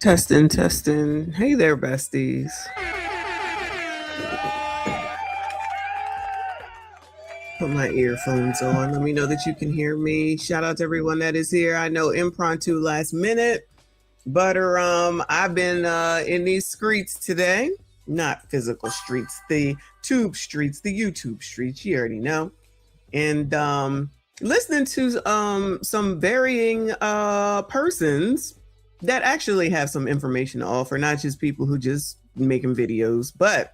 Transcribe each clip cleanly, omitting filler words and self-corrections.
Testing, testing. Hey there, besties. Put my earphones on. Let me know that you can hear me. Shout out to everyone that is here. I know impromptu last minute, but I've been in these streets today. Not physical streets, the tube streets, the YouTube streets. You already know. And listening to some varying persons that actually have some information to offer, not just people who just making videos, but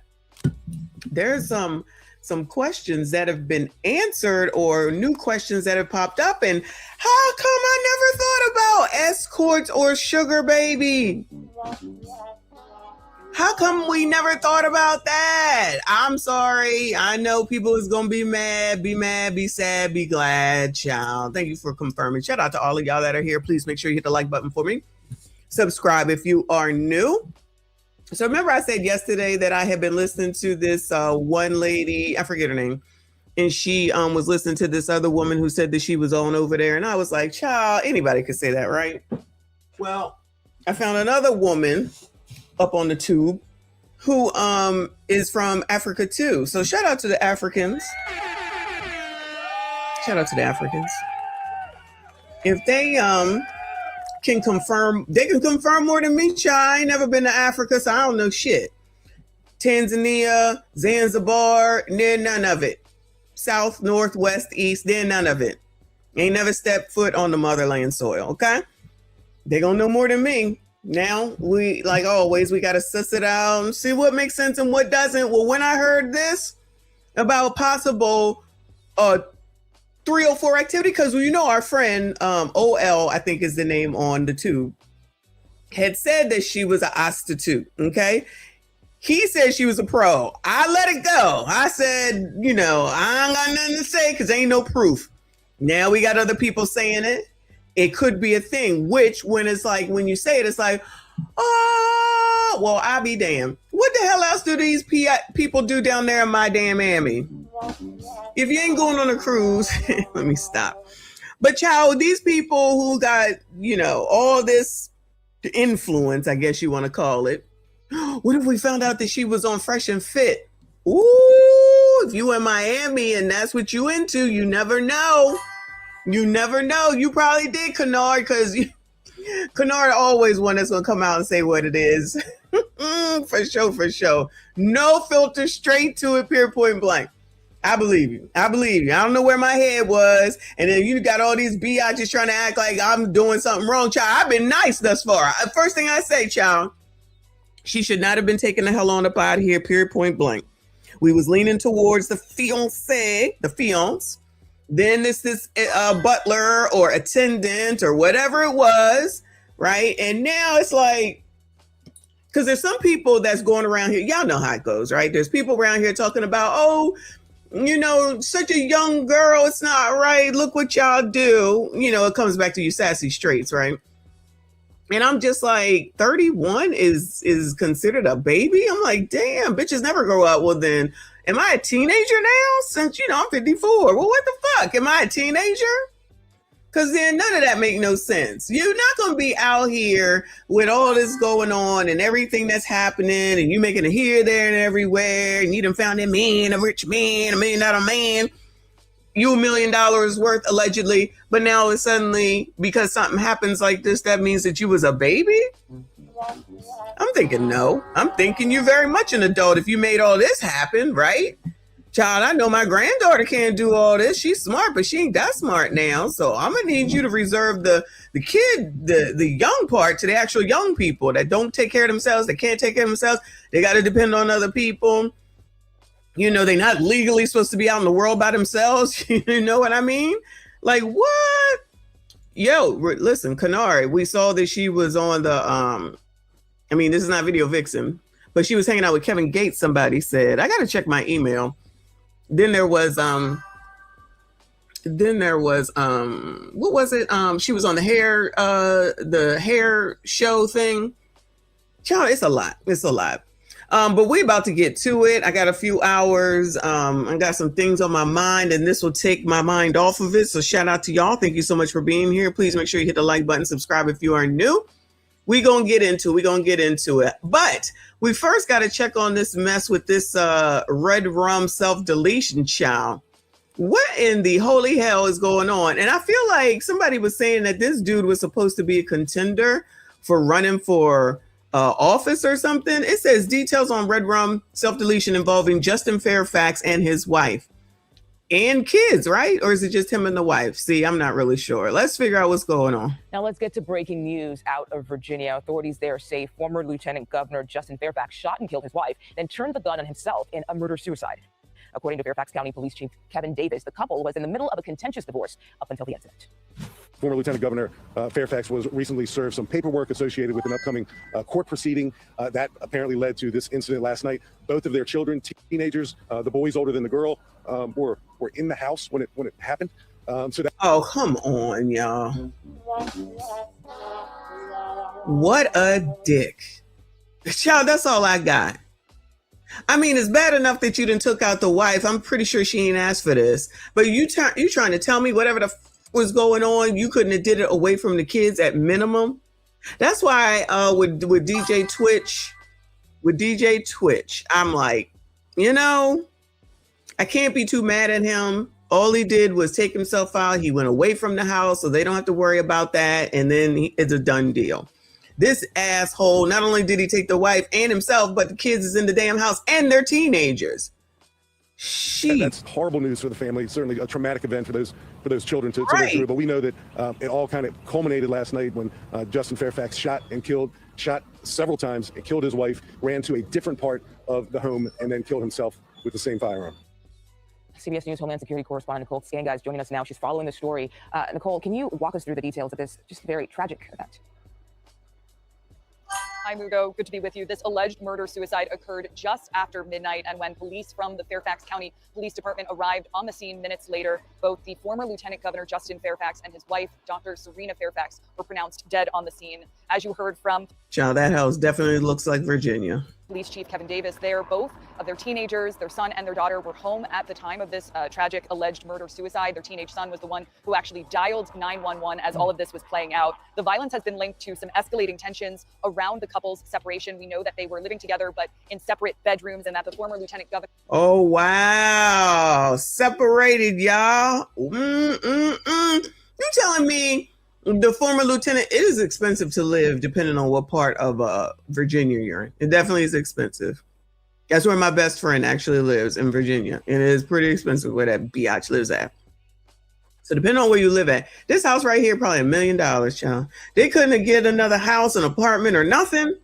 there's some questions that have been answered or new questions that have popped up. And how come I never thought about escorts or sugar baby? How come we never thought about that? I'm sorry. I know people is going to be mad, be sad, be glad, child. Thank you for confirming. Shout out to all of y'all that are here. Please make sure you hit the like button for me. Subscribe if you are new. So remember I said yesterday that I had been listening to this one lady, I forget her name, and she was listening to this other woman who said that she was on over there. And I was like, child, anybody could say that, right? Well, I found another woman up on the tube who is from Africa too. So shout out to the Africans. Shout out to the Africans. If they can confirm, they can confirm more than me, child. I ain't never been to Africa, so I don't know shit. Tanzania, Zanzibar, near none of it. South, north, west, east, near none of it. Ain't never stepped foot on the motherland soil, okay? They gonna know more than me. Now, we, like always, we gotta suss it out and see what makes sense and what doesn't. Well, when I heard this about possible 304 activity, because you know our friend OL, I think is the name on the tube, had said that she was an prostitute. Okay, he said she was a pro. I let it go. I said, you know, I ain't got nothing to say because ain't no proof. Now we got other people saying it. It could be a thing. Which when it's like when you say it, it's like, oh, well, I be damned. What the hell else do these people do down there in my damn Miami? If you ain't going on a cruise, let me stop. But child, these people who got, you know, all this influence, I guess you want to call it. What if we found out that she was on Fresh and Fit? Ooh, if you in Miami and that's what you into, you never know. You never know. You probably did, Kennard, because Kennard always one that's going to come out and say what it is. For sure, for sure. No filter, straight to it, pure point blank. I believe you. I believe you. I don't know where my head was. And then you got all these biatches trying to act like I'm doing something wrong. Child, I've been nice thus far. First thing I say, child, she should not have been taking the hell on up out here, period, point blank. We was leaning towards the fiance. Then this butler or attendant or whatever it was, right? And now it's like, because there's some people that's going around here. Y'all know how it goes, right? There's people around here talking about, oh, you know, such a young girl, it's not right. Look what y'all do. You know, it comes back to you sassy straights, right? And I'm just like, 31 is considered a baby? I'm like, damn, bitches never grow up. Well, then, am I a teenager now? Since, you know, I'm 54. Well, what the fuck? Am I a teenager? Because then none of that make no sense. You're not going to be out here with all this going on and everything that's happening and you making it here, there, and everywhere. And you done found a man, a rich man, $1 million man. You $1 million worth, allegedly. But now it's suddenly, because something happens like this, that means that you was a baby? I'm thinking no. I'm thinking you're very much an adult if you made all this happen, right? Child, I know my granddaughter can't do all this. She's smart, but she ain't that smart now. So I'm gonna need you to reserve the kid, the young part to the actual young people that don't take care of themselves, that can't take care of themselves. They got to depend on other people. You know, they're not legally supposed to be out in the world by themselves. You know what I mean? Like, what? Yo, listen, Kennard, we saw that she was on the, I mean, this is not Video Vixen, but she was hanging out with Kevin Gates, somebody said. I got to check my email. Then there was what was it? She was on the hair show thing. Child, it's a lot. It's a lot. But we about to get to it. I got a few hours. I got some things on my mind, and this will take my mind off of it. So shout out to y'all. Thank you so much for being here. Please make sure you hit the like button, subscribe if you are new. We gonna get into it. But we first got to check on this mess with this red rum self-deletion child. What in the holy hell is going on? And I feel like somebody was saying that this dude was supposed to be a contender for running for office or something. It says details on red rum self-deletion involving Justin Fairfax and his wife and kids, right? Or is it just him and the wife? See, I'm not really sure. Let's figure out what's going on. Now let's get to breaking news out of Virginia. Authorities there say former Lieutenant Governor Justin Fairfax shot and killed his wife, then turned the gun on himself in a murder-suicide. According to Fairfax County Police Chief Kevin Davis, the couple was in the middle of a contentious divorce up until the incident. Former Lieutenant Governor Fairfax was recently served some paperwork associated with an upcoming court proceeding that apparently led to this incident last night. Both of their children, teenagers, the boys older than the girl, were in the house when it happened. Oh, come on, y'all. What a dick. Child, that's all I got. I mean, it's bad enough that you done took out the wife. I'm pretty sure she ain't asked for this. But you trying to tell me whatever the was going on, you couldn't have did it away from the kids at minimum? That's why with DJ Twitch, I'm like, you know, I can't be too mad at him. All he did was take himself out. He went away from the house, so they don't have to worry about that. And then it's a done deal. This asshole, not only did he take the wife and himself, but the kids is in the damn house and they're teenagers. That's horrible news for the family. Certainly a traumatic event for those children to go through. But we know that it all kind of culminated last night when Justin Fairfax shot several times and killed his wife, ran to a different part of the home, and then killed himself with the same firearm. CBS News Homeland Security correspondent Nicole Scan is joining us now. She's following the story. Nicole, can you walk us through the details of this just very tragic event? Hi, Mugo. Good to be with you. This alleged murder-suicide occurred just after midnight, and when police from the Fairfax County Police Department arrived on the scene minutes later, both the former Lieutenant Governor Justin Fairfax and his wife, Dr. Serena Fairfax, were pronounced dead on the scene. As you heard from... Child, that house definitely looks like Virginia. Police Chief Kevin Davis there, both of their teenagers, their son and their daughter, were home at the time of this tragic alleged murder-suicide. Their teenage son was the one who actually dialed 911 as all of this was playing out. The violence has been linked to some escalating tensions around the couple's separation. We know that they were living together, but in separate bedrooms, and that the former Lieutenant Governor... Oh, wow. Separated, y'all. You telling me the former lieutenant, it is expensive to live depending on what part of Virginia you're in. It definitely is expensive. That's where my best friend actually lives, in Virginia. And it is pretty expensive where that biatch lives at. So depending on where you live at, this house right here, probably $1 million, child. They couldn't get another house, an apartment, or nothing.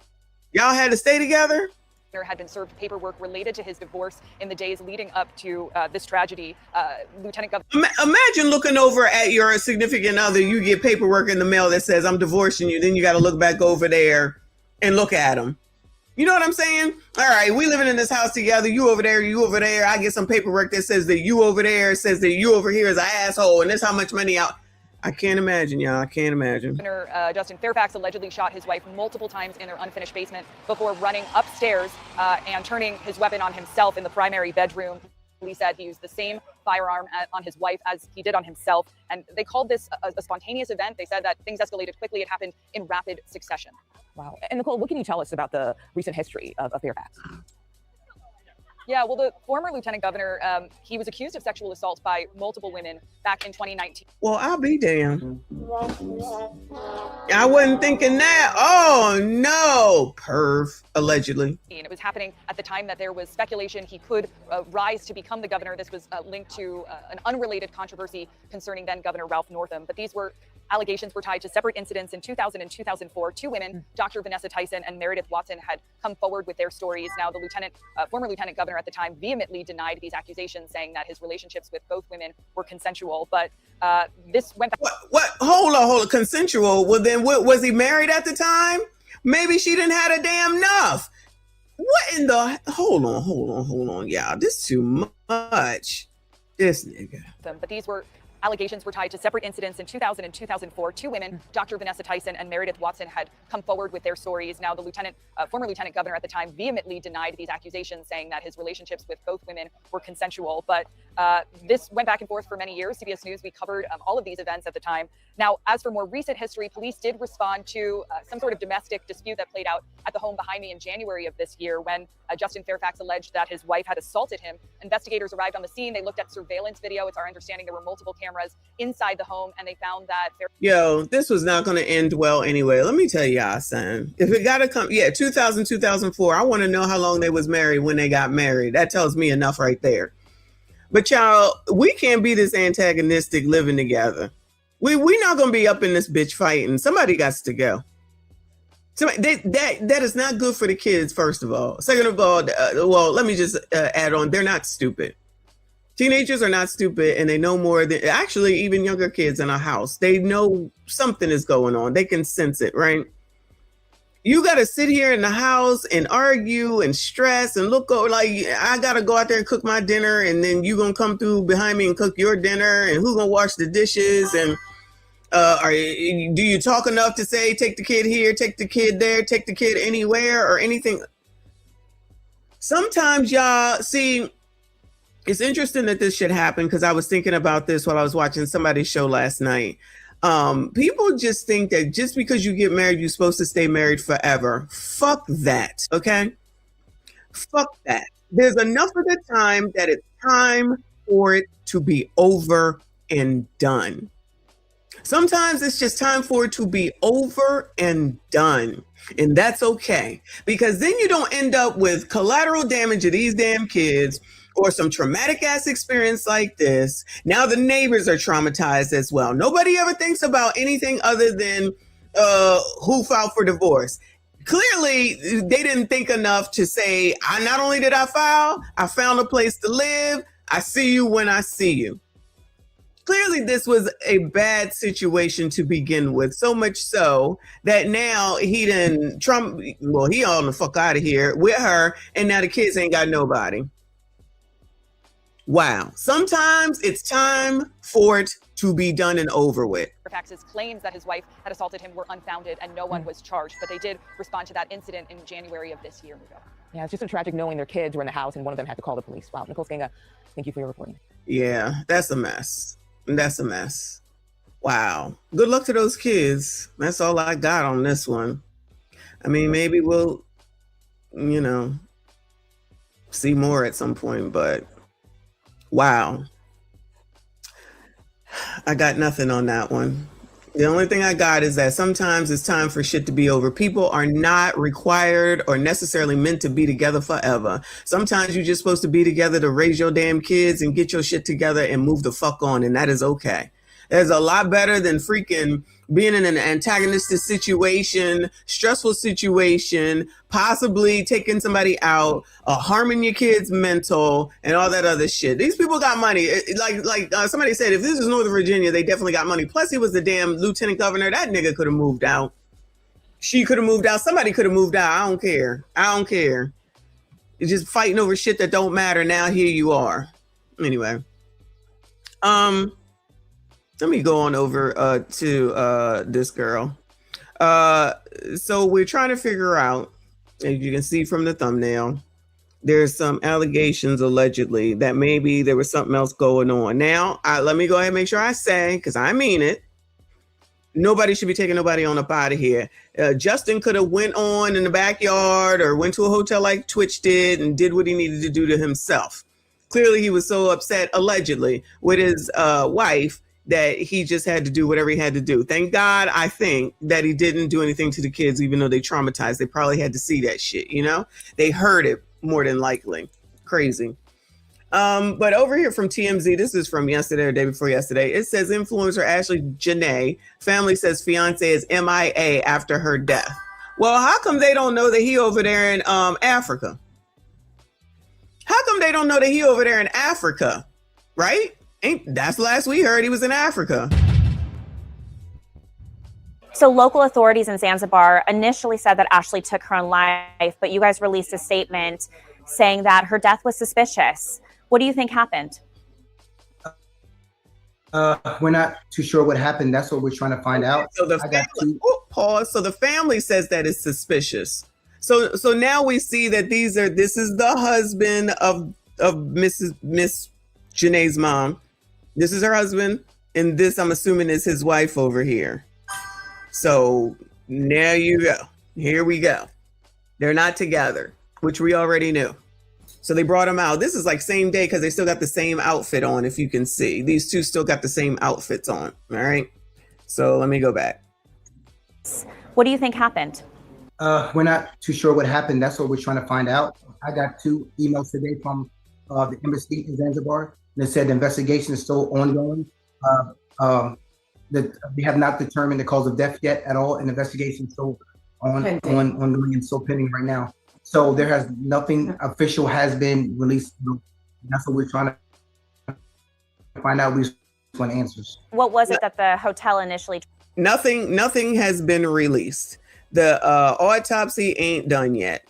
Y'all had to stay together. Had been served paperwork related to his divorce in the days leading up to this tragedy. Lieutenant Governor... Imagine looking over at your significant other. You get paperwork in the mail that says, I'm divorcing you. Then you got to look back over there and look at them. You know what I'm saying? All right, we living in this house together. You over there, you over there. I get some paperwork that says that you over there, says that you over here is an asshole, and this how much money out. I can't imagine, y'all. I can't imagine. Governor Justin Fairfax allegedly shot his wife multiple times in their unfinished basement before running upstairs and turning his weapon on himself in the primary bedroom. Police said he used the same firearm on his wife as he did on himself. And they called this a spontaneous event. They said that things escalated quickly. It happened in rapid succession. Wow. And Nicole, what can you tell us about the recent history of Fairfax? Yeah, well, the former Lieutenant Governor, he was accused of sexual assault by multiple women back in 2019. Well, I'll be damned. I wasn't thinking that. Oh, no. Perv, allegedly. It was happening at the time that there was speculation he could rise to become the governor. This was linked to an unrelated controversy concerning then Governor Ralph Northam. But these allegations were tied to separate incidents in 2000 and 2004. Two women, Dr. Vanessa Tyson and Meredith Watson, had come forward with their stories. Now, the former Lieutenant Governor at the time vehemently denied these accusations, saying that his relationships with both women were consensual. But this went back. What? Hold on. Consensual? Well, then was he married at the time? Maybe she didn't have a damn enough. What in the? Hold on, y'all. This too much. This nigga. But these were allegations were tied to separate incidents in 2000 and 2004. Two women, Dr. Vanessa Tyson and Meredith Watson, had come forward with their stories. Now, the former lieutenant governor at the time vehemently denied these accusations, saying that his relationships with both women were consensual. But this went back and forth for many years. CBS News, we covered all of these events at the time. Now, as for more recent history, police did respond to some sort of domestic dispute that played out at the home behind me in January of this year when Justin Fairfax alleged that his wife had assaulted him. Investigators arrived on the scene. They looked at surveillance video. It's our understanding there were multiple cameras inside the home, and they found that Yo, this was not going to end well anyway. Let me tell y'all, son. If it got to come, 2000, 2004, I want to know how long they was married when they got married. That tells me enough right there. But y'all, we can't be this antagonistic living together. We not going to be up in this bitch fighting. Somebody got to go. That is not good for the kids, first of all. Second of all, well, let me just add on. They're not stupid. Teenagers are not stupid, and they know more than actually even younger kids in a house. They know something is going on. They can sense it, right? You got to sit here in the house and argue and stress and look over like I got to go out there and cook my dinner, and then you going to come through behind me and cook your dinner, and who's going to wash the dishes, and do you talk enough to say take the kid here, take the kid there, take the kid anywhere or anything? Sometimes y'all see, it's interesting that this should happen because I was thinking about this while I was watching somebody's show last night. People just think that just because you get married, you're supposed to stay married forever. Fuck that, okay? Fuck that. There's enough of the time that it's time for it to be over and done. Sometimes it's just time for it to be over and done. And that's okay. Because then you don't end up with collateral damage of these damn kids or some traumatic ass experience like this. Now the neighbors are traumatized as well. Nobody ever thinks about anything other than who filed for divorce. Clearly, they didn't think enough to say, not only did I file, I found a place to live. I see you when I see you. Clearly, this was a bad situation to begin with, so much so that now he on the fuck out of here with her, and now the kids ain't got nobody. Wow. Sometimes it's time for it to be done and over with. Fairfax's claims that his wife had assaulted him were unfounded and no one was charged, but they did respond to that incident in January of this year. Yeah, it's just so tragic knowing their kids were in the house and one of them had to call the police. Wow. Nicole Skinga, thank you for your reporting. Yeah, that's a mess. That's a mess. Wow. Good luck to those kids. That's all I got on this one. I mean, maybe we'll, see more at some point, but wow. I got nothing on that one. The only thing I got is that sometimes it's time for shit to be over. People are not required or necessarily meant to be together forever. Sometimes you're just supposed to be together to raise your damn kids and get your shit together and move the fuck on. And that is okay. That's a lot better than freaking being in an antagonistic situation, stressful situation, possibly taking somebody out, harming your kids' mental, and all that other shit. These people got money. Like somebody said, if this is Northern Virginia, they definitely got money. Plus, he was the damn lieutenant governor. That nigga could have moved out. She could have moved out. Somebody could have moved out. I don't care. You're just fighting over shit that don't matter. Now here you are. Anyway. Let me go on over to this girl. So we're trying to figure out, as you can see from the thumbnail, there's some allegations allegedly that maybe there was something else going on. Now, let me go ahead and make sure I say, because I mean it, nobody should be taking nobody on up out of here. Justin could have went on in the backyard or went to a hotel like Twitch did and did what he needed to do to himself. Clearly, he was so upset, allegedly, with his wife that he just had to do whatever he had to do. Thank God, I think, that he didn't do anything to the kids, even though they traumatized. They probably had to see that shit, They heard it more than likely. Crazy. But over here from TMZ, this is from yesterday or day before yesterday. It says influencer Ashlee Jana, family says fiance is MIA after her death. Well, how come they don't know that he over there in Africa? How come they don't know that he over there in Africa? Right? That's the last we heard, he was in Africa. So local authorities in Zanzibar initially said that Ashlee took her own life, but you guys released a statement saying that her death was suspicious. What do you think happened? We're not too sure what happened. That's what we're trying to find out. So the I got family, pause. So the family says that it's suspicious. So now we see that this is the husband of Miss Janae's mom. This is her husband, and this I'm assuming is his wife over here. So now you go. Here we go. They're not together, which we already knew. So they brought him out. This is like same day because they still got the same outfit on, if you can see. These two still got the same outfits on. All right. So let me go back. What do you think happened? We're not too sure what happened. That's what we're trying to find out. I got 2 emails today from the embassy in Zanzibar. They said the investigation is still ongoing. That they have not determined the cause of death yet at all. An investigation is still ongoing and still pending right now. So there has nothing official has been released. That's what we're trying to find out. We just want answers. What was it that the hotel initially? Nothing has been released. The autopsy ain't done yet.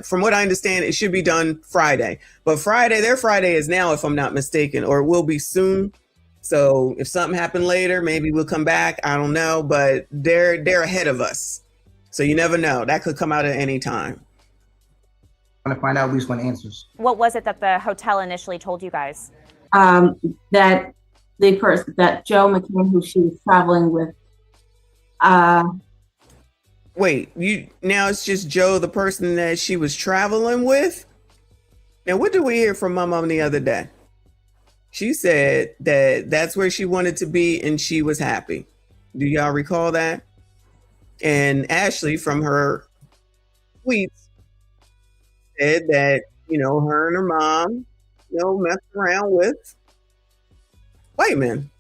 From what I understand, it should be done Friday. But their Friday is now, if I'm not mistaken, or it will be soon. So if something happened later, maybe we'll come back. I don't know, but they're ahead of us. So you never know. That could come out at any time. To find out, we just want answers. What was it that the hotel initially told you guys? That the person, that Joe McCann, who she was traveling with. Wait, now it's just Joe, the person that she was traveling with? Now, what did we hear from my mom the other day? She said that that's where she wanted to be and she was happy. Do y'all recall that? And Ashlee, from her tweets, said that, her and her mom, messed around with white men.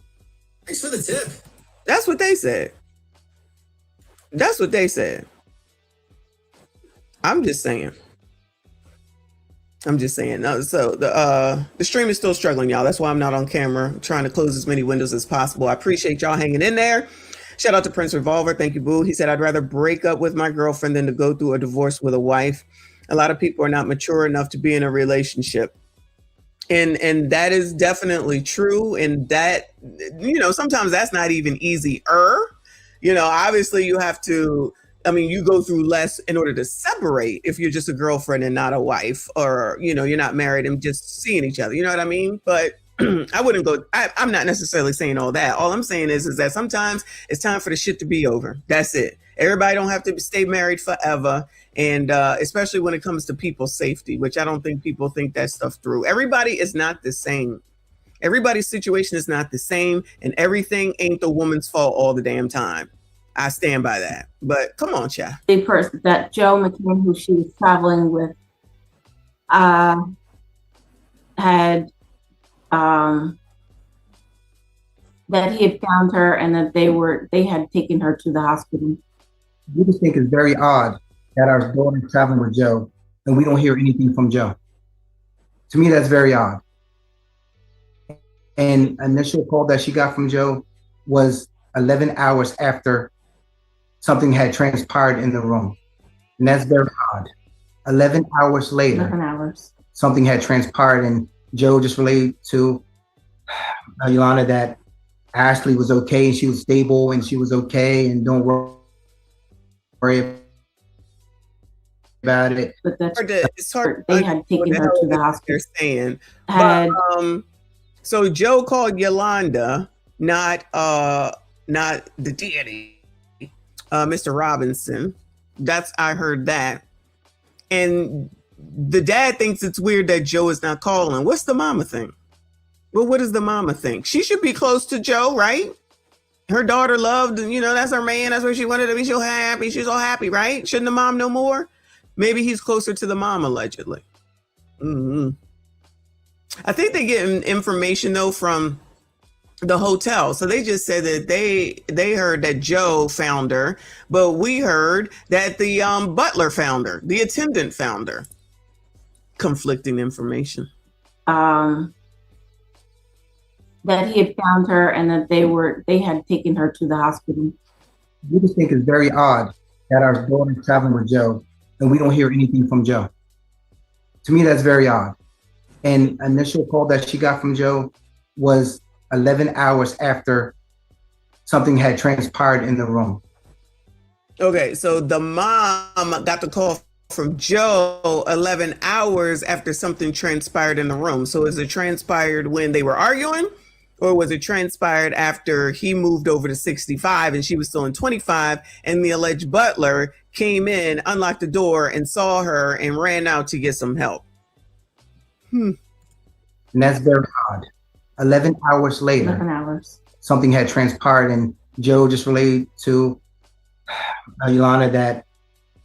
Thanks for the tip. That's what they said. That's what they said. I'm just saying. No, so the stream is still struggling, y'all. That's why I'm not on camera. I'm trying to close as many windows as possible. I appreciate y'all hanging in there. Shout out to Prince Revolver. Thank you, boo. He said, I'd rather break up with my girlfriend than to go through a divorce with a wife. A lot of people are not mature enough to be in a relationship. And that is definitely true. And that, sometimes that's not even easier. Obviously you have to, you go through less in order to separate if you're just a girlfriend and not a wife, or, you're not married and just seeing each other. You know what I mean? But I wouldn't go, I'm not necessarily saying all that. All I'm saying is that sometimes it's time for the shit to be over. That's it. Everybody don't have to stay married forever. And especially when it comes to people's safety, which I don't think people think that stuff through. Everybody is not the same. Everybody's situation is not the same, and everything ain't the woman's fault all the damn time. I stand by that. But come on, Cha. The person, that Joe McCann, who she was traveling with, had that he had found her and that they had taken her to the hospital. We just think it's very odd that our daughter is traveling with Joe and we don't hear anything from Joe. To me, that's very odd. And initial call that she got from Joe was 11 hours after something had transpired in the room. And that's very odd. 11 hours later, 11 hours. Something had transpired, and Joe just relayed to Yolanda that Ashlee was okay and she was stable and she was okay and don't worry about it. But that's it's hard. They had taken her to the hospital. They're saying. But, so Joe called Yolanda, not the daddy, Mr. Robinson. I heard that. And the dad thinks it's weird that Joe is not calling. What's the mama think? Well, what does the mama think? She should be close to Joe, right? Her daughter loved, that's her man. That's where she wanted to be. She's happy. She's all happy, right? Shouldn't the mom know more? Maybe he's closer to the mom, allegedly. Mm-hmm. I think they get information, though, from the hotel. So they just said that they heard that Joe found her, but we heard that the butler found her, the attendant found her. Conflicting information. That he had found her and that they had taken her to the hospital. We just think it's very odd that our daughter is traveling with Joe and we don't hear anything from Joe. To me, that's very odd. And initial call that she got from Joe was 11 hours after something had transpired in the room. Okay, so the mom got the call from Joe 11 hours after something transpired in the room. So is it transpired when they were arguing, or was it transpired after he moved over to 65 and she was still in 25 and the alleged butler came in, unlocked the door and saw her and ran out to get some help? And that's very odd. 11 hours later, 11 hours. Something had transpired, and Joe just relayed to Yolanda that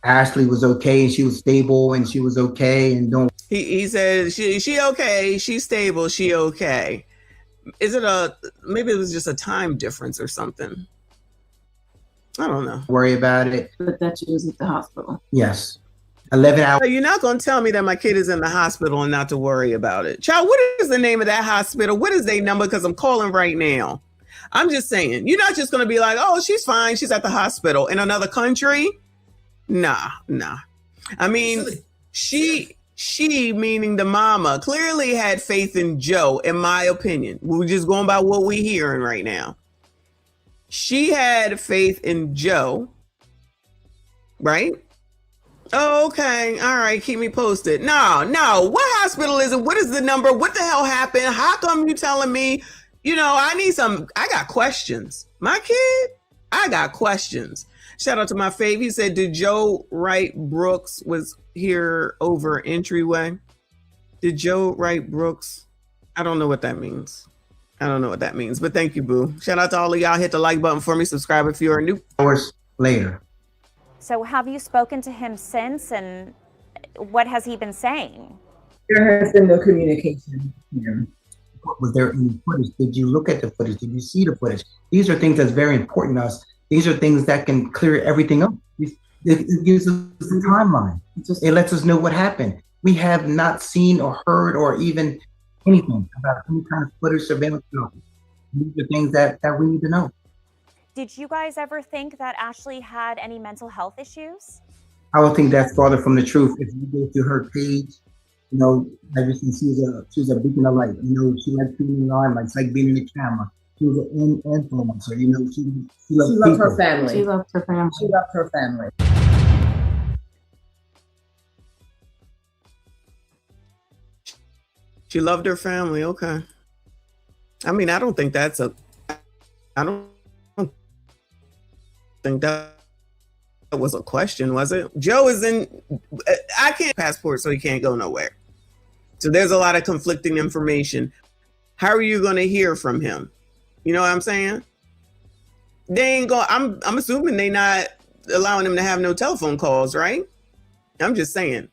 Ashlee was okay and she was stable and she was okay and don't. He said she okay, she's stable, she okay. Is it maybe it was just a time difference or something? I don't know. Worry about it. But that she was at the hospital. Yes. 11 hours. So you're not going to tell me that my kid is in the hospital and not to worry about it. Child, what is the name of that hospital? What is their number? Because I'm calling right now. I'm just saying, you're not just going to be like, oh, she's fine. She's at the hospital in another country. Nah. I mean, she meaning the mama clearly had faith in Joe, in my opinion. We're just going by what we're hearing right now. She had faith in Joe, right? Oh, okay. All right. Keep me posted. No. What hospital is it? What is the number? What the hell happened? How come you telling me? I got questions. My kid, I got questions. Shout out to my fave. He said, did Joe Wright Brooks was here over entryway? Did Joe Wright Brooks? I don't know what that means. But thank you, boo. Shout out to all of y'all. Hit the like button for me. Subscribe if you are new. Hours later. So have you spoken to him since, and what has he been saying? There has been no communication here. Was there any footage? Did you look at the footage? Did you see the footage? These are things that's very important to us. These are things that can clear everything up. It gives us a timeline. It lets us know what happened. We have not seen or heard or even anything about any kind of footage surveillance. These are things that we need to know. Did you guys ever think that Ashlee had any mental health issues? I would think that's farther from the truth. If you go to her page, ever since she was a beacon of light. She liked being in the limelight. It's like being in the camera. She was an influencer. She loved her family. She loved her family. She loved her family. She loved her family. Okay. I mean, I don't think that was a question, was it? Joe is I can't passport, so he can't go nowhere. So there's a lot of conflicting information. How are you going to hear from him? You know what I'm saying? They ain't going. I'm assuming they not allowing him to have no telephone calls, right? I'm just saying.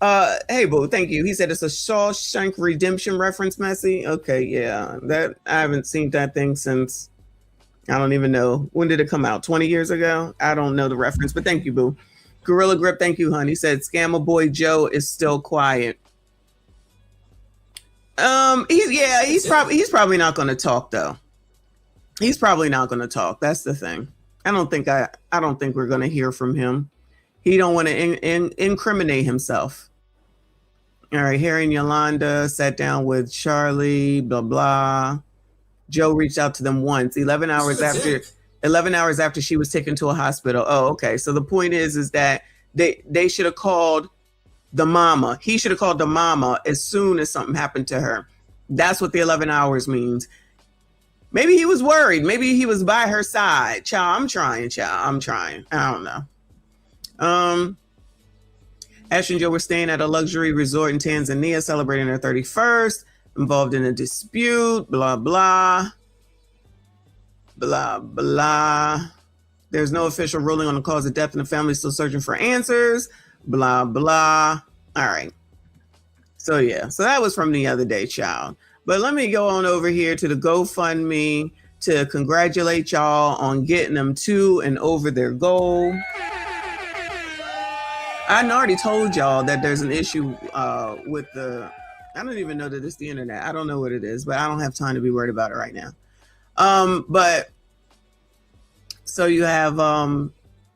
Hey, boo, thank you. He said it's a Shawshank Redemption reference, Messi. Okay, yeah, that I haven't seen that thing since. I don't even know. When did it come out? 20 years ago? I don't know the reference, but thank you, boo. Gorilla Grip, thank you, hon. He said Scammer Boy Joe is still quiet. He's probably not going to talk though. He's probably not going to talk. That's the thing. I don't think we're going to hear from him. He don't want to incriminate himself. All right, Harry and Yolanda sat down with Charlie, blah, blah. Joe reached out to them once, 11 hours after she was taken to a hospital. Oh, okay. So the point is that they should have called the mama. He should have called the mama as soon as something happened to her. That's what the 11 hours means. Maybe he was worried. Maybe he was by her side. Child, I'm trying. I don't know. Ash and Joe were staying at a luxury resort in Tanzania, celebrating their 31st, involved in a dispute, blah, blah, blah, blah. There's no official ruling on the cause of death and the family is still searching for answers, blah, blah. All right. So, yeah. So that was from the other day, child. But let me go on over here to the GoFundMe to congratulate y'all on getting them to and over their goal. I already told y'all that there's an issue with the, I don't even know that it's the internet. I don't know what it is, but I don't have time to be worried about it right now. But so you have,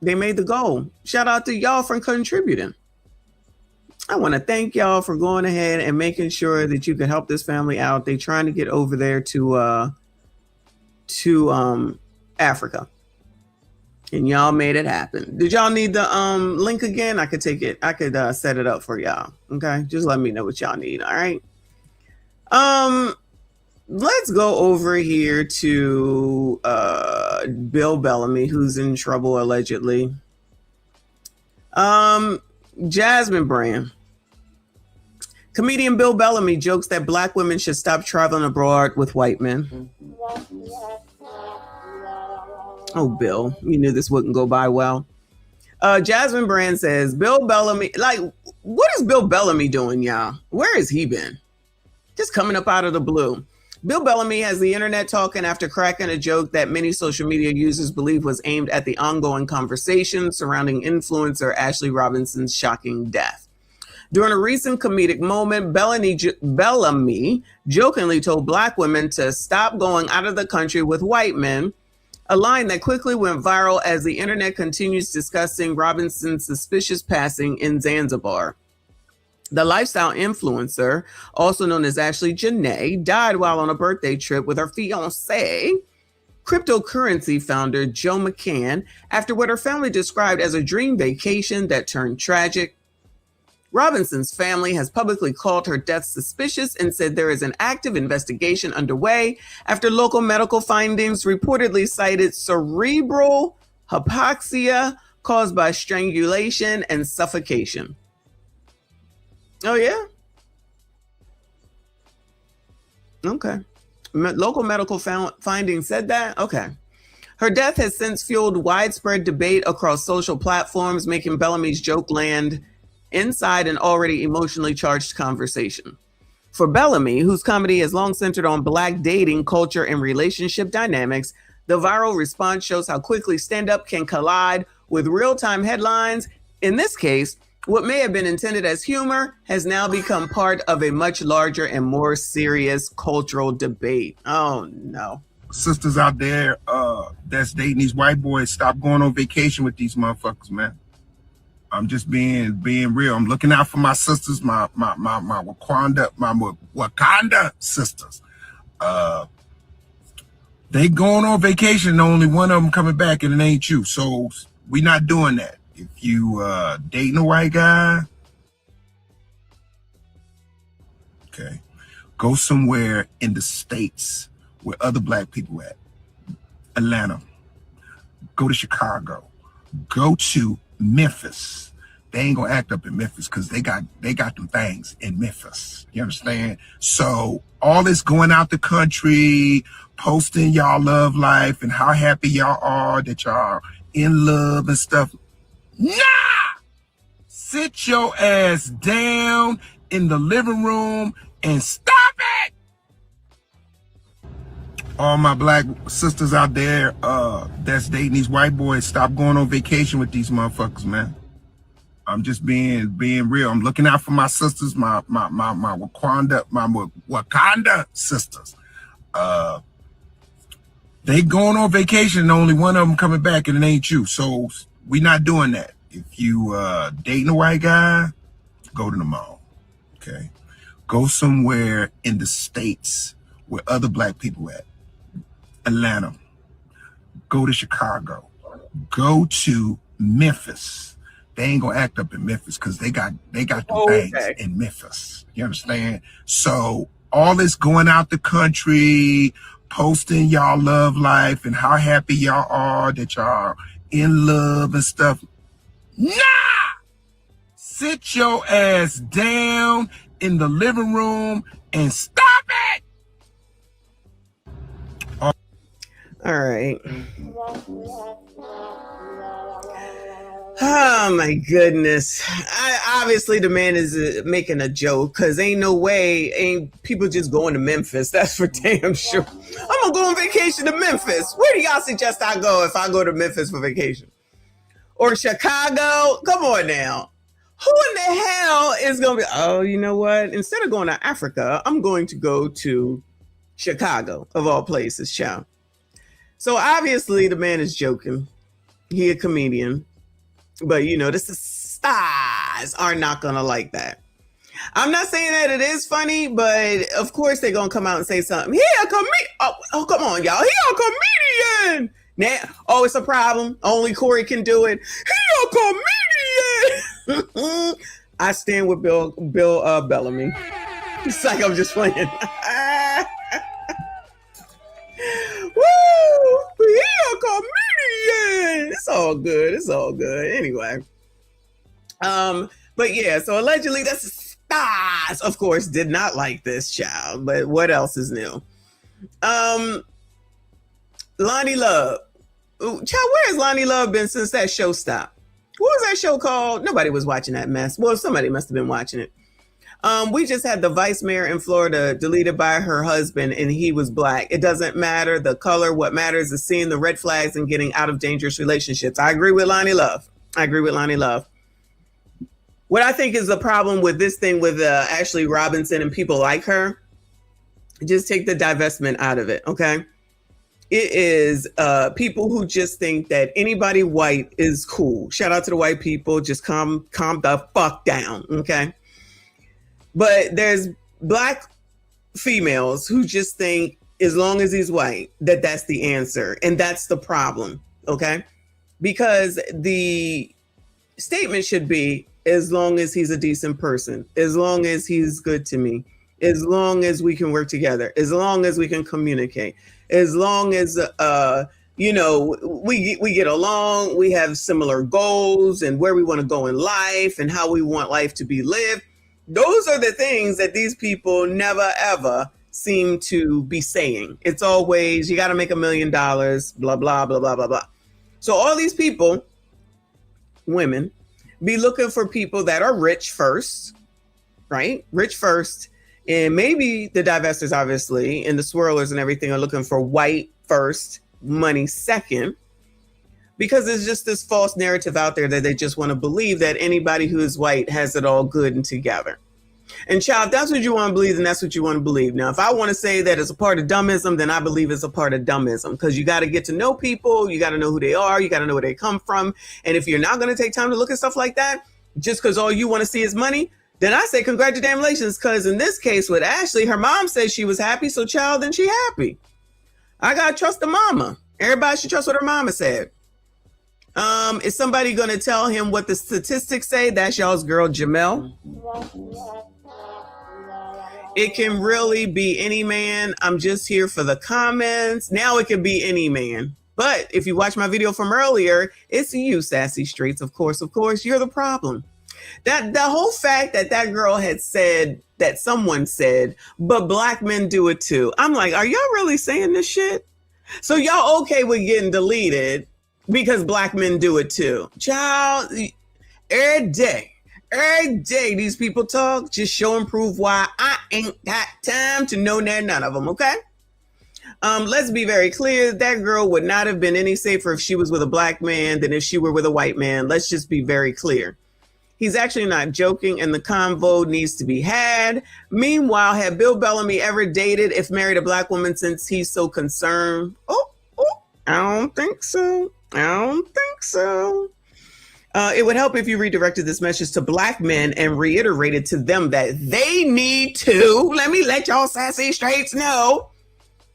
they made the goal. Shout out to y'all for contributing. I want to thank y'all for going ahead and making sure that you could help this family out. They trying to get over there to to Africa. And y'all made it happen. Did y'all need the link again? I could take it. I could set it up for y'all. Okay, just let me know what y'all need. All right. Let's go over here to Bill Bellamy, who's in trouble allegedly. Jasmine brand. Comedian Bill Bellamy jokes that Black women should stop traveling abroad with white men. Oh, Bill, you knew this wouldn't go by well. Jasmine Brand says, Bill Bellamy, like, what is Bill Bellamy doing, y'all? Where has he been? Just coming up out of the blue. Bill Bellamy has the internet talking after cracking a joke that many social media users believe was aimed at the ongoing conversation surrounding influencer Ashlee Robinson's shocking death. During a recent comedic moment, Bellamy jokingly told Black women to stop going out of the country with white men, a line that quickly went viral as the internet continues discussing Robinson's suspicious passing in Zanzibar. The lifestyle influencer, also known as Ashlee Jana, died while on a birthday trip with her fiancé, cryptocurrency founder Joe McCann, after what her family described as a dream vacation that turned tragic. Robinson's family has publicly called her death suspicious and said there is an active investigation underway after local medical findings reportedly cited cerebral hypoxia caused by strangulation and suffocation. Oh, yeah? Okay. Local medical findings said that? Okay. Her death has since fueled widespread debate across social platforms, making Bellamy's joke land inside an already emotionally charged conversation. For Bellamy, whose comedy has long centered on Black dating, culture, and relationship dynamics, the viral response shows how quickly stand-up can collide with real-time headlines. In this case, what may have been intended as humor has now become part of a much larger and more serious cultural debate. Oh, no. Sisters out there that's dating these white boys, stop going on vacation with these motherfuckers, man. I'm just being real. I'm looking out for my sisters, my Wakanda sisters. They going on vacation, only one of them coming back, and it ain't you. So we not doing that. If you dating a white guy, okay, go somewhere in the States where other Black people at. Atlanta. Go to Chicago. Go to Memphis. They ain't gonna act up in Memphis because they got them things in Memphis. You understand? So all this going out the country, posting y'all love life and how happy y'all are that y'all in love and stuff. Nah! Sit your ass down in the living room and stop it! All my Black sisters out there that's dating these white boys, stop going on vacation with these motherfuckers, man. I'm just being real. I'm looking out for my sisters, my Wakanda sisters. They going on vacation, only one of them coming back, and it ain't you. So we not doing that. If you dating a white guy, go to the mall. Okay, go somewhere in the States where other Black people at. Atlanta. Go to Chicago. Go to Memphis. They ain't gonna act up in Memphis because they got them things in Memphis. You understand? So all this going out the country, posting y'all love life and how happy y'all are that y'all in love and stuff. Nah! Sit your ass down in the living room and stop it! All right. Oh my goodness. Obviously the man is making a joke because ain't no way ain't people just going to Memphis. That's for damn sure. I'm gonna go on vacation to Memphis. Where do y'all suggest I go if I go to Memphis for vacation? Or Chicago? Come on now. Who in the hell is gonna be, oh, you know what? Instead of going to Africa, I'm going to go to Chicago, of all places, child. So obviously the man is joking. He a comedian. But, you know, the stars are not going to like that. I'm not saying that it is funny, but of course they're gonna come out and say something. He a comedian. Oh, come on, y'all. He a comedian. Now, oh, it's a problem. Only Corey can do it. He a comedian. I stand with Bill Bellamy. It's like I'm just playing. Woo! He a comedian. It's all good. It's all good. Anyway. But yeah, so allegedly that's stars, of course, did not like this child. But what else is new? Lonnie Love. Ooh, child, where has Lonnie Love been since that show stopped? What was that show called? Nobody was watching that mess. Well, somebody must have been watching it. We just had the vice mayor in Florida deleted by her husband, and he was black. It doesn't matter the color. What matters is seeing the red flags and getting out of dangerous relationships. I agree with Lonnie Love. What I think is the problem with this thing with Ashlee Robinson and people like her, just take the divestment out of it, okay? It is people who just think that anybody white is cool. Shout out to the white people. Just calm the fuck down, okay? But there's black females who just think as long as he's white, that's the answer. And that's the problem, okay? Because the statement should be, as long as he's a decent person, as long as he's good to me, as long as we can work together, as long as we can communicate, as long as, we get along, we have similar goals and where we want to go in life and how we want life to be lived. Those are the things that these people never, ever seem to be saying. It's always, you got to make $1 million, blah, blah, blah, blah, blah, blah. So all these people, women, be looking for people that are rich first, right? Rich first. And maybe the divestors, obviously, and the swirlers and everything are looking for white first, money second, because there's just this false narrative out there that they just want to believe that anybody who is white has it all good and together. And child, that's what you want to believe, and that's what you want to believe. Now, if I want to say that it's a part of dummism, then I believe it's a part of dummism, because you got to get to know people. You got to know who they are. You got to know where they come from. And if you're not going to take time to look at stuff like that, just because all you want to see is money, then I say congratulations, because in this case with Ashlee, her mom said she was happy. So child, then she happy. I got to trust the mama. Everybody should trust what her mama said. Is somebody going to tell him what the statistics say? That's y'all's girl, Jamel. It can really be any man. I'm just here for the comments. Now it can be any man. But if you watch my video from earlier, it's you, Sassy Streets. Of course, you're the problem. That the whole fact that girl had said, that someone said, but black men do it too. I'm like, are y'all really saying this shit? So y'all okay with getting deleted because black men do it too? Child, every day these people talk, just show and prove why I ain't got time to know none of them, okay? Let's be very clear. That girl would not have been any safer if she was with a black man than if she were with a white man. Let's just be very clear. He's actually not joking, and the convo needs to be had. Meanwhile, had Bill Bellamy ever dated, if married, a black woman since he's so concerned? I don't think so. It would help if you redirected this message to black men and reiterated to them that they need to, let y'all sassy straights know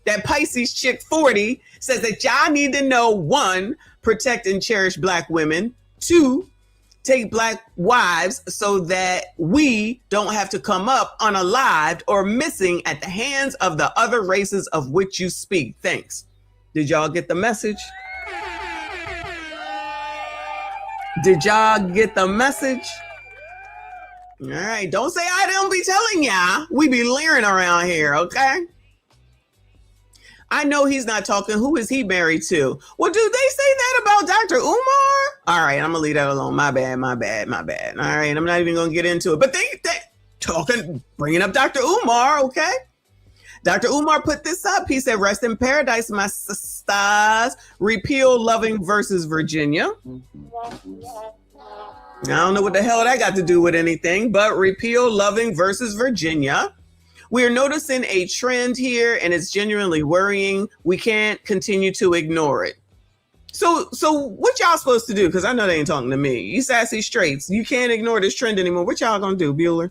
that Pisces chick 40 says that y'all need to know, 1, protect and cherish black women, 2, take black wives so that we don't have to come up unalived or missing at the hands of the other races of which you speak. Thanks. Did y'all get the message? Did y'all get the message? All right. Don't say I don't be telling y'all. We be leering around here, okay? I know he's not talking. Who is he married to? Well, do they say that about Dr. Umar? All right, I'm going to leave that alone. My bad. All right, I'm not even going to get into it. But they talking, bringing up Dr. Umar, okay? Dr. Umar put this up. He said, rest in paradise, my sisters. Repeal Loving versus Virginia. I don't know what the hell that got to do with anything, but repeal Loving versus Virginia. We're noticing a trend here, and it's genuinely worrying. We can't continue to ignore it. So what y'all supposed to do? Because I know they ain't talking to me. You sassy straights. You can't ignore this trend anymore. What y'all gonna do, Bueller?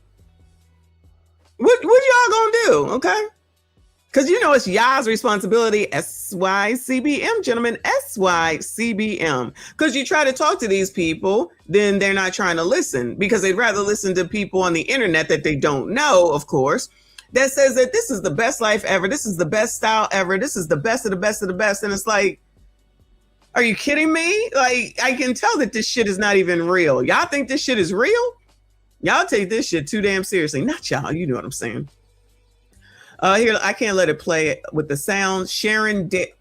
What y'all gonna do? Okay. Because you know it's y'all's responsibility, SYCBM, gentlemen, SYCBM. Because you try to talk to these people, then they're not trying to listen because they'd rather listen to people on the internet that they don't know, of course, that says that this is the best life ever. This is the best style ever. This is the best of the best of the best. And it's like, are you kidding me? Like, I can tell that this shit is not even real. Y'all think this shit is real? Y'all take this shit too damn seriously. Not y'all, you know what I'm saying. Here, I can't let it play with the sound. Wait.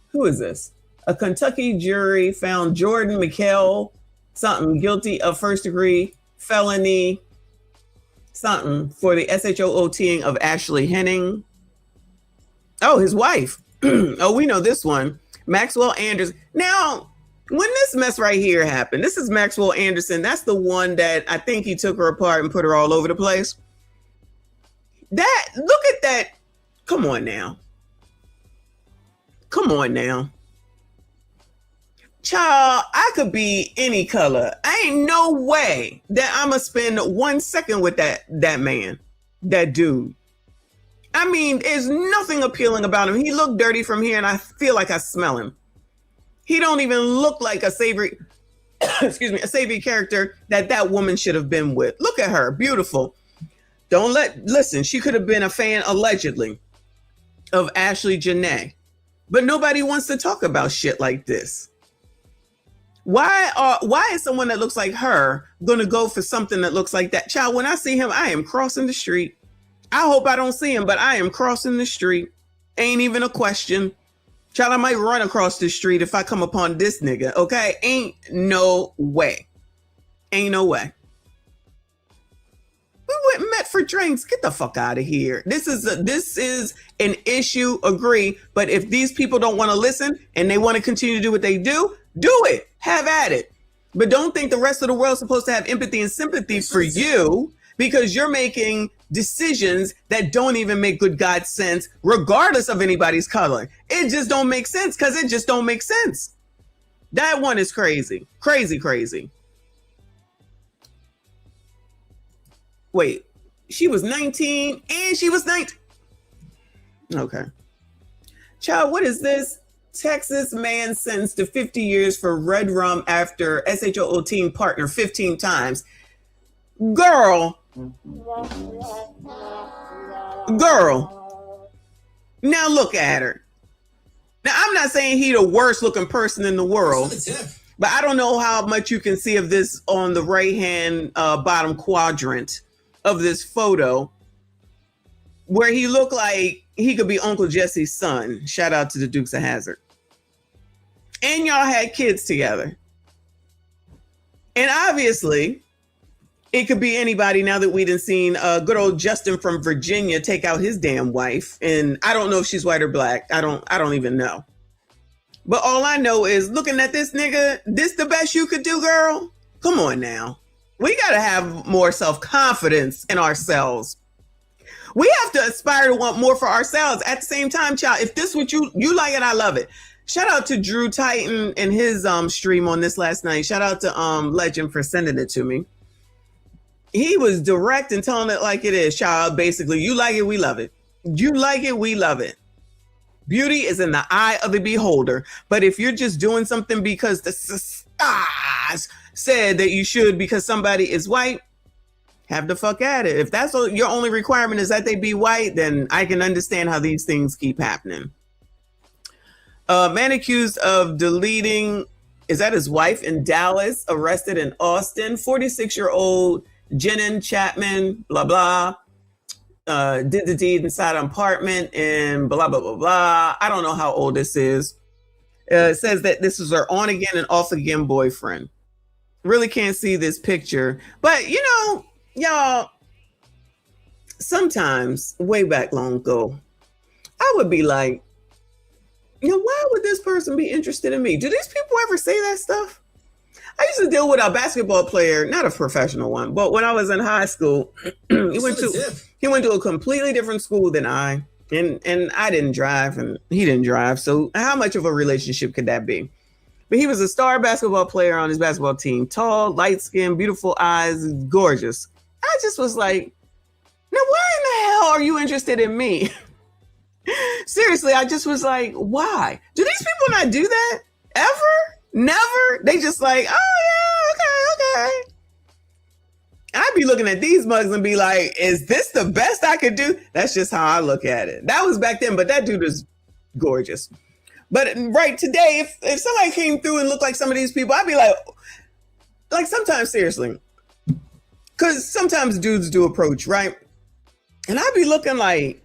Who is this? A Kentucky jury found Jordan McHale something guilty of first-degree felony something for the SHOOTing of Ashlee Henning. Oh, his wife. Oh, we know this one. Maxwell Anderson. Now, when this mess right here happened, this is Maxwell Anderson. That's the one that I think he took her apart and put her all over the place. That, look at that. Come on now. Come on now. Child, I could be any color. Ain't no way that I'm going to spend 1 second with that man, that dude. I mean, there's nothing appealing about him. He looked dirty from here and I feel like I smell him. He don't even look like a savory, excuse me, a savory character that woman should have been with. Look at her, beautiful. Listen, she could have been a fan, allegedly, of Ashlee Janae. But nobody wants to talk about shit like this. Why is someone that looks like her going to go for something that looks like that? Child, when I see him, I am crossing the street. I hope I don't see him, but I am crossing the street. Ain't even a question. Child, I might run across the street if I come upon this nigga, okay? Ain't no way. Ain't no way. We went and met for drinks. Get the fuck out of here. This is an issue, agree. But if these people don't want to listen and they want to continue to do what they do it. Have at it. But don't think the rest of the world's supposed to have empathy and sympathy for you because you're making decisions that don't even make good God sense, regardless of anybody's color. It just don't make sense because it just don't make sense. That one is crazy. Crazy. Wait, she was 19 and she was 19. Okay. Child, what is this? Texas man sentenced to 50 years for red rum after SHOOTing partner 15 times. Girl. Now look at her. Now, I'm not saying he the worst looking person in the world, but I don't know how much you can see of this on the right-hand bottom quadrant of this photo where he looked like he could be Uncle Jesse's son. Shout out to the Dukes of Hazzard. And y'all had kids together. And obviously, it could be anybody now that we done seen good old Justin from Virginia take out his damn wife. And I don't know if she's white or black. I don't even know. But all I know is looking at this nigga, this the best you could do, girl? Come on now. We got to have more self-confidence in ourselves. We have to aspire to want more for ourselves. At the same time, child, if this what you like it, I love it. Shout out to Drew Titan and his stream on this last night. Shout out to Legend for sending it to me. He was direct and telling it like it is, child. Basically, you like it, we love it. You like it, we love it. Beauty is in the eye of the beholder. But if you're just doing something because the stars said that you should because somebody is white, have the fuck at it. If that's your only requirement is that they be white, then I can understand how these things keep happening. Man accused of deleting, is that his wife in Dallas, arrested in Austin, 46-year-old Jenin Chapman, blah, blah, did the deed inside an apartment and blah, blah, blah, blah. I don't know how old this is. It says that this is her on again and off again boyfriend. Really can't see this picture. But, you know, y'all, sometimes way back long ago, I would be like, you know, why would this person be interested in me? Do these people ever say that stuff? I used to deal with a basketball player, not a professional one, but when I was in high school, he went to a completely different school than I, and I didn't drive and he didn't drive. So how much of a relationship could that be? But he was a star basketball player on his basketball team, tall, light skinned, beautiful eyes, gorgeous. I just was like, why in the hell are you interested in me? Seriously, I just was like, why? Do these people not do that ever? Never? They just like, oh yeah, okay. I'd be looking at these mugs and be like, is this the best I could do? That's just how I look at it. That was back then, but that dude is gorgeous. But right today, if somebody came through and looked like some of these people, I'd be like sometimes, seriously, because sometimes dudes do approach, right? And I'd be looking like,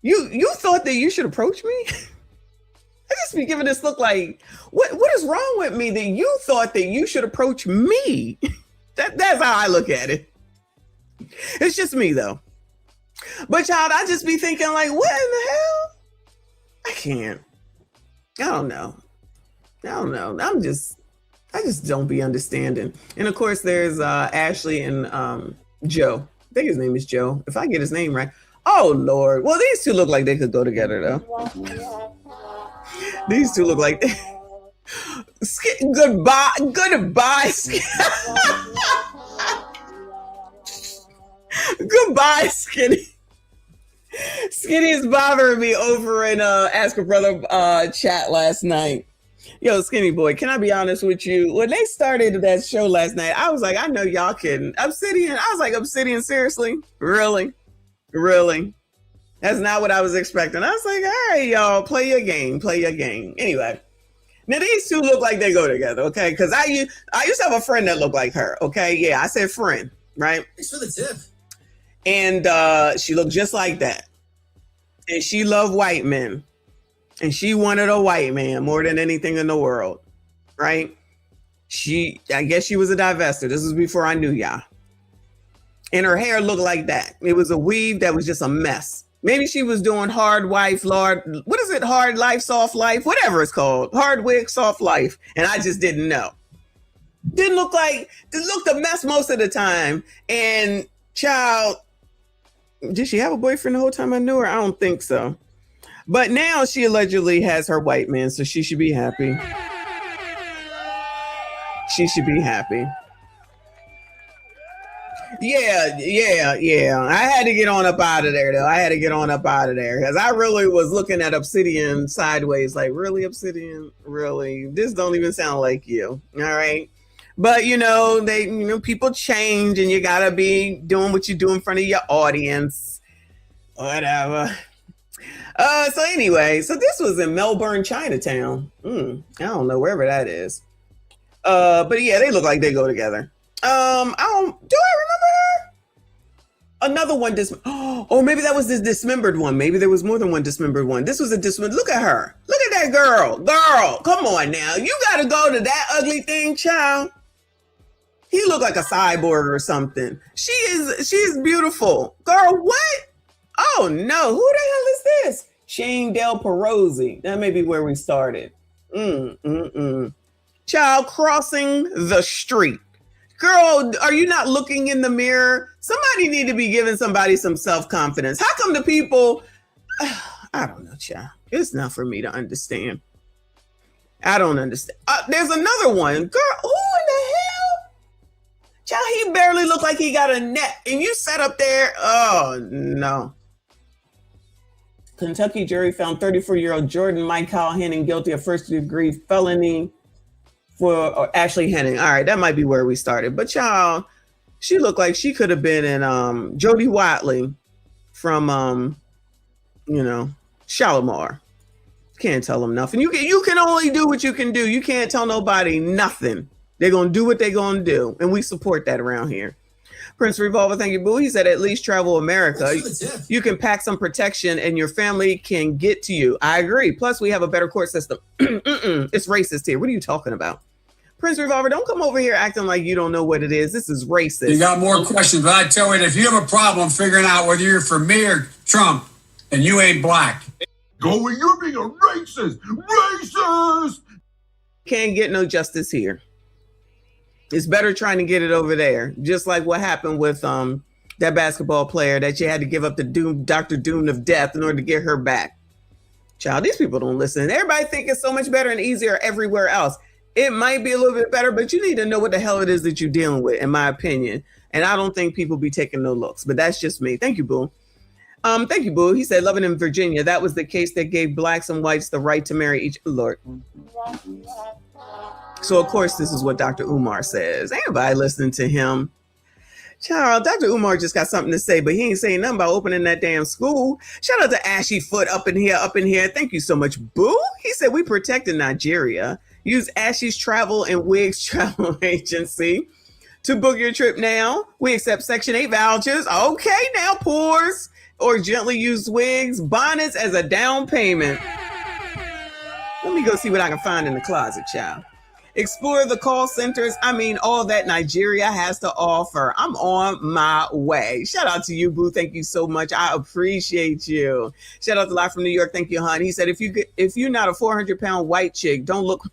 you thought that you should approach me? I just be giving this look like, what is wrong with me that you thought that you should approach me? That's how I look at it. It's just me though. But child, I just be thinking like, what in the hell? I can't. I don't know. I just don't be understanding. And of course there's Ashlee and Joe. I think his name is Joe. If I get his name right. Oh Lord. Well, these two look like they could go together though. These two look like they goodbye. Goodbye, Skinny. Skinny is bothering me over in Ask a Brother chat last night. Yo, Skinny boy, can I be honest with you? When they started that show last night, I was like, I know y'all kidding. Obsidian. I was like, Obsidian, seriously? Really? That's not what I was expecting. I was like, all right, y'all, play your game. Anyway. Now these two look like they go together, okay? Because I used to have a friend that looked like her, okay? Yeah, I said friend, right? Thanks for the tip. And she looked just like that. And she loved white men. And she wanted a white man more than anything in the world, right? I guess she was a divester. This was before I knew y'all. And her hair looked like that. It was a weave that was just a mess. Maybe she was doing hard life, hard life, soft life, whatever it's called. Hard wig, soft life. And I just didn't know. It looked a mess most of the time. And child, did she have a boyfriend the whole time I knew her? I don't think so. But now she allegedly has her white man, so she should be happy. She should be happy. Yeah. I had to get on up out of there, though. Because I really was looking at Obsidian sideways, like, really, Obsidian? Really? This don't even sound like you. All right. But, people change and you got to be doing what you do in front of your audience. Whatever. So anyway, this was in Melbourne, Chinatown. I don't know, wherever that is. But yeah, they look like they go together. Do I remember her? Another one maybe that was this dismembered one. Maybe there was more than one dismembered one. This was a dismembered. Look at her. Look at that girl. Girl, come on now. You gotta go to that ugly thing, child. He looked like a cyborg or something. She is beautiful. Girl, what? Oh no, who the hell is this? Shane Del Perozzi. That may be where we started. Child crossing the street. Girl, are you not looking in the mirror? Somebody need to be giving somebody some self-confidence. How come the people, I don't know, child. It's not for me to understand. I don't understand. There's another one. Girl, who in the hell? Child, he barely looked like he got a neck. And you sat up there. Oh, no. Kentucky jury found 34-year-old Jordan Michael Henning guilty of first-degree felony for Ashlee Henning. All right, that might be where we started. But y'all, she looked like she could have been in Jodie Watley from, Shalimar. Can't tell them nothing. You can only do what you can do. You can't tell nobody nothing. They're going to do what they're going to do. And we support that around here. Prince Revolver, thank you, boo. He said, at least travel America. You can pack some protection and your family can get to you. I agree. Plus, we have a better court system. It's racist here. What are you talking about? Prince Revolver, don't come over here acting like you don't know what it is. This is racist. You got more questions, but I tell you, if you have a problem figuring out whether you're for me or Trump, and you ain't black. Go where you're being a racist. Racist! Can't get no justice here. It's better trying to get it over there. Just like what happened with that basketball player that you had to give up the Dr. Doom of death in order to get her back. Child, these people don't listen. Everybody think it's so much better and easier everywhere else. It might be a little bit better, but you need to know what the hell it is that you're dealing with, in my opinion. And I don't think people be taking no looks, but that's just me. Thank you, Boo. Thank you, Boo. He said, loving in Virginia, that was the case that gave blacks and whites the right to marry each Lord. So, of course, this is what Dr. Umar says. Ain't nobody listening to him. Child, Dr. Umar just got something to say, but he ain't saying nothing about opening that damn school. Shout out to Ashy Foot up in here, up in here. Thank you so much, Boo. He said, we protected Nigeria. Use Ashy's Travel and Wigs Travel Agency to book your trip now. We accept Section 8 vouchers. Okay, now, pores. Or gently used wigs, bonnets as a down payment. Let me go see what I can find in the closet, child. Explore the call centers. I mean, all that Nigeria has to offer. I'm on my way. Shout out to you, Boo. Thank you so much. I appreciate you. Shout out to Live from New York. Thank you, hon. He said, if you're not a 400-pound white chick, don't look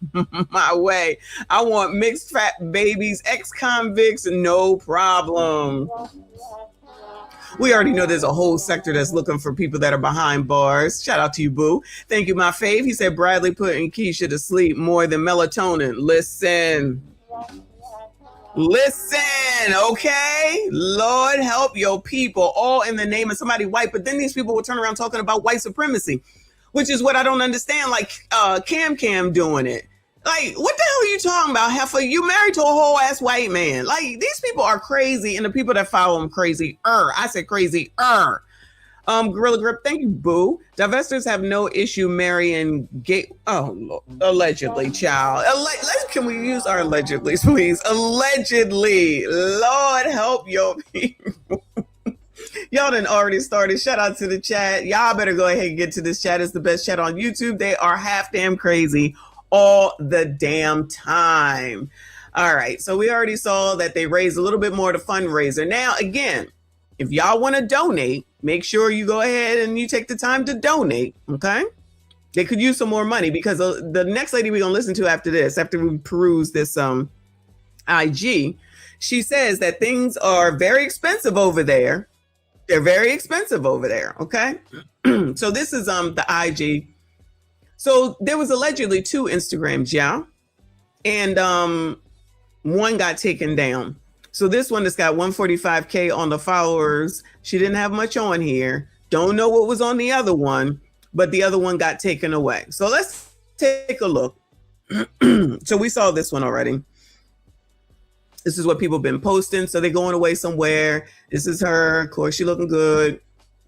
my way. I want mixed fat babies, ex-convicts, no problem. We already know there's a whole sector that's looking for people that are behind bars. Shout out to you, Boo. Thank you, my fave. He said Bradley putting Keisha to sleep more than melatonin. Listen, okay? Lord help your people, all in the name of somebody white. But then these people will turn around talking about white supremacy, which is what I don't understand. Like Cam doing it. Like, what the hell are you talking about, heifer? You married to a whole ass white man. Like, these people are crazy, and the people that follow them crazy. I said crazy. Gorilla Grip, thank you, Boo. Divestors have no issue marrying gay. Oh, Lord. Allegedly, child. Can we use our allegedly, please? Allegedly. Lord help your people. Y'all done already started. Shout out to the chat. Y'all better go ahead and get to this chat. It's the best chat on YouTube. They are half damn crazy all the damn time. All right, so we already saw that they raised a little bit more to fundraiser. Now, again, if y'all want to donate, make sure you go ahead and you take the time to donate, okay? They could use some more money because the next lady we're going to listen to after this, after we peruse this IG, she says that things are very expensive over there. They're very expensive over there, okay? So this is the IG. So there was allegedly 2 Instagrams, yeah, and one got taken down. So this one that's got 145K on the followers. She didn't have much on here. Don't know what was on the other one, but the other one got taken away. So let's take a look. So we saw this one already. This is what people have been posting. So they're going away somewhere. This is her. Of course, she looking good.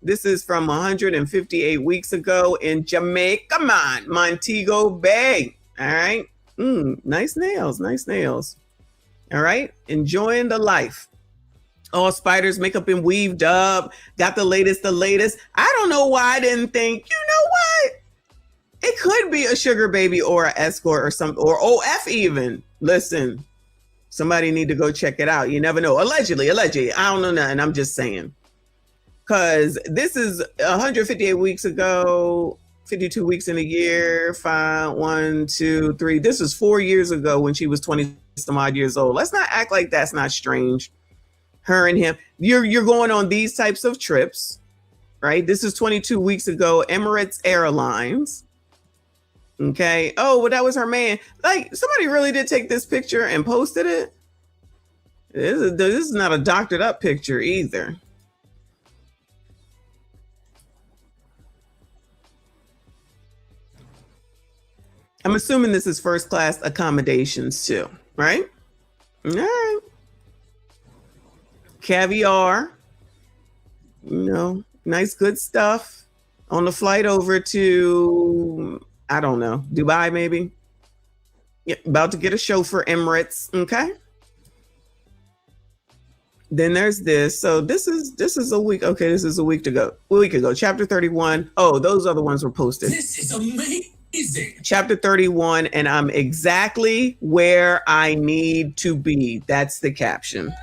This is from 158 weeks ago in Jamaica, Montego Bay. All right. Nice nails. Nice nails. All right. Enjoying the life. All spiders, makeup and weaved up. Got the latest. I don't know why I didn't think, you know what? It could be a sugar baby or an escort or something, or OF even. Listen, somebody need to go check it out. You never know. Allegedly. I don't know nothing. I'm just saying. Because this is 158 weeks ago, 52 weeks in a year, 5, 1, 2, 3. This was 4 years ago when she was 20 some odd years old. Let's not act like that's not strange. Her and him. You're going on these types of trips, right? This is 22 weeks ago, Emirates Airlines. Okay. Oh, well, that was her man. Like, somebody really did take this picture and posted it. This is not a doctored up picture either. I'm assuming this is first class accommodations too, right? All right. Caviar, nice good stuff on the flight over to, I don't know, Dubai maybe. Yeah, about to get a show for Emirates, okay? Then there's this. So this is a week. Okay, this is a week ago. Chapter 31. Oh, those other ones were posted. This is amazing. Chapter 31, and I'm exactly where I need to be. That's the caption.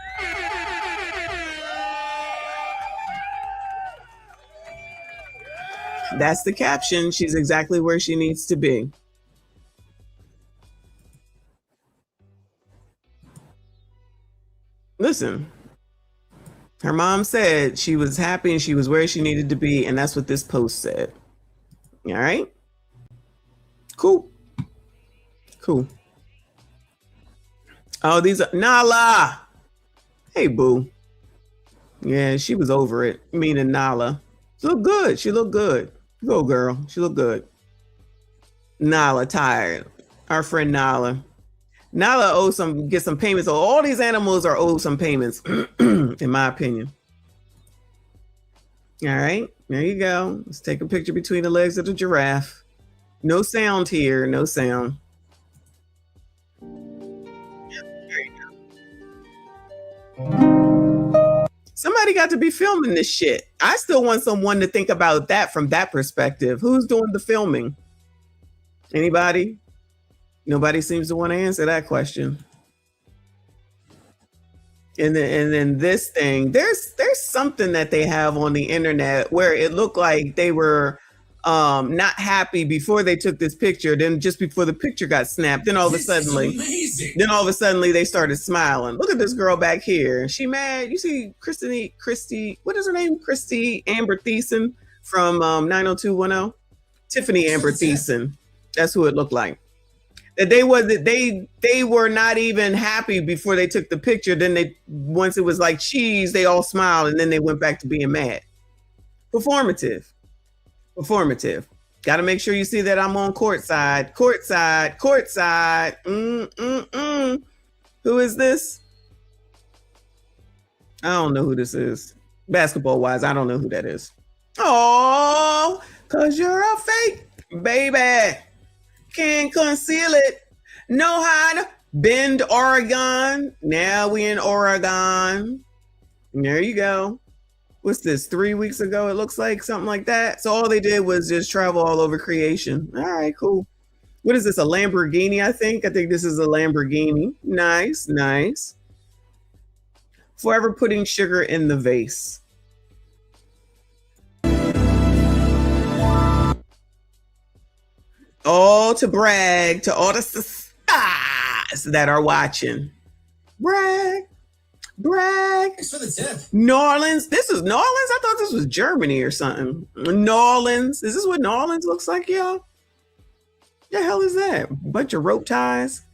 That's the caption. She's exactly where she needs to be. Listen, her mom said she was happy and she was where she needed to be, and that's what this post said. All right. Cool. Oh, these are Nala. Hey, boo. Yeah, she was over it. Meaning Nala. She looked good. She looked good. Go, girl. She looked good. Nala tired. Our friend Nala. Nala owes get some payments. So all these animals are owed some payments, in my opinion. All right, there you go. Let's take a picture between the legs of the giraffe. No sound here. No sound. Somebody got to be filming this shit. I still want someone to think about that from that perspective. Who's doing the filming? Anybody? Nobody seems to want to answer that question. And then this thing, there's something that they have on the internet where it looked like they were not happy before they took this picture. Then just before the picture got snapped, then all of a sudden, they started smiling. Look at this girl back here. She mad. You see Christy, what is her name? Christy Amber Thiessen from 90210. Tiffany Amber Thiessen. That's who it looked like. That they were not even happy before they took the picture. Then once it was like cheese, they all smiled and then they went back to being mad. Performative. Got to make sure you see that I'm on courtside. Who is this? I don't know who this is. Basketball wise, I don't know who that is. Oh, cause you're a fake baby. Can't conceal it. No hide. Bend, Oregon. Now we in Oregon. There you go. What's this? 3 weeks ago, it looks like something like that. So all they did was just travel all over creation. All right, cool. What is this? A Lamborghini, I think. I think this is a Lamborghini. Nice. Forever putting sugar in the vase. All to brag to all the spies that are watching. Brag. Thanks for the tip. New Orleans. This is New Orleans? I thought this was Germany or something. New Orleans. Is this what New Orleans looks like, y'all? The hell is that? Bunch of rope ties.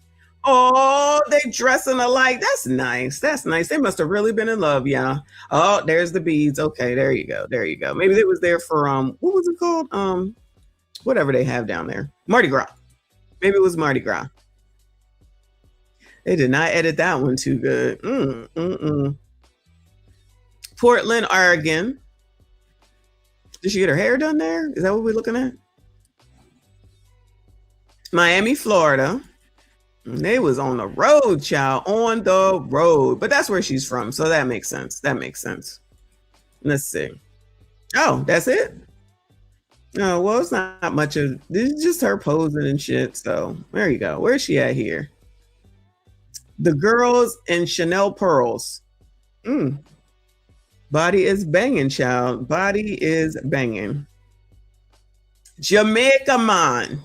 Oh, they dressing alike. That's nice. They must have really been in love, y'all. Oh, there's the beads. Okay, there you go. Maybe they was there for what was it called? Whatever they have down there. Mardi Gras. Maybe it was Mardi Gras. They did not edit that one too good. Portland, Oregon. Did she get her hair done there? Is that what we're looking at? Miami, Florida. They was on the road, child. On the road. But that's where she's from. So that makes sense. Let's see. Oh, that's it? Oh, well, it's not much of this is just her posing and shit. So there you go. Where's she at here? The girls in Chanel pearls. Body is banging, child. Body is banging. Jamaica man.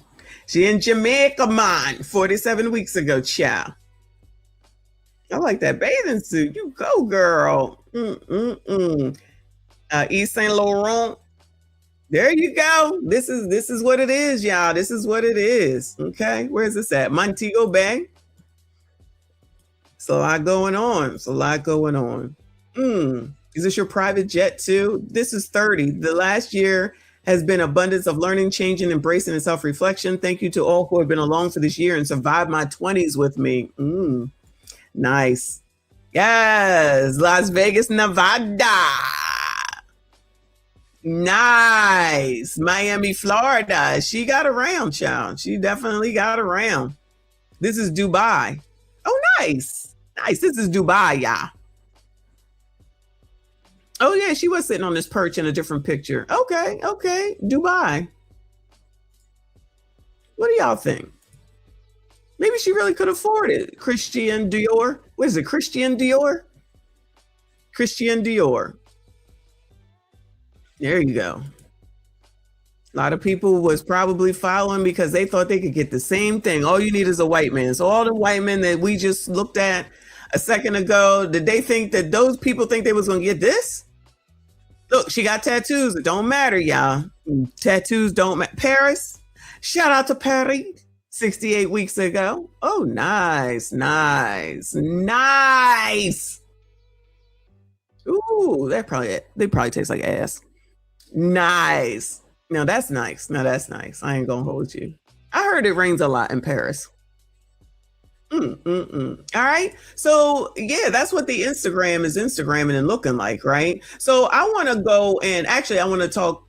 She in Jamaica man 47 weeks ago, child. I like that bathing suit. You go, girl. East Saint Laurent. There you go. This is what it is, y'all. This is what it is. Okay, where's this at? Montego Bay. It's a lot going on. Is this your private jet too? This is 30. The last year has been abundance of learning, changing, embracing, and self-reflection. Thank you to all who have been along for this year and survived my 20s with me. Nice. Yes, Las Vegas, Nevada. Nice. Miami, Florida. She got around, child. She definitely got around. This is Dubai. Oh, nice. This is Dubai, y'all. Oh, yeah, she was sitting on this perch in a different picture. Okay. Dubai. What do y'all think? Maybe she really could afford it. Christian Dior. What is it? Christian Dior? There you go. A lot of people was probably following because they thought they could get the same thing. All you need is a white man. So all the white men that we just looked at a second ago, did they think that those people think they was going to get this? Look, she got tattoos. It don't matter, y'all. Tattoos don't matter. Paris. Shout out to Paris. 68 weeks ago. Oh, nice. Ooh, they probably taste like ass. Nice. No, that's nice. I ain't gonna hold you. I heard it rains a lot in Paris. All right. So yeah, that's what the Instagram is Instagramming and looking like, right? So I want to go and actually I want to talk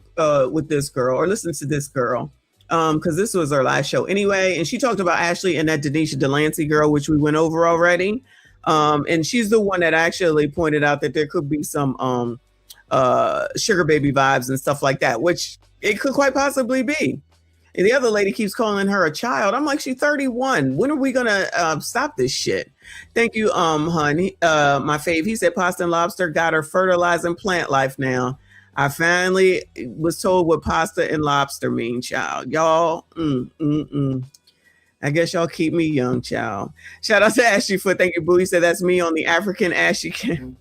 with this girl or listen to this girl. Because this was our last show anyway, and she talked about Ashlee and that Denisha Delancey girl, which we went over already. And she's the one that actually pointed out that there could be some sugar baby vibes and stuff like that, which it could quite possibly be. And the other lady keeps calling her a child. I'm like, she's 31. When are we gonna stop this shit? Thank you, honey. My fave. He said pasta and lobster got her fertilizing plant life now. I finally was told what pasta and lobster mean, child. Y'all, I guess y'all keep me young, child. Shout out to Ashley for thank you, boo. He said that's me on the African Ashley cam.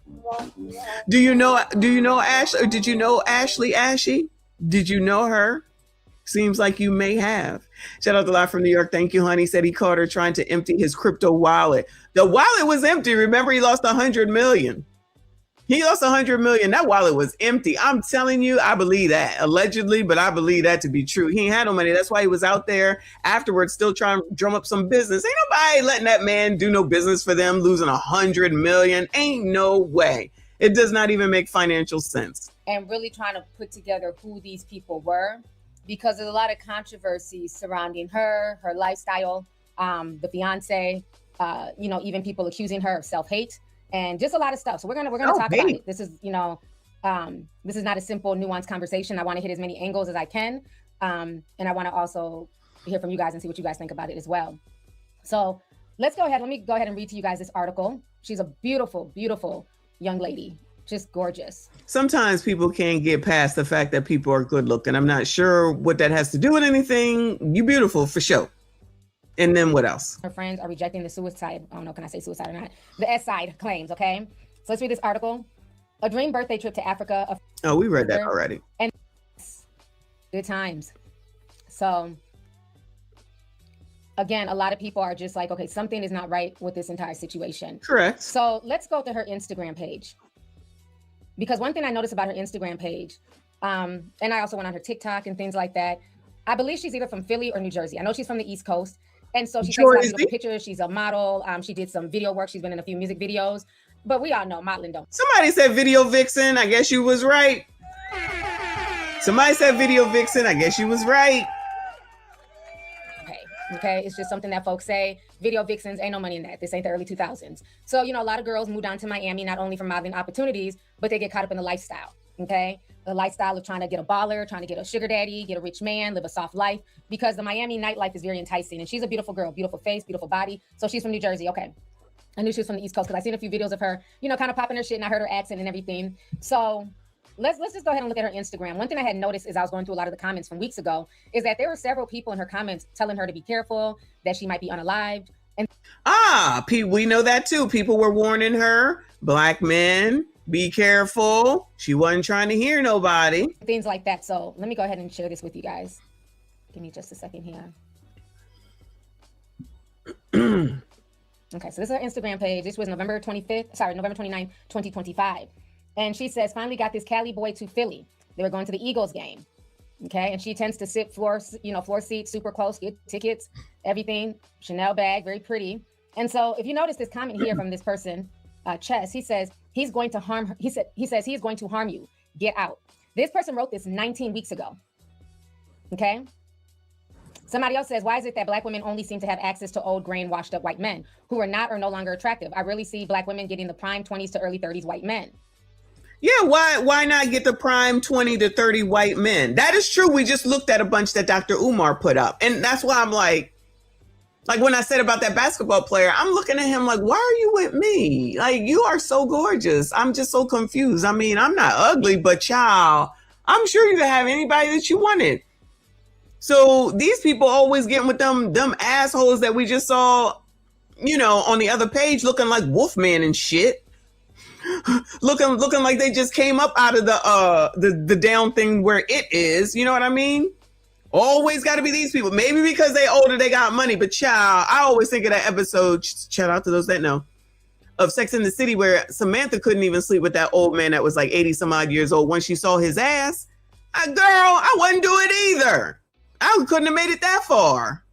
Do you know Ashley? Or did you know Ashlee Ashley? Did you know her? Seems like you may have. Shout out to Live from New York. Thank you, honey. Said he caught her trying to empty his crypto wallet. The wallet was empty. Remember, he lost 100 million. He lost 100 million. That wallet was empty. I'm telling you, I believe that. Allegedly, but I believe that to be true. He ain't had no money. That's why he was out there afterwards still trying to drum up some business. Ain't nobody letting that man do no business for them, losing 100 million. Ain't no way. It does not even make financial sense. And really trying to put together who these people were, because there's a lot of controversy surrounding her lifestyle, the fiance, even people accusing her of self-hate and just a lot of stuff. So we're gonna talk about it. This is, this is not a simple, nuanced conversation. I want to hit as many angles as I can. And I want to also hear from you guys and see what you guys think about it as well. So let's go ahead. Let me go ahead and read to you guys this article. She's a beautiful, beautiful young lady. Just gorgeous. Sometimes people can't get past the fact that people are good looking. I'm not sure what that has to do with anything. You beautiful for sure. And then what else? Her friends are rejecting the suicide. I don't know, can I say suicide or not? The S side claims, okay? So let's read this article. A dream birthday trip to Africa. Oh, we read that already. And good times. So again, a lot of people are just like, okay, something is not right with this entire situation. Correct. So let's go to her Instagram page. Because one thing I noticed about her Instagram page, and I also went on her TikTok and things like that, I believe she's either from Philly or New Jersey. I know she's from the East Coast. And so she takes a lot of beautiful pictures. She's a model. She did some video work. She's been in a few music videos. But we all know modeling don't. Somebody said video vixen. I guess you was right. Somebody said video vixen. I guess you was right. Okay, it's just something that folks say. Video vixens, ain't no money in that. This ain't the early 2000s. So, a lot of girls move down to Miami, not only for modeling opportunities, but they get caught up in the lifestyle, okay? The lifestyle of trying to get a baller, trying to get a sugar daddy, get a rich man, live a soft life, because the Miami nightlife is very enticing. And she's a beautiful girl, beautiful face, beautiful body. So she's from New Jersey, okay. I knew she was from the East Coast because I seen a few videos of her, kind of popping her shit, and I heard her accent and everything. So let's just go ahead and look at her Instagram. One thing I had noticed as I was going through a lot of the comments from weeks ago is that there were several people in her comments telling her to be careful, that she might be unalived. And we know that too. People were warning her, Black men, be careful. She wasn't trying to hear nobody. Things like that. So let me go ahead and share this with you guys. Give me just a second here. Okay, so this is her Instagram page. This was November 29th, 2025. And she says, finally got this Cali boy to Philly. They were going to the Eagles game. Okay. And she tends to sit floor seats, super close, get tickets, everything. Chanel bag, very pretty. And so if you notice this comment here from this person, Chess, he says, he's going to harm her. He says he's going to harm you. Get out. This person wrote this 19 weeks ago. Okay. Somebody else says, why is it that Black women only seem to have access to old, grain, washed up white men who are not or no longer attractive? I really see Black women getting the prime 20s to early 30s white men. Yeah, why not get the prime 20 to 30 white men? That is true. We just looked at a bunch that Dr. Umar put up. And that's why I'm like when I said about that basketball player, I'm looking at him like, why are you with me? Like, you are so gorgeous. I'm just so confused. I mean, I'm not ugly, but child, I'm sure you could have anybody that you wanted. So these people always getting with them assholes that we just saw, on the other page looking like Wolfman and shit. looking like they just came up out of the down thing where it is. You know what I mean? Always got to be these people. Maybe because they older, they got money. But child, I always think of that episode, shout out to those that know, of Sex and the City, where Samantha couldn't even sleep with that old man that was like 80 some odd years old. When she saw his ass, girl, I wouldn't do it either. I couldn't have made it that far.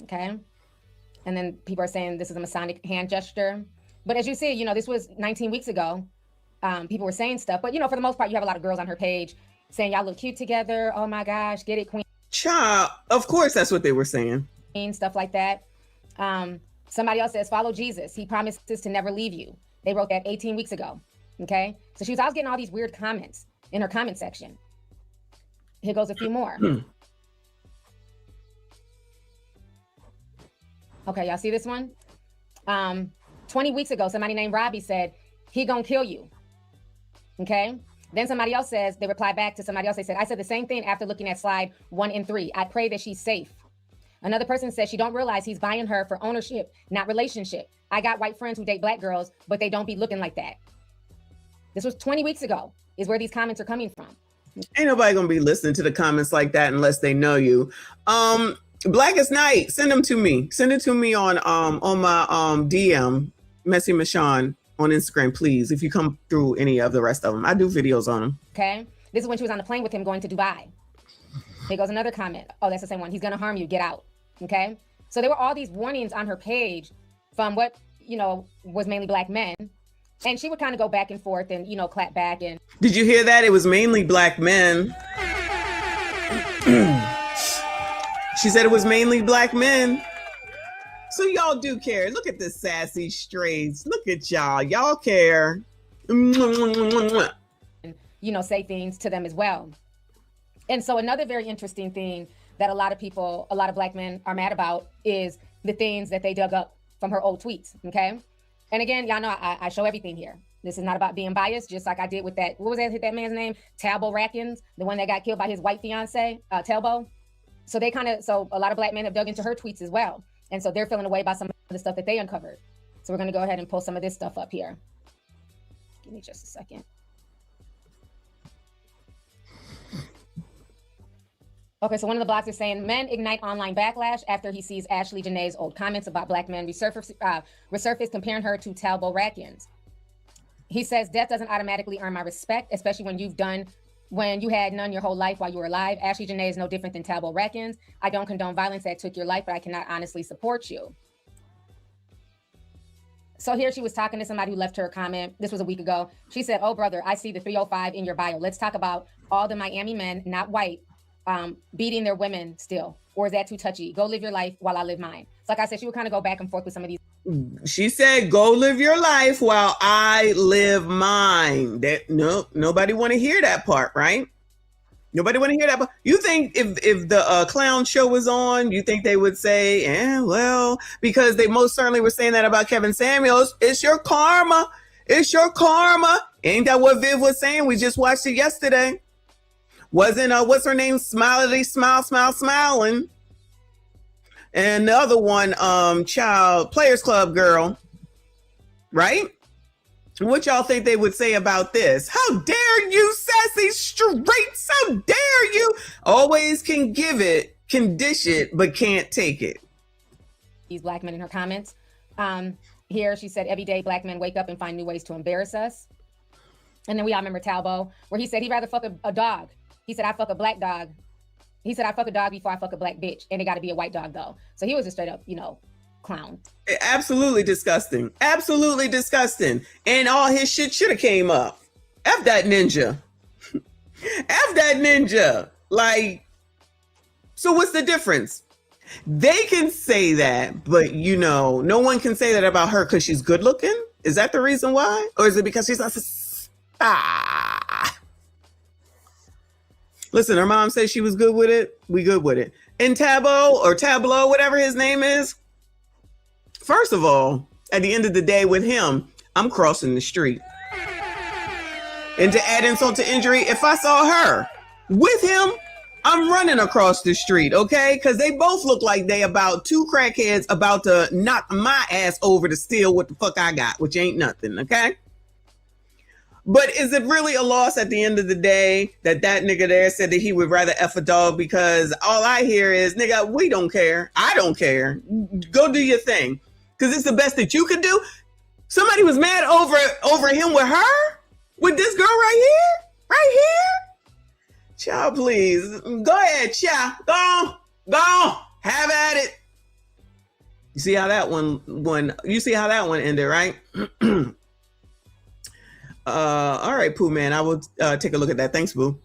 Okay. And then people are saying this is a Masonic hand gesture. But as you see, you know, this was 19 weeks ago. People were saying stuff. But, you know, for the most part, you have a lot of girls on her page saying y'all look cute together. Oh, my gosh. Get it, queen. Child, of course, that's what they were saying. Stuff like that. Somebody else says, follow Jesus. He promises to never leave you. They wrote that 18 weeks ago. Okay. So I was getting all these weird comments in her comment section. Here goes a few more. Okay, y'all see this one? 20 weeks ago, somebody named Robbie said, he gonna kill you. Okay. Then somebody else says, they replied back to somebody else. They said, I said the same thing after looking at slide 1 and 3. I pray that she's safe. Another person says she don't realize he's buying her for ownership, not relationship. I got white friends who date black girls, but they don't be looking like that. This was 20 weeks ago is where these comments are coming from. Ain't nobody gonna be listening to the comments like that unless they know you. Blackest Night, send them to me. Send it to me on my DM, Messy Michonne on Instagram, please. If you come through any of the rest of them, I do videos on them. Okay, this is when she was on the plane with him going to Dubai. Here goes another comment. Oh, that's the same one. He's gonna harm you. Get out. Okay, so there were all these warnings on her page from what, you know, was mainly black men. And she would kind of go back and forth and, you know, clap back. And did you hear that? It was mainly black men. She said it was mainly black men. So y'all do care. Look at the sassy strays. Look at y'all. Y'all care. You know, say things to them as well. And so another very interesting thing that a lot of black men are mad about is the things that they dug up from her old tweets. Okay. And again, y'all know I show everything here. This is not about being biased, just like I did with that. What was that man's name? Talbo Ratkins, the one that got killed by his white fiance, Talbo. So a lot of black men have dug into her tweets as well. And so they're feeling away by some of the stuff that they uncovered. So we're going to go ahead and pull some of this stuff up here. Give me just a second. Okay, so one of the blogs is saying men ignite online backlash after he sees Ashlee Janae's old comments about black men resurface comparing her to Talbo Ratkins. He says death doesn't automatically earn my respect, especially when you had none your whole life while you were alive. Ashlee Janae is no different than Talbo Ratkins. I don't condone violence that took your life, but I cannot honestly support you. So here she was talking to somebody who left her a comment. This was a week ago. She said, oh, brother, I see the 305 in your bio. Let's talk about all the Miami men, not white, beating their women still. Or is that too touchy? Go live your life while I live mine. So like I said, she would kind of go back and forth with some of these. She said, go live your life while I live mine. Nobody want to hear that part, right? Nobody want to hear that part. You think if the clown show was on, you think they would say, well, because they most certainly were saying that about Kevin Samuels. It's your karma. It's your karma. Ain't that what Viv was saying? We just watched it yesterday. Wasn't what's her name? Smiling. And the other one, child Players Club girl, right? What y'all think they would say about this? How dare you, sassy straights? How dare you? Always can give it, can dish it, but can't take it. These black men in her comments. Here she said, every day black men wake up and find new ways to embarrass us. And then we all remember Talbo, where he said he'd rather fuck a dog. He said, I fuck a black dog. He said, I fuck a dog before I fuck a black bitch. And it got to be a white dog, though. So he was a straight up, clown. Absolutely disgusting. Absolutely disgusting. And all his shit should have came up. F that ninja. F that ninja. Like, so what's the difference? They can say that, but, no one can say that about her because she's good looking. Is that the reason why? Or is it because she's not? Listen, her mom said she was good with it. We good with it. And Tableau, whatever his name is. First of all, at the end of the day with him, I'm crossing the street. And to add insult to injury, if I saw her with him, I'm running across the street, okay? Because they both look like they about two crackheads about to knock my ass over to steal what the fuck I got, which ain't nothing, okay? But is it really a loss at the end of the day that nigga there said that he would rather F a dog? Because all I hear is, nigga, we don't care. I don't care. Go do your thing. Because it's the best that you could do. Somebody was mad over him with her? With this girl right here? Right here? Child, please. Go ahead, child. Go on. Have at it. You see how that one ended, right? All right, Pooh Man, I will take a look at that. Thanks, Boo.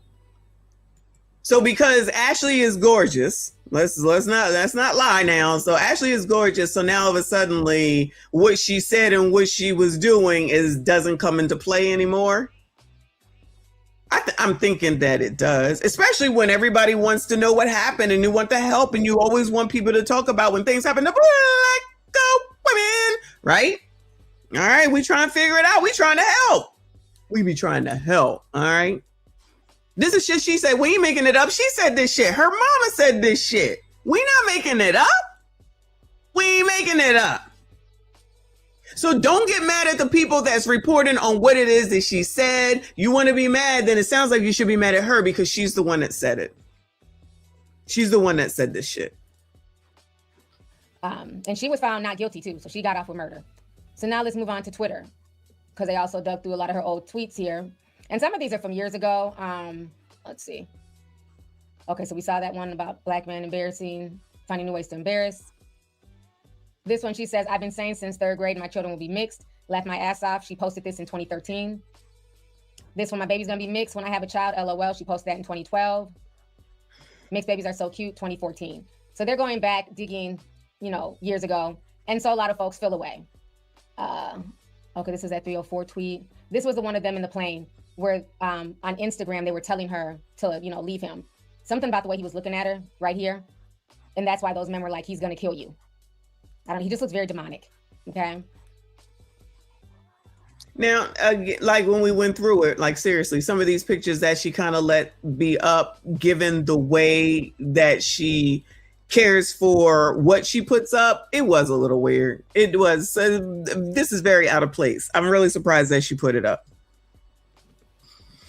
So because Ashlee is gorgeous, let's not lie now. So Ashlee is gorgeous. So now all of a sudden, what she said and what she was doing doesn't come into play anymore. I'm thinking that it does, especially when everybody wants to know what happened and you want the help and you always want people to talk about when things happen to Black women, right? All right, we trying to figure it out. We trying to help. We be trying to help, all right? This is shit she said. We ain't making it up. She said this shit. Her mama said this shit. We not making it up. We ain't making it up. So don't get mad at the people that's reporting on what it is that she said. You want to be mad, then it sounds like you should be mad at her because she's the one that said it. She's the one that said this shit. And she was found not guilty too, so she got off with murder. So now let's move on to Twitter, because they also dug through a lot of her old tweets here. And some of these are from years ago. Let's see. Okay, so we saw that one about Black men embarrassing, finding new ways to embarrass. This one, she says, I've been saying since 3rd grade my children will be mixed. Laughed my ass off. She posted this in 2013. This one, my baby's going to be mixed when I have a child. LOL. She posted that in 2012. Mixed babies are so cute. 2014. So they're going back, digging, years ago. And so a lot of folks feel away. Okay, this is that 304 tweet. This was the one of them in the plane where on Instagram, they were telling her to, leave him. Something about the way he was looking at her right here. And that's why those men were like, he's going to kill you. He just looks very demonic. Okay. Now, like when we went through it, like seriously, some of these pictures that she kind of let be up, given the way that she cares for what she puts up, it was a little weird. It was, this is very out of place. I'm really surprised that she put it up.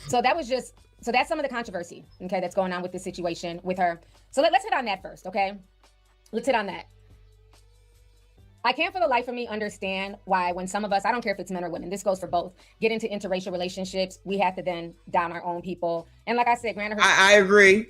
So that's some of the controversy, okay, that's going on with this situation with her. So let's hit on that first, okay? Let's hit on that. I can't for the life of me understand why when some of us, I don't care if it's men or women, this goes for both, get into interracial relationships, we have to then down our own people. And like I said, granted, I agree.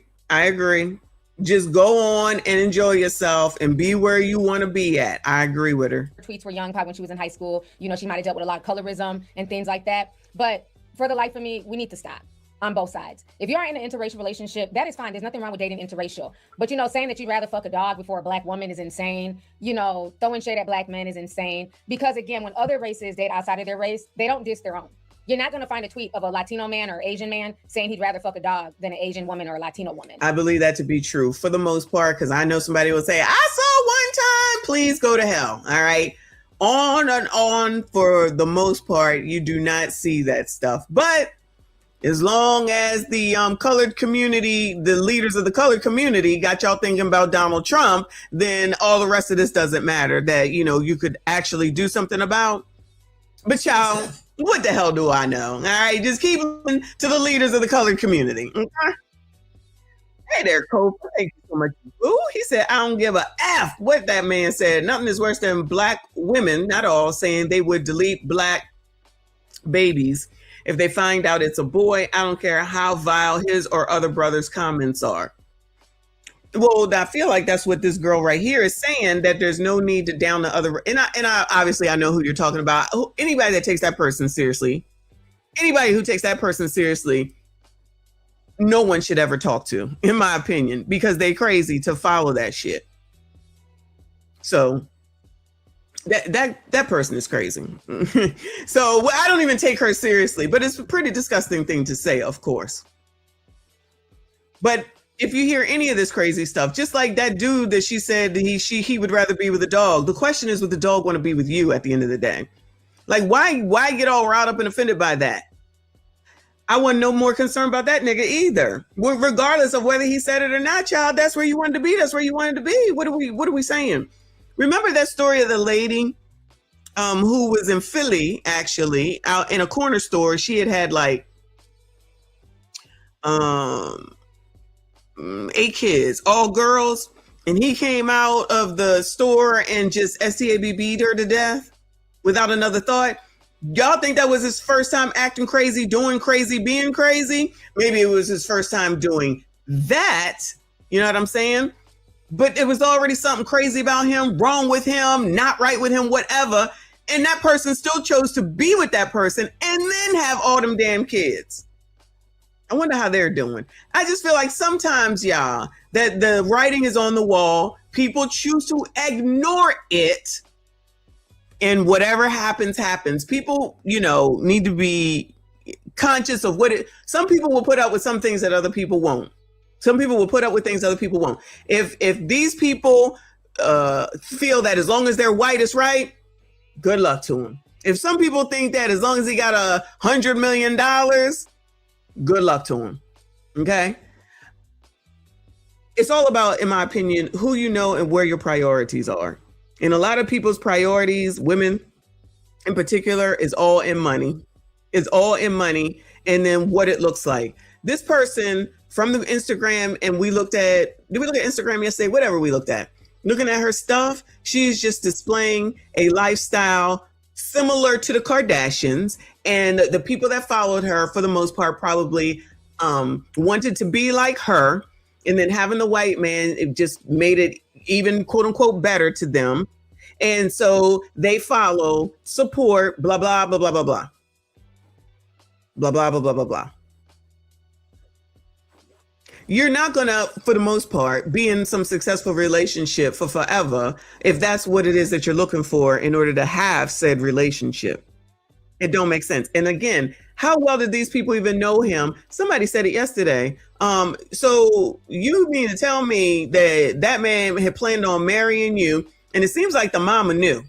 Just go on and enjoy yourself and be where you want to be at. I agree with her. Her tweets were young, probably when she was in high school. She might have dealt with a lot of colorism and things like that. But for the life of me, we need to stop on both sides. If you are in an interracial relationship, that is fine. There's nothing wrong with dating interracial. But, saying that you'd rather fuck a dog before a Black woman is insane. Throwing shade at Black men is insane. Because, again, when other races date outside of their race, they don't diss their own. You're not going to find a tweet of a Latino man or Asian man saying he'd rather fuck a dog than an Asian woman or a Latino woman. I believe that to be true for the most part, because I know somebody will say, I saw one time, please go to hell. All right. On and on, for the most part, you do not see that stuff. But as long as the colored community, the leaders of the colored community got y'all thinking about Donald Trump, then all the rest of this doesn't matter that, you could actually do something about. But y'all, what the hell do I know? All right, just keep listening to the leaders of the colored community. Okay? Hey there, Cole. Thank you so much. Ooh, he said, I don't give a F what that man said. Nothing is worse than Black women, not all, saying they would delete Black babies if they find out it's a boy. I don't care how vile his or other brothers' comments are. Well, I feel like that's what this girl right here is saying, that there's no need to down the other. And I obviously I know who you're talking about. Anybody that takes that person seriously, no one should ever talk to, in my opinion, because they crazy to follow that shit. So that person is crazy. So I don't even take her seriously, but it's a pretty disgusting thing to say, of course. But if you hear any of this crazy stuff, just like that dude that she said he would rather be with a dog. The question is, would the dog want to be with you at the end of the day? Like, why get all riled up and offended by that? I wasn't no more concerned about that nigga either. Well, regardless of whether he said it or not, child, that's where you wanted to be. That's where you wanted to be. What are we saying? Remember that story of the lady who was in Philly, actually, out in a corner store. She had like 8 kids, all girls, and he came out of the store and just STABB'd her to death without another thought. Y'all think that was his first time acting crazy, doing crazy, being crazy? Maybe it was his first time doing that. You know what I'm saying? But it was already something crazy about him, wrong with him, not right with him, whatever. And that person still chose to be with that person and then have all them damn kids. I wonder how they're doing. I just feel like sometimes, y'all, that the writing is on the wall. People choose to ignore it. And whatever happens, happens. People, need to be conscious of some people will put up with some things that other people won't. Some people will put up with things other people won't. If these people feel that as long as they're white is right, good luck to them. If some people think that as long as he got $100 million, good luck to him. Okay? It's all about, in my opinion, who you know and where your priorities are. And a lot of people's priorities, women in particular, is all in money. It's all in money and then what it looks like. This person from the Instagram, and did we look at Instagram yesterday? Whatever we looked at. Looking at her stuff, she's just displaying a lifestyle similar to the Kardashians. And the people that followed her, for the most part, probably wanted to be like her. And then having the white man, it just made it even quote unquote better to them. And so they follow, support, blah, blah, blah, blah, blah, blah. Blah, blah, blah, blah, blah, blah. You're not gonna, for the most part, be in some successful relationship for forever if that's what it is that you're looking for in order to have said relationship. It don't make sense. And again, how well did these people even know him? Somebody said it yesterday. So you mean to tell me that man had planned on marrying you, and it seems like the mama knew.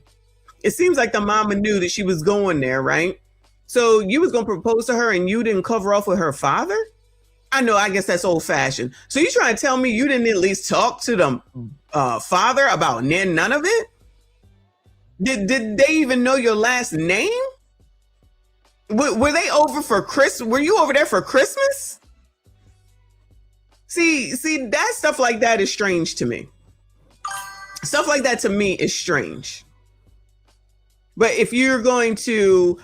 It seems like the mama knew that she was going there, right? So you was gonna propose to her and you didn't cover off with her father? I know, I guess that's old fashioned. So you trying to tell me you didn't at least talk to the father about none of it? Did they even know your last name? Were they over for Christmas? Were you over there for Christmas? See, that stuff like that is strange to me. Stuff like that to me is strange. But if you're going to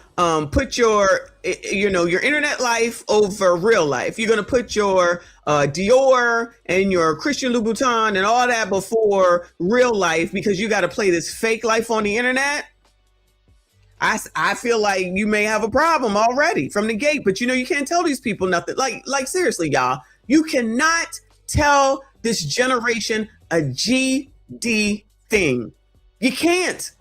put your internet life over real life, you're going to put your Dior and your Christian Louboutin and all that before real life because you got to play this fake life on the internet, I feel like you may have a problem already from the gate. But you can't tell these people nothing. Like seriously, y'all, you cannot tell this generation a GD thing. You can't.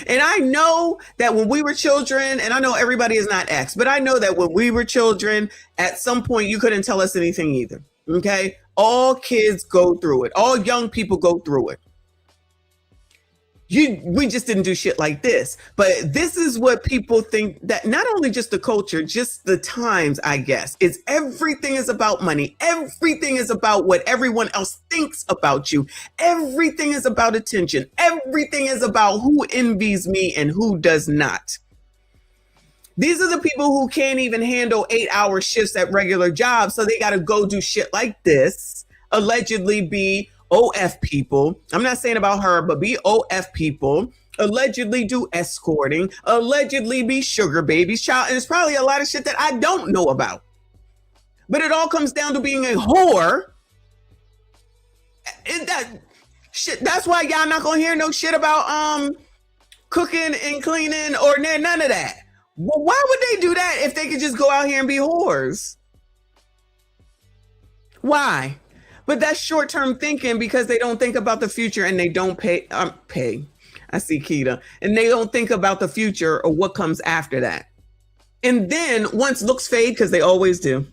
And I know that when we were children, and I know everybody is not X, but I know that when we were children, at some point you couldn't tell us anything either. Okay. All kids go through it. All young people go through it. We just didn't do shit like this. But this is what people think, that not only just the culture, just the times, I guess, is everything is about money. Everything is about what everyone else thinks about you. Everything is about attention. Everything is about who envies me and who does not. These are the people who can't even handle 8-hour shifts at regular jobs. So they got to go do shit like this, allegedly be OF people. I'm not saying about her, but be OF people, allegedly do escorting, allegedly be sugar babies, child. And it's probably a lot of shit that I don't know about. But it all comes down to being a whore. And that's why y'all not gonna hear no shit about cooking and cleaning or none of that. Well, why would they do that if they could just go out here and be whores? Why? But that's short-term thinking because they don't think about the future and they don't pay. I see Keita. And they don't think about the future or what comes after that. And then once looks fade, because they always do,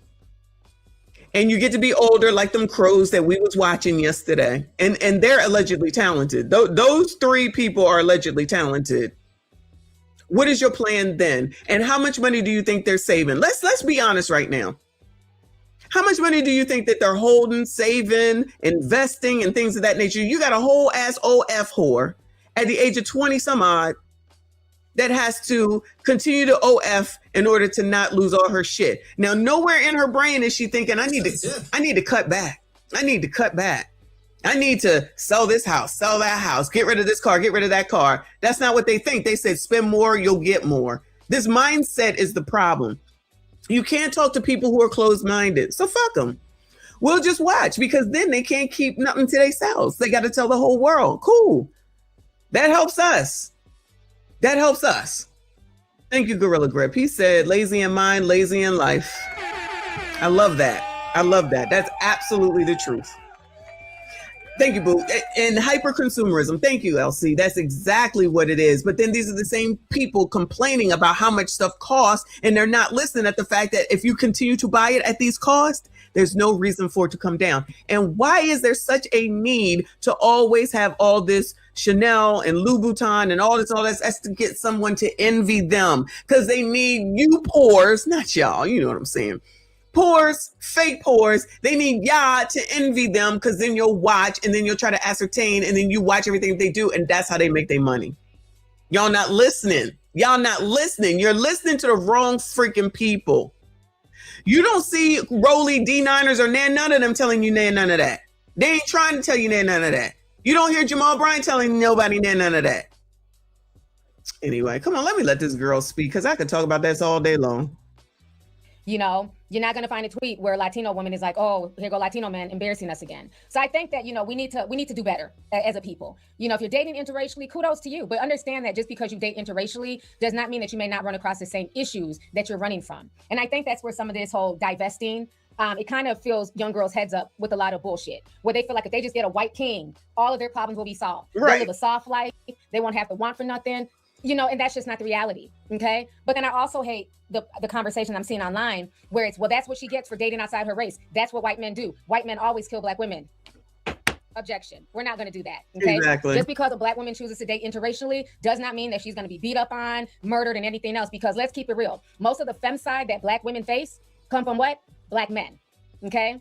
and you get to be older like them crows that we was watching yesterday, and they're allegedly talented. Those 3 people are allegedly talented. What is your plan then? And how much money do you think they're saving? Let's be honest right now. How much money do you think that they're holding, saving, investing, and things of that nature? You got a whole ass OF whore at the age of 20 some odd that has to continue to OF in order to not lose all her shit. Now, nowhere in her brain is she thinking, I need to cut back. I need to cut back. I need to sell this house, sell that house, get rid of this car, get rid of that car. That's not what they think. They said, spend more, you'll get more. This mindset is the problem. You can't talk to people who are closed-minded. So fuck them. We'll just watch, because then they can't keep nothing to themselves. They got to tell the whole world. Cool. That helps us. That helps us. Thank you, Gorilla Grip. He said, lazy in mind, lazy in life. I love that. I love that. That's absolutely the truth. Thank you, Boo. And hyper-consumerism. Thank you, LC. That's exactly what it is. But then these are the same people complaining about how much stuff costs, and they're not listening at the fact that if you continue to buy it at these costs, there's no reason for it to come down. And why is there such a need to always have all this Chanel and Louboutin and all this? That's to get someone to envy them, because they need you poors, not y'all, you know what I'm saying. Poors, fake poors, they need y'all to envy them, because then you'll watch and then you'll try to ascertain and then you watch everything they do, and that's how they make their money. Y'all not listening. Y'all not listening. You're listening to the wrong freaking people. You don't see Rolly D9ers or none of them telling you none of that. They ain't trying to tell you none of that. You don't hear Jamal Bryant telling nobody none of that. Anyway, come on, let this girl speak, because I could talk about this all day long. You know, you're not going to find a tweet where a Latino woman is like, oh, here go Latino man embarrassing us again. So I think that, you know, we need to do better as a people. You know, if you're dating interracially, kudos to you. But understand that just because you date interracially does not mean that you may not run across the same issues that you're running from. And I think that's where some of this whole divesting, it kind of fills young girls' heads up with a lot of bullshit, where they feel like if they just get a white king, all of their problems will be solved. Right. They'll live a soft life. They won't have to want for nothing. You know, and that's just not the reality, okay? But then I also hate the conversation I'm seeing online where it's, well, that's what she gets for dating outside her race. That's what white men do. White men always kill black women. Objection. We're not going to do that, okay? Exactly. Just because a black woman chooses to date interracially does not mean that she's going to be beat up on, murdered, and anything else, because let's keep it real. Most of the femicide that black women face come from what? Black men, okay?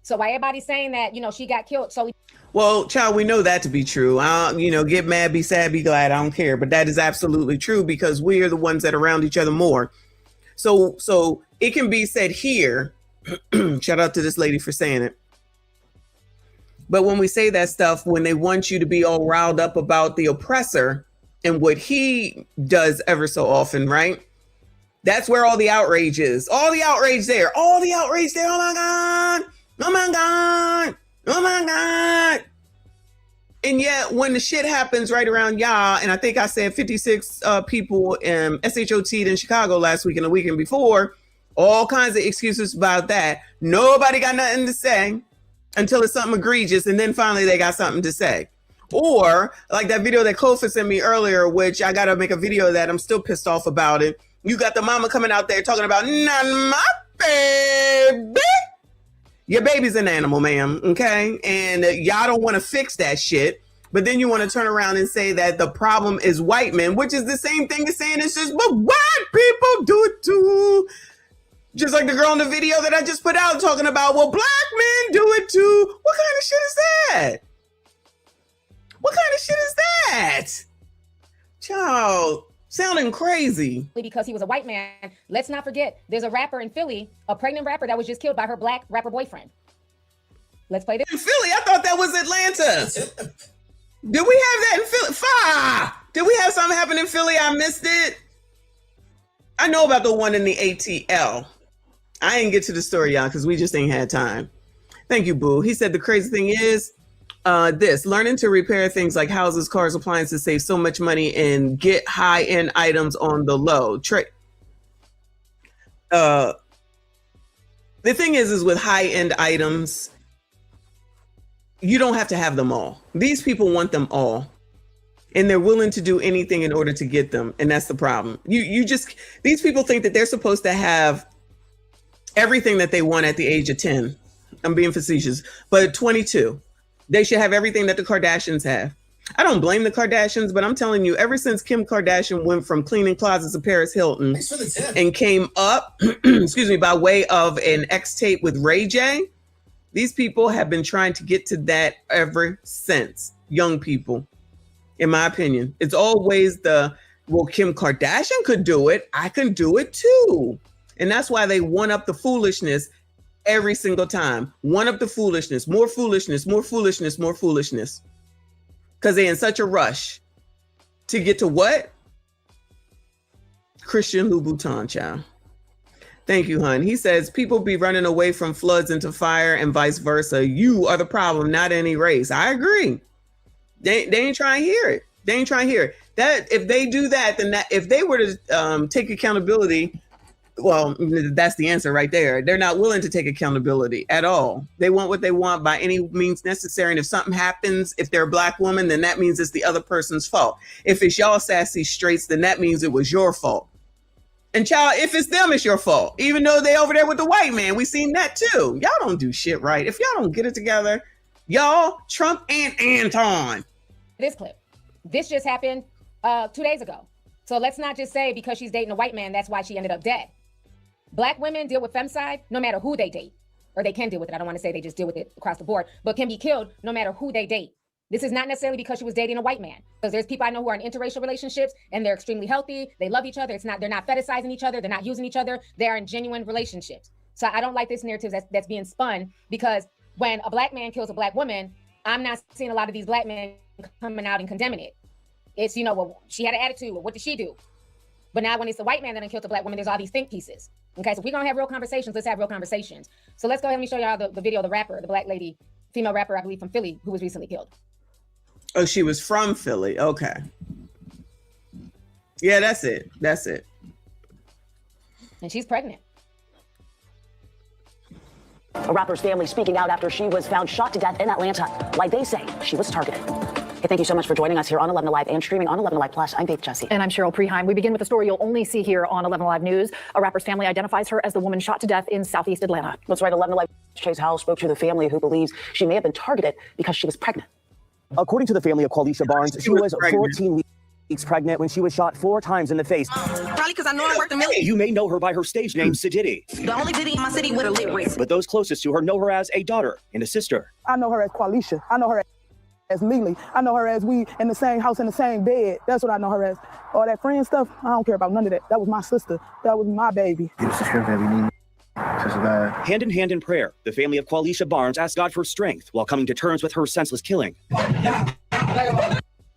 So why everybody's saying that, you know, she got killed solely. Well, child, we know that to be true. You know, get mad, be sad, be glad. I don't care. But that is absolutely true, because we are the ones that are around each other more. So it can be said here, shout out to this lady for saying it. But when we say that stuff, when they want you to be all riled up about the oppressor and what he does ever so often, right? That's where all the outrage is. All the outrage there. All the outrage there. Oh my God. Oh my God. Oh my God. And yet when the shit happens right around y'all, and I think I said 56 people in SHOT'd in Chicago last week and the weekend before, all kinds of excuses about that. Nobody got nothing to say until it's something egregious, and then finally they got something to say. Or like that video that Kofa sent me earlier, which I got to make a video of that. I'm still pissed off about it. You got the mama coming out there talking about, not my baby. Your baby's an animal, ma'am, okay? And y'all don't want to fix that shit. But then you want to turn around and say that the problem is white men, which is the same thing as saying it's just, but white people do it too. Just like the girl in the video that I just put out talking about, well, black men do it too. What kind of shit is that? What kind of shit is that? Child, sounding crazy. Because he was a white man. Let's not forget, there's a rapper in Philly, a pregnant rapper that was just killed by her black rapper boyfriend. Let's play this. In Philly? I thought that was Atlanta. Did we have that in Philly? Did we have something happen in Philly? I missed it. I know about the one in the ATL. I didn't get to the story, y'all, because we just ain't had time. Thank you, Boo. He said the crazy thing is learning to repair things like houses, cars, appliances save so much money and get high-end items on the low. The thing is with high-end items, you don't have to have them all. These people want them all. And they're willing to do anything in order to get them. And that's the problem. These people think that they're supposed to have everything that they want at the age of 10. I'm being facetious, but 22, they should have everything that the Kardashians have. I don't blame the Kardashians, but I'm telling you, ever since Kim Kardashian went from cleaning closets of Paris Hilton and came up, excuse me, by way of an ex-tape with Ray J, these people have been trying to get to that ever since. Young people. In my opinion, it's always the Well, Kim Kardashian could do it. I can do it too. And that's why they one up the foolishness every single time. One up the foolishness, more foolishness, more foolishness, more foolishness. Because they're in such a rush to get to what? Christian Louboutin, child. Thank you, hon. He says, people be running away from floods into fire and vice versa. You are the problem, not any race. I agree. They ain't trying to hear it. They ain't trying to hear it. That if they do that, then that if they were to take accountability, well, that's the answer right there. They're not willing to take accountability at all. They want what they want by any means necessary. And if something happens, if they're a Black woman, then that means it's the other person's fault. If it's y'all sassy straights, then that means it was your fault. And child, if it's them, it's your fault. Even though they over there with the white man, we seen that too. Y'all don't do shit right. If y'all don't get it together, y'all, Trump and Anton. This clip, this just happened 2 days ago. So let's not just say because she's dating a white man, that's why she ended up dead. Black women deal with femicide no matter who they date, or they can deal with it. I don't want to say they just deal with it across the board, but can be killed no matter who they date. This is not necessarily because she was dating a white man, because there's people I know who are in interracial relationships and they're extremely healthy. They love each other. They're not fetishizing each other. They're not using each other. They are in genuine relationships. So I don't like this narrative that's being spun, because when a Black man kills a Black woman, I'm not seeing a lot of these Black men coming out and condemning it. It's, well, she had an attitude. Well, what did she do? But now when it's a white man that killed a Black woman, there's all these think pieces. Okay, so if we're going to have real conversations, let's have real conversations. So let's go ahead and show y'all the video of the rapper, the Black lady, female rapper, I believe from Philly, who was recently killed. Oh, she was from Philly. Okay. Yeah, that's it. That's it. And she's pregnant. A rapper's family speaking out after she was found shot to death in Atlanta. Like they say, she was targeted. Hey, thank you so much for joining us here on 11 Alive and streaming on 11 Alive Plus. I'm Faith Jesse. And I'm Cheryl Preheim. We begin with a story you'll only see here on 11 Alive News. A rapper's family identifies her as the woman shot to death in Southeast Atlanta. That's right. 11 Alive Chase Howell spoke to the family, who believes she may have been targeted because she was pregnant. According to the family of Qualisha Barnes, she was 14 weeks pregnant when she was shot 4 times in the face. Probably because I know I worked a million. You may know her by her stage name, Sadiddy. The only Diddy in my city with a lit wrist. But those closest to her know her as a daughter and a sister. I know her as Qualisha. I know her as Mealy. I know her as we in the same house in the same bed. That's what I know her as. All that friend stuff, I don't care about none of that. That was my sister. That was my baby. It's the strength that we need to survive. Hand in hand in prayer, the family of Qualisha Barnes asked God for strength while coming to terms with her senseless killing.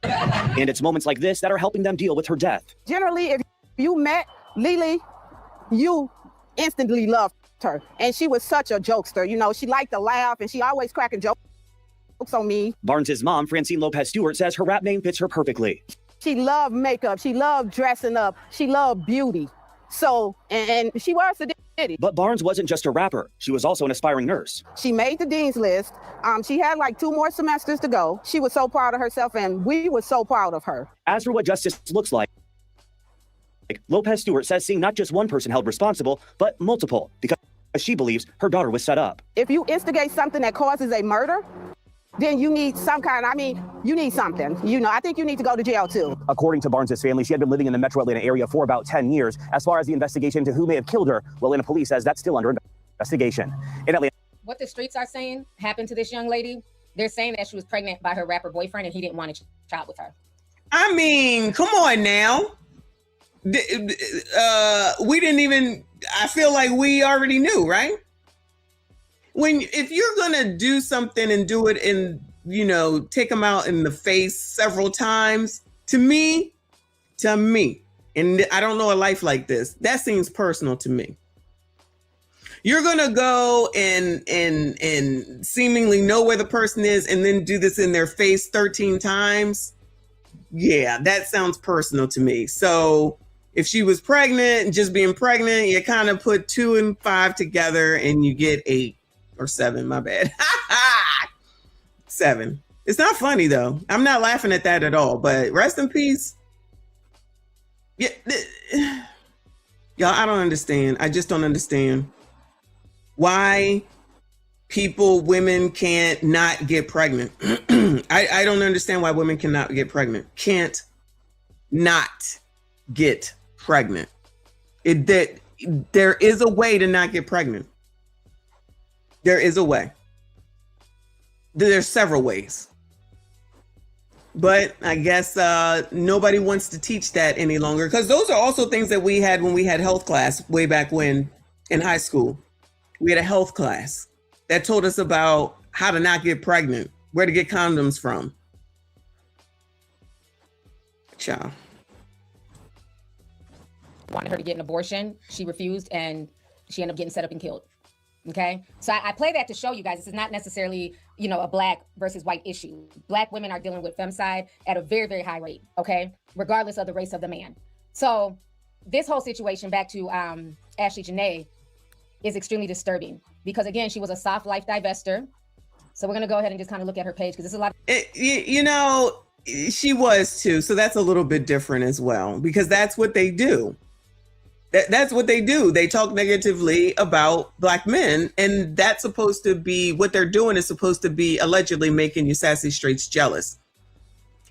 And it's moments like this that are helping them deal with her death. Generally, if you met Lily, you instantly loved her. And she was such a jokester. She liked to laugh and she always cracking jokes on me. Barnes's mom, Francine Lopez Stewart, says her rap name fits her perfectly. She loved makeup. She loved dressing up. She loved beauty. So, and she was a Diddy. But Barnes wasn't just a rapper. She was also an aspiring nurse. She made the dean's list. She had like 2 more semesters to go. She was so proud of herself and we were so proud of her. As for what justice looks like, Lopez Stewart says seeing not just one person held responsible, but multiple, because she believes her daughter was set up. If you instigate something that causes a murder, then you need some kind, you need something. I think you need to go to jail too. According to Barnes's family, she had been living in the metro Atlanta area for about 10 years. As far as the investigation into who may have killed her, well, Atlanta police says that's still under investigation. In Atlanta. What the streets are saying happened to this young lady, they're saying that she was pregnant by her rapper boyfriend and he didn't want a child with her. Come on now. We didn't even, I feel like we already knew, right? If you're gonna do something and do it in, take them out in the face several times, to me, and I don't know a life like this, that seems personal to me. You're gonna go and seemingly know where the person is and then do this in their face 13 times. Yeah, that sounds personal to me. So if she was pregnant and just being pregnant, you kind of put 2 and 5 together and you get 8. Or 7, my bad. 7. It's not funny though. I'm not laughing at that at all, but rest in peace. Yeah. Y'all, I don't understand. I just don't understand why women can't not get pregnant. I don't understand why women cannot get pregnant. Can't not get pregnant. There is a way to not get pregnant. There is a way. There's several ways. But I guess nobody wants to teach that any longer, because those are also things that we had when we had health class way back when in high school. We had a health class that told us about how to not get pregnant, where to get condoms from. Ciao. Wanted her to get an abortion. She refused, and she ended up getting set up and killed. Okay, so I play that to show you guys this is not necessarily, you know, a black versus white issue. Black women are dealing with femicide at a very, very high rate, okay, regardless of the race of the man. So this whole situation, back to Ashlee Janae, is extremely disturbing because, again, she was a soft life divester. So we're going to go ahead and just kind of look at her page because this is a lot. You know, she was too. So that's a little bit different as well, because that's what they do. That's what they do. They talk negatively about black men, and that's supposed to be what they're doing, is supposed to be allegedly making you sassy straights jealous.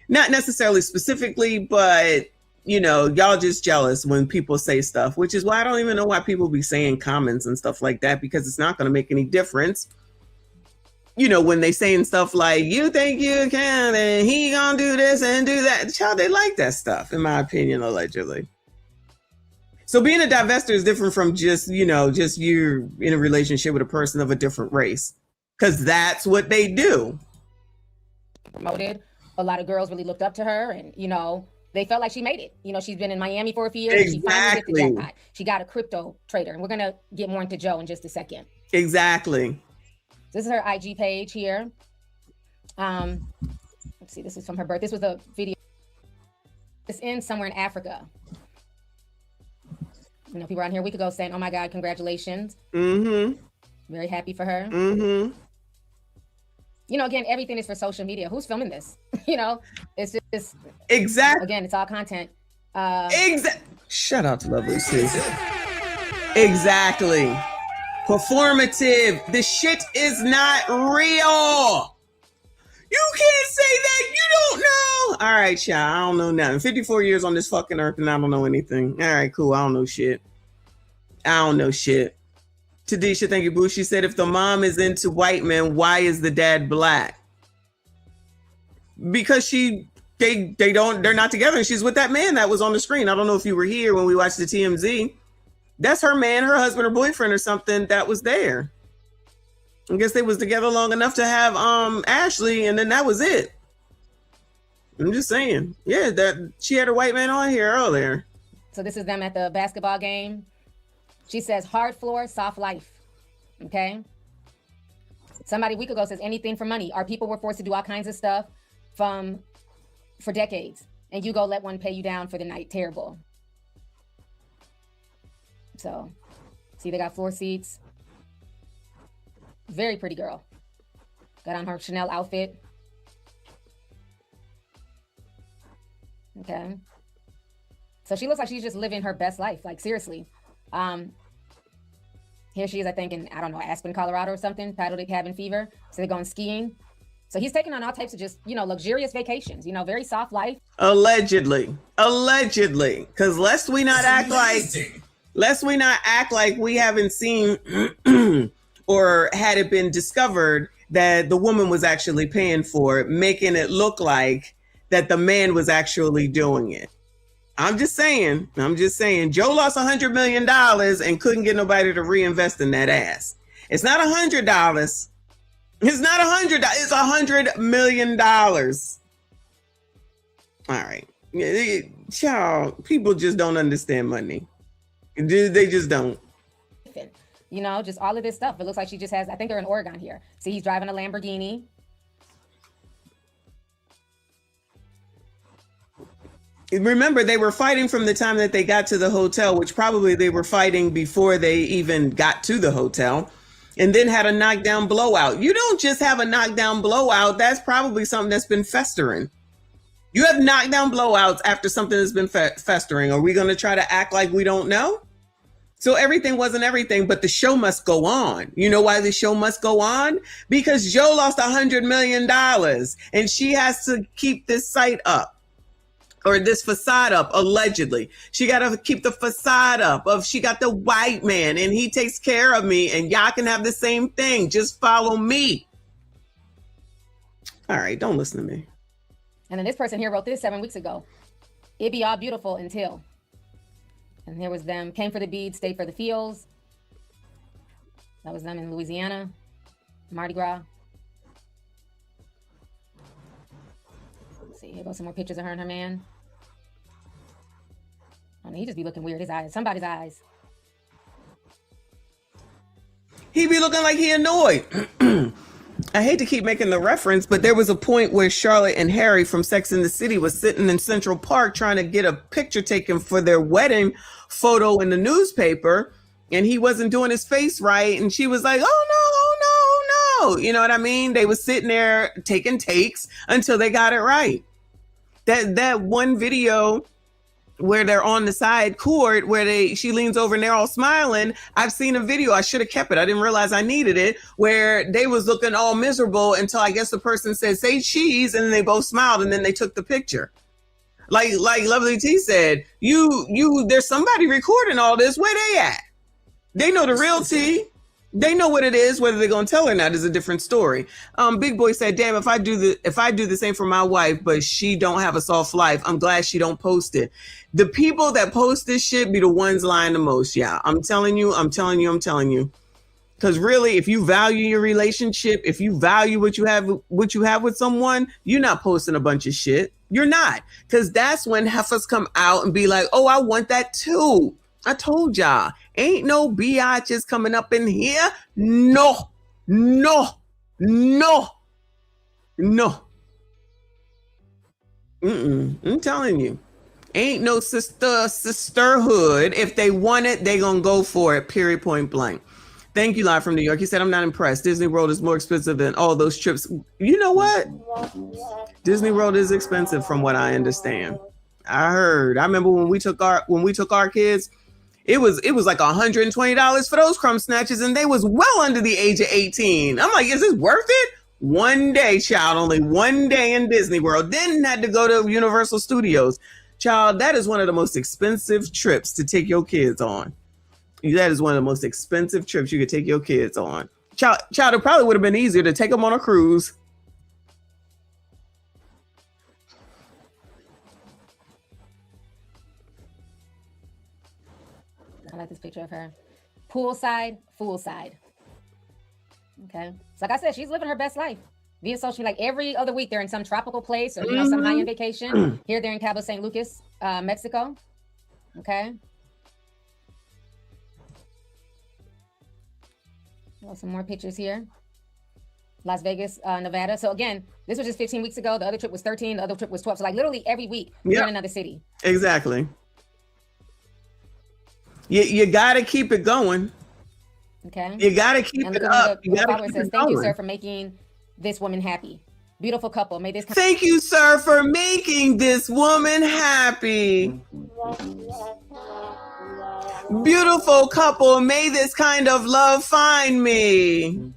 Not necessarily specifically, but you know, y'all just jealous when people say stuff, which is why I don't even know why people be saying comments and stuff like that, because it's not going to make any difference. You know, when they saying stuff like, you think you can, and he gonna do this and do that. Child, they like that stuff, in my opinion, allegedly. So being a divester is different from just, you know, just you're in a relationship with a person of a different race, because that's what they do. Promoted. A lot of girls really looked up to her, and, you know, they felt like she made it. You know, she's been in Miami for a few years. Exactly. And she finally hit the jackpot. She got a crypto trader, and we're going to get more into Joe in just a second. Exactly. This is her IG page here. Let's see, this is from her birth. This was a video. It's in somewhere in Africa. You know, people around here a week ago saying, oh my God, congratulations. Mm-hmm. Very happy for her. Mm-hmm. You know, again, everything is for social media. Who's filming this? You know, it's just. Exactly. Again, it's all content. Shout out to Lovely C. Exactly. Performative. The shit is not real. You can't say that. You don't know. All right, child. I don't know nothing. 54 years on this fucking earth and I don't know anything. All right, cool. I don't know shit. Tadisha, thank you, boo. She said, if the mom is into white men, why is the dad black? Because they're not together. And she's with that man that was on the screen. I don't know if you were here when we watched the TMZ. That's her man, her husband or boyfriend or something that was there. I guess they was together long enough to have Ashlee, and then that was it. I'm just saying. Yeah, that she had a white man on here earlier. So this is them at the basketball game. She says, hard floor, soft life. Okay. Somebody a week ago says, anything for money. Our people were forced to do all kinds of stuff for decades. And you go let one pay you down for the night. Terrible. So, see, they got floor seats. Very pretty girl. Got on her Chanel outfit. Okay. So she looks like she's just living her best life. Like, seriously. Here she is, I think, in, I don't know, Aspen, Colorado or something. Paddled at cabin fever. So they're going skiing. So he's taking on all types of just, you know, luxurious vacations, you know, very soft life. Allegedly. Because lest we not act like we haven't seen or had it been discovered that the woman was actually paying for it, making it look like that the man was actually doing it. I'm just saying, Joe lost $100 million and couldn't get nobody to reinvest in that ass. It's not $100. It's not $100. It's $100 million. All right. Child, people just don't understand money. They just don't. You know, just all of this stuff. It looks like she just has, I think they're in Oregon here. See, he's driving a Lamborghini. Remember, they were fighting from the time that they got to the hotel, which probably they were fighting before they even got to the hotel, and then had a knockdown blowout. You don't just have a knockdown blowout. That's probably something that's been festering. You have knockdown blowouts after something has been festering. Are we going to try to act like we don't know? So everything wasn't everything, but the show must go on. You know why the show must go on? Because Joe lost $100 million and she has to keep this site up. Or this facade up, allegedly. She got to keep the facade up of she got the white man and he takes care of me and y'all can have the same thing. Just follow me. All right, don't listen to me. And then this person here wrote this 7 weeks ago. It be all beautiful until. And here was them, came for the beads, stayed for the feels. That was them in Louisiana, Mardi Gras. Let's see, here goes some more pictures of her and her man. Oh, he just be looking weird, his eyes, somebody's eyes. He be looking like he annoyed. I hate to keep making the reference, but there was a point where Charlotte and Harry from Sex and the City was sitting in Central Park trying to get a picture taken for their wedding photo in the newspaper, and he wasn't doing his face right, and she was like, oh no, you know what I mean? They was sitting there taking takes until they got it right. That one video where they're on the side court where she leans over and they're all smiling. I've seen a video. I should have kept it. I didn't realize I needed it, where they was looking all miserable until I guess the person said, say cheese. And then they both smiled and then they took the picture. Like Lovely T said, there's somebody recording all this. Where they at? They know the real tea. They know what it is. Whether they're going to tell or not is a different story. Big Boy said, damn, if I do the same for my wife, but she don't have a soft life, I'm glad she don't post it. The people that post this shit be the ones lying the most. Yeah, I'm telling you. Because really, if you value your relationship, if you value what you have with someone, you're not posting a bunch of shit. You're not. Because that's when heifers come out and be like, oh, I want that too. I told y'all, ain't no biatches coming up in here. No. I'm telling you, ain't no sisterhood. If they want it, they gonna go for it, period, point blank. Thank you, live from New York. He said, I'm not impressed. Disney World is more expensive than all those trips. You know what? Disney World is expensive from what I understand. I remember when we took our kids, it was like $120 for those crumb snatches, and they was well under the age of 18. I'm like, is this worth it? One day, child, only one day in Disney World. Then had to go to Universal Studios. Child, that is one of the most expensive trips to take your kids on. That is one of the most expensive trips you could take your kids on. Child, it probably would have been easier to take them on a cruise. I like this picture of her. Poolside, fool side. Okay. So like I said, she's living her best life. Via social, like every other week, they're in some tropical place or, some high-end vacation. Here, they're in Cabo San Lucas, Mexico. Okay. Well, some more pictures here. Las Vegas, Nevada. So again, this was just 15 weeks ago. The other trip was 13. The other trip was 12. So like literally every week, you're in another city. Exactly. You got to keep it going. Okay. You got to keep it up. The follower says, thank you, sir, for making this woman happy. Beautiful couple. May this. Thank you, sir, for making this woman happy. Beautiful couple. May this kind of love find me.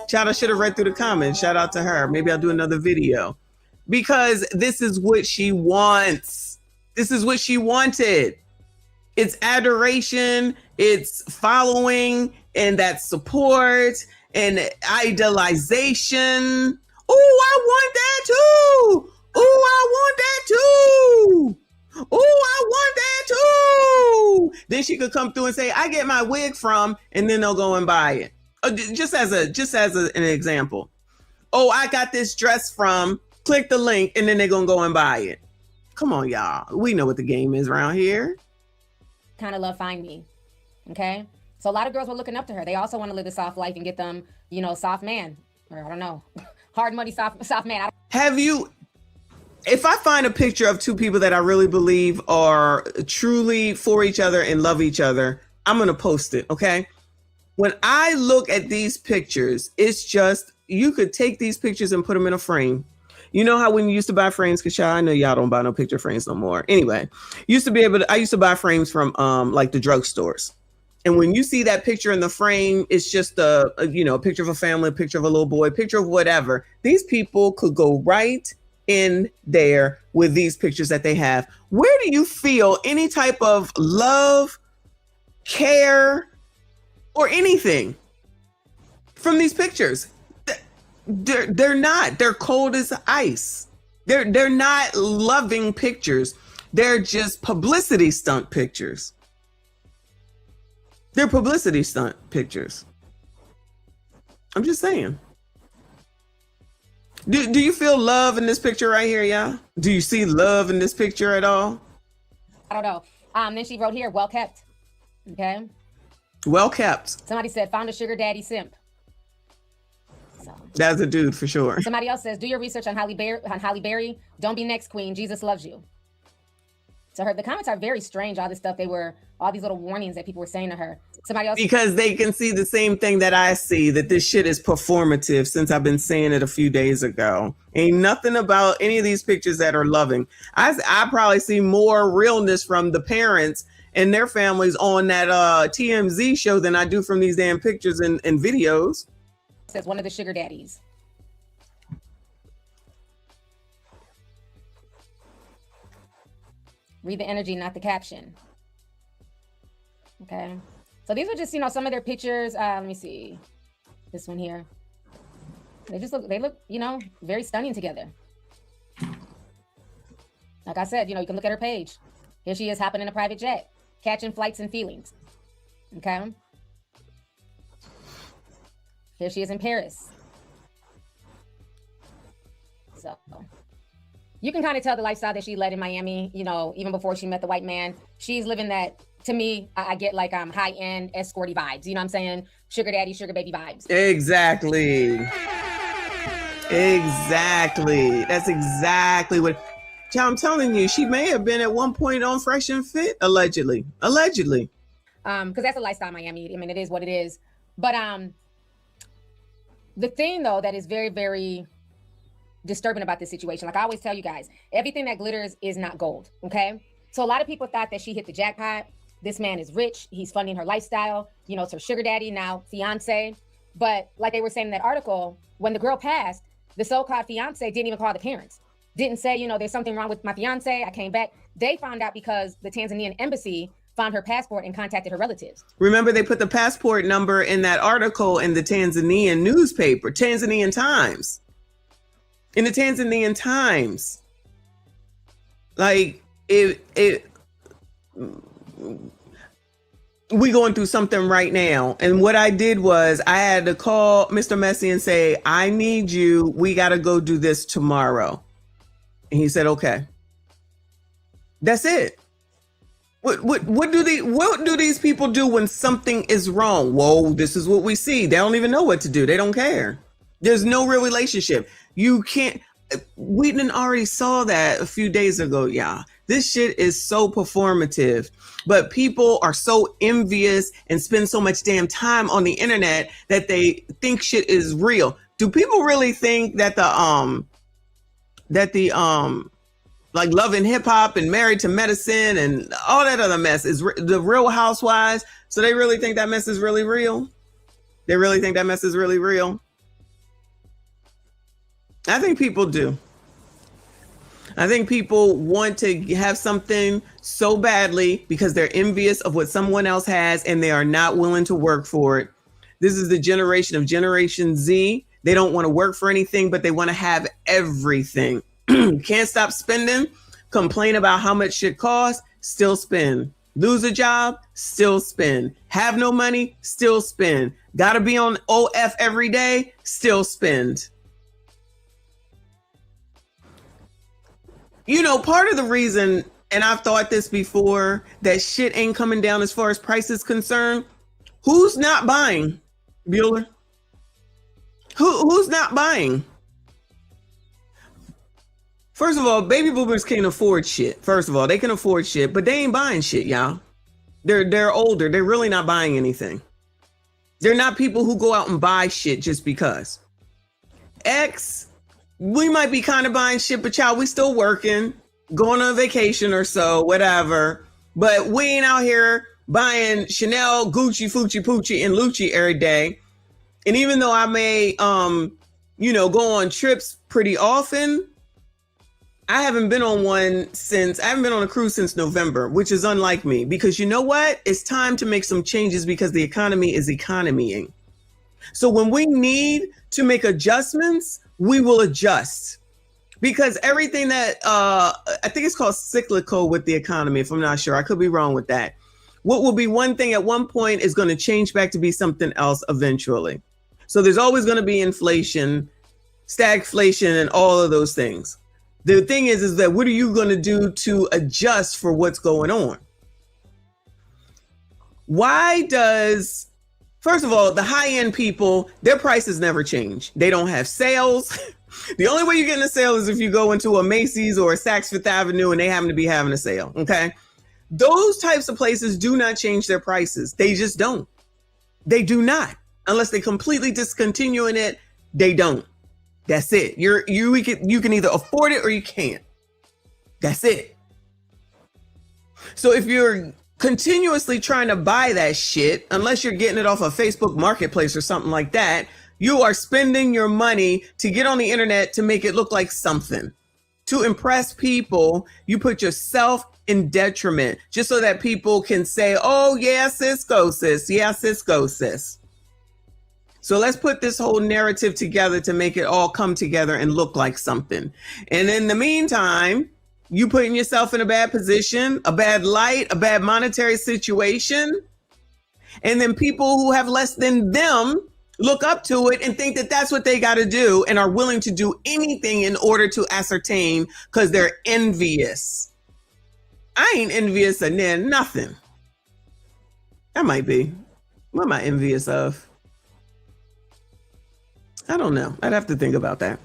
Child, I should have read through the comments. Shout out to her. Maybe I'll do another video. Because this is what she wants. This is what she wanted. It's adoration, it's following, and that support and idolization. Oh, I want that too. Oh, I want that too. Oh, I want that too. Then she could come through and say, I get my wig from, and then they'll go and buy it. Just as an example. Oh, I got this dress from, click the link, and then they're going to go and buy it. Come on, y'all. We know what the game is around here. Kind of love find me. Okay. So a lot of girls were looking up to her. They also want to live a soft life and get them, soft man, or I don't know, hard money, soft man. Have you, if I find a picture of two people that I really believe are truly for each other and love each other, I'm going to post it. Okay. When I look at these pictures, it's just, you could take these pictures and put them in a frame. You know how when you used to buy frames, because I know y'all don't buy no picture frames no more. Anyway, I used to buy frames from like the drugstores. And when you see that picture in the frame, it's just a picture of a family, a picture of a little boy, a picture of whatever. These people could go right in there with these pictures that they have. Where do you feel any type of love, care, or anything from these pictures? They're not. They're cold as ice. They're not loving pictures. They're just publicity stunt pictures. They're publicity stunt pictures. I'm just saying. Do you feel love in this picture right here, y'all? Do you see love in this picture at all? I don't know. Then she wrote here, well kept. Okay. Well kept. Somebody said, found a sugar daddy simp. So. That's a dude for sure. Somebody else says, do your research on Halle Berry. Don't be next, queen. Jesus loves you. So the comments are very strange. All this stuff all these little warnings that people were saying to her. Somebody else. Because they can see the same thing that I see, that this shit is performative, since I've been saying it a few days ago. Ain't nothing about any of these pictures that are loving. I probably see more realness from the parents and their families on that TMZ show than I do from these damn pictures and videos. Says one of the sugar daddies. Read the energy, not the caption. Okay. So these are just, some of their pictures. Let me see. This one here. They look, very stunning together. Like I said, you can look at her page. Here she is hopping in a private jet, catching flights and feelings. Okay. Here she is in Paris. So you can kind of tell the lifestyle that she led in Miami, even before she met the white man. She's living that, to me, I get like high-end escorty vibes. You know what I'm saying? Sugar daddy, sugar baby vibes. Exactly. That's exactly what I'm telling you. She may have been at one point on Fresh and Fit, allegedly. Because that's a lifestyle in Miami. I mean, it is what it is. But the thing, though, that is very, very disturbing about this situation, like I always tell you guys, everything that glitters is not gold, okay? So a lot of people thought that she hit the jackpot. This man is rich. He's funding her lifestyle. It's her sugar daddy, now fiance. But like they were saying in that article, when the girl passed, the so-called fiance didn't even call the parents. Didn't say, there's something wrong with my fiance. I came back. They found out because the Tanzanian embassy found her passport and contacted her relatives. Remember, they put the passport number in that article in the Tanzanian newspaper, Tanzanian Times. In the Tanzanian Times. Like, we going through something right now. And what I did was I had to call Mr. Messi and say, I need you. We got to go do this tomorrow. And he said, okay. That's it. What do these people do when something is wrong? Whoa, this is what we see. They don't even know what to do. They don't care. There's no real relationship. You can't. We didn't already saw that a few days ago, y'all. This shit is so performative, but people are so envious and spend so much damn time on the internet that they think shit is real. Do people really think that like Love and Hip Hop and Married to Medicine and all that other mess is the Real Housewives? So they really think that mess is really real? They really think that mess is really real? I think people do. I think people want to have something so badly because they're envious of what someone else has and they are not willing to work for it. This is the generation of Generation Z. They don't want to work for anything, but they want to have everything. Can't stop spending, complain about how much shit costs, still spend. Lose a job, still spend. Have no money, still spend. Gotta be on OF every day, still spend. Part of the reason, and I've thought this before, that shit ain't coming down as far as price is concerned. Who's not buying, Bueller? Who's not buying? First of all, baby boomers can't afford shit. First of all, they can afford shit, but they ain't buying shit, y'all. They're older. They're really not buying anything. They're not people who go out and buy shit just because. X, we might be kind of buying shit, but y'all, we still working, going on vacation or so, whatever. But we ain't out here buying Chanel, Gucci, Fucci, Poochie, and Lucci every day. And even though I may, go on trips pretty often, I haven't been on a cruise since November, which is unlike me, because you know what? It's time to make some changes because the economy is economying. So when we need to make adjustments, we will adjust because everything that I think it's called cyclical with the economy, if I'm not sure, I could be wrong with that. What will be one thing at one point is going to change back to be something else eventually. So there's always going to be inflation, stagflation, and all of those things. The thing is that what are you going to do to adjust for what's going on? Why does, first of all, the high-end people, their prices never change. They don't have sales. The only way you get in a sale is if you go into a Macy's or a Saks Fifth Avenue and they happen to be having a sale, okay? Those types of places do not change their prices. They just don't. They do not. Unless they completely discontinuing it, they don't. That's it. You can either afford it or you can't. That's it. So if you're continuously trying to buy that shit, unless you're getting it off a Facebook Marketplace or something like that, you are spending your money to get on the internet to make it look like something. To impress people, you put yourself in detriment just so that people can say, oh, yeah, sis, go, sis. Yeah, sis, go, sis. So let's put this whole narrative together to make it all come together and look like something. And in the meantime, you putting yourself in a bad position, a bad light, a bad monetary situation. And then people who have less than them look up to it and think that that's what they got to do and are willing to do anything in order to ascertain because they're envious. I ain't envious of nothing. I might be. What am I envious of? I don't know. I'd have to think about that.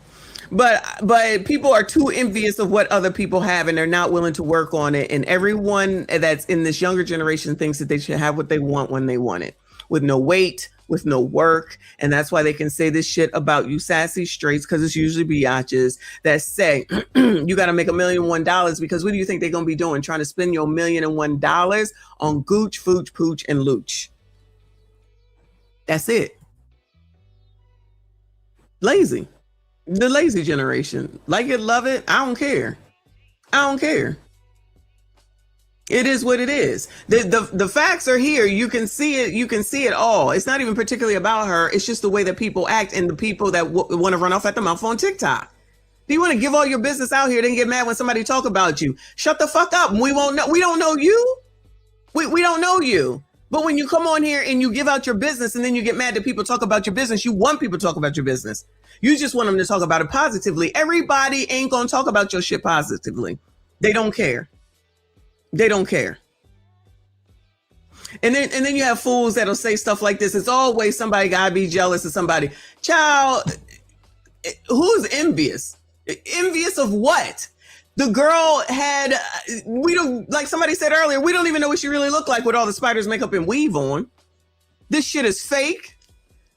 But people are too envious of what other people have and they're not willing to work on it. And everyone that's in this younger generation thinks that they should have what they want when they want it, with no weight, with no work. And that's why they can say this shit about you sassy straights, because it's usually biatches that say you got to make $1 million because what do you think they're going to be doing? Trying to spend your $1 million on gooch, fooch, pooch, and looch. That's it. Lazy. The lazy generation. Like it, love it. I don't care. I don't care. It is what it is. The facts are here. You can see it. You can see it all. It's not even particularly about her. It's just the way that people act and the people that want to run off at the mouth on TikTok. Do you want to give all your business out here, then get mad when somebody talk about you? Shut the fuck up. We won't know. We don't know you. We don't know you. But when you come on here and you give out your business and then you get mad that people talk about your business, you want people to talk about your business. You just want them to talk about it positively. Everybody ain't going to talk about your shit positively. They don't care. They don't care. And then you have fools that'll say stuff like this. It's always somebody gotta be jealous of somebody. Child, who's envious? Envious of what? The girl had, we don't, like somebody said earlier, we don't even know what she really looked like with all the spiders makeup and weave on. This shit is fake.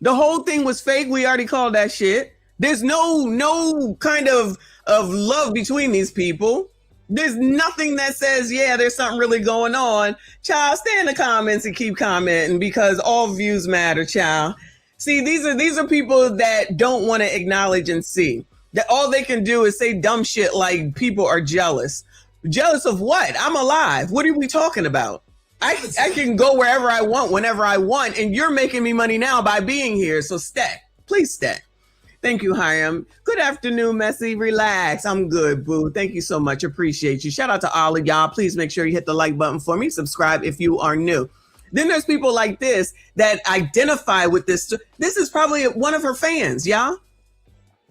The whole thing was fake. We already called that shit. There's no kind of love between these people. There's nothing that says, yeah, there's something really going on. Child, stay in the comments and keep commenting because all views matter, child. See, these are people that don't want to acknowledge and see. That all they can do is say dumb shit like people are jealous. Jealous of what? I'm alive. What are we talking about? I can go wherever I want, whenever I want, and you're making me money now by being here. So stay. Please stay. Thank you, Hiram. Good afternoon, Messy. Relax. I'm good, boo. Thank you so much. Appreciate you. Shout out to all of y'all. Please make sure you hit the like button for me. Subscribe if you are new. Then there's people like this that identify with this. This is probably one of her fans, y'all.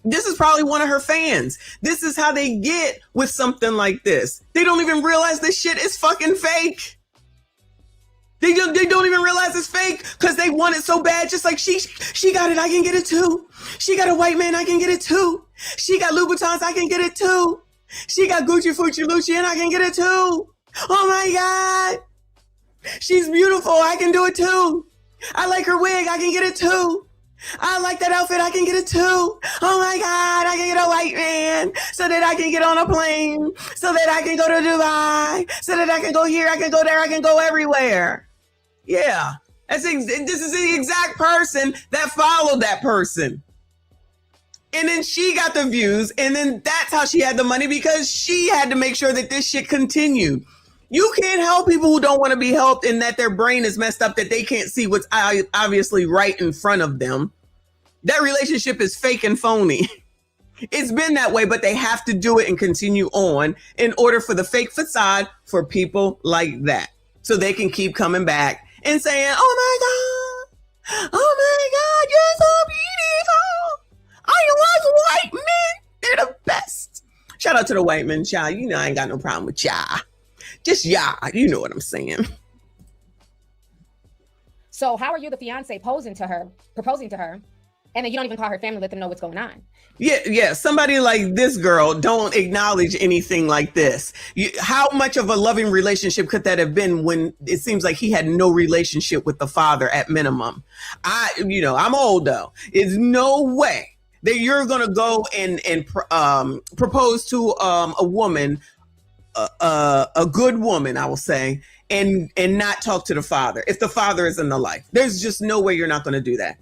This is probably one of her fans. This is how they get with something like this. They don't even realize this shit is fucking fake. They don't even realize it's fake because they want it so bad. Just like she got it, I can get it too. She got a white man, I can get it too. She got Louboutins, I can get it too. She got Gucci Fucci Lucci, and I can get it too. Oh my God. She's beautiful, I can do it too. I like her wig, I can get it too. I like that outfit, I can get it too. Oh my God, I can get a white man so that I can get on a plane, so that I can go to Dubai, so that I can go here, I can go there, I can go everywhere. Yeah, this is the exact person that followed that person. And then she got the views, and then that's how she had the money because she had to make sure that this shit continued. You can't help people who don't want to be helped and that their brain is messed up, that they can't see what's obviously right in front of them. That relationship is fake and phony. It's been that way, but they have to do it and continue on in order for the fake facade for people like that. So they can keep coming back and saying, oh my God, you're so beautiful. Are you was white men? They're the best. Shout out to the white men, y'all. You know I ain't got no problem with y'all. Just y'all. You know what I'm saying. So how are you, the fiance, proposing to her, and then you don't even call her family, let them know what's going on? Yeah. Somebody like this girl don't acknowledge anything like this. How much of a loving relationship could that have been when it seems like he had no relationship with the father at minimum? I'm old though. There's no way that you're gonna go and propose to a woman, a good woman, I will say, and not talk to the father if the father is in the life. There's just no way you're not gonna do that.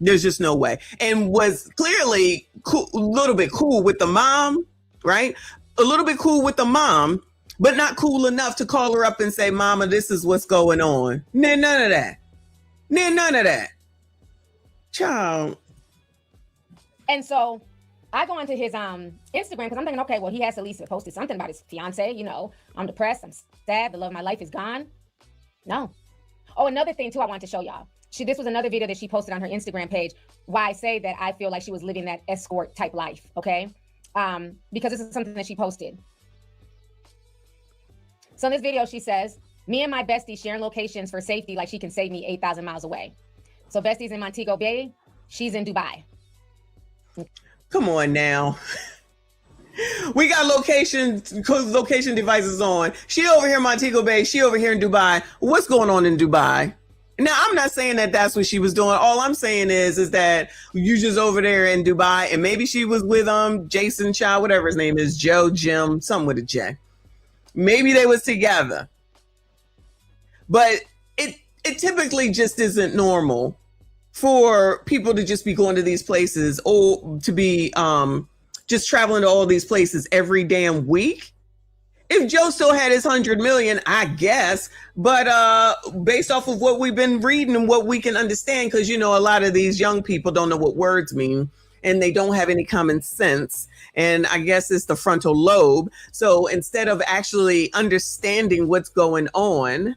There's just no way. And was clearly a little bit cool with the mom, right? A little bit cool with the mom, but not cool enough to call her up and say, Mama, this is what's going on. None of that. Child. And so I go into his Instagram because I'm thinking, okay, well, he has to at least have posted something about his fiance. You know, I'm depressed. I'm sad. The love of my life is gone. No. Oh, another thing, too, I wanted to show y'all. This was another video that she posted on her Instagram page, why I say that I feel like she was living that escort type life, okay? Because this is something that she posted. So in this video, she says, me and my bestie sharing locations for safety like she can save me 8,000 miles away. So bestie's in Montego Bay, she's in Dubai. Come on now. We got location devices on. She over here in Montego Bay, she over here in Dubai. What's going on in Dubai? Now, I'm not saying that that's what she was doing. All I'm saying is that you just over there in Dubai, and maybe she was with Jason Child, whatever his name is, Joe, Jim, something with a J. Maybe they was together. But it typically just isn't normal for people to just be going to these places or to be just traveling to all these places every damn week. If Joe still had his 100 million, I guess, but based off of what we've been reading and what we can understand, because, a lot of these young people don't know what words mean and they don't have any common sense. And I guess it's the frontal lobe. So instead of actually understanding what's going on,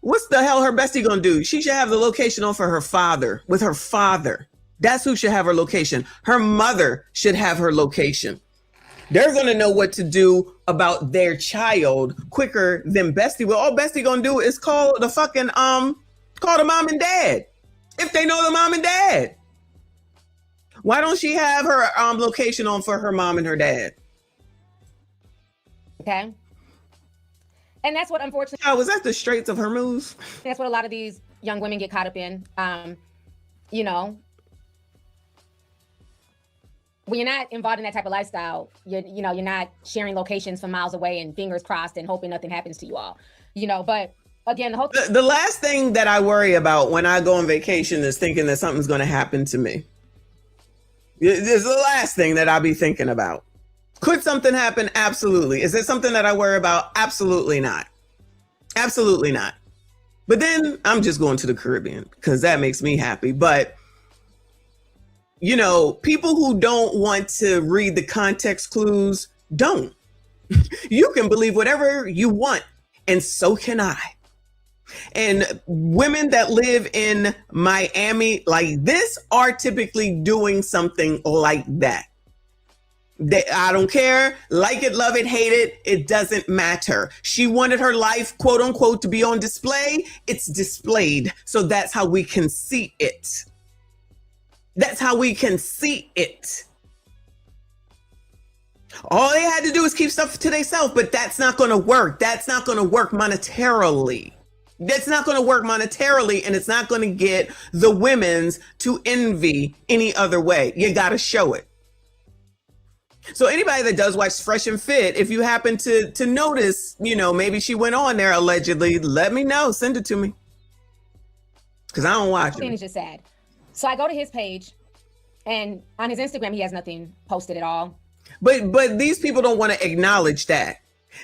what's the hell her bestie gonna do? She should have the location on for her father, with her father. That's who should have her location. Her mother should have her location. They're going to know what to do about their child quicker than Bestie. Well, all Bestie going to do is call the fucking, call the mom and dad. If they know the mom and dad. Why don't she have her location on for her mom and her dad? Okay. And that's what, unfortunately. Oh, was that the Straits of Hormuz? That's what a lot of these young women get caught up in. When you're not involved in that type of lifestyle, you're not sharing locations from miles away and fingers crossed and hoping nothing happens to you all, but again, the last thing that I worry about when I go on vacation is thinking that something's going to happen to me. This is the last thing that I'll be thinking about. Could something happen? Absolutely. Is it something that I worry about? Absolutely not. Absolutely not. But then I'm just going to the Caribbean because that makes me happy. But people who don't want to read the context clues, don't. You can believe whatever you want, and so can I. And women that live in Miami like this are typically doing something like that. I don't care, like it, love it, hate it, it doesn't matter. She wanted her life, quote unquote, to be on display. It's displayed. So that's how we can see it. That's how we can see it. All they had to do is keep stuff to themselves, but that's not going to work. That's not going to work monetarily. That's not going to work monetarily, and it's not going to get the women's to envy any other way. You got to show it. So anybody that does watch Fresh and Fit, if you happen to notice, maybe she went on there allegedly, let me know. Send it to me. Because I don't watch it. It's just sad. So I go to his page, and on his Instagram, he has nothing posted at all. But these people don't want to acknowledge that.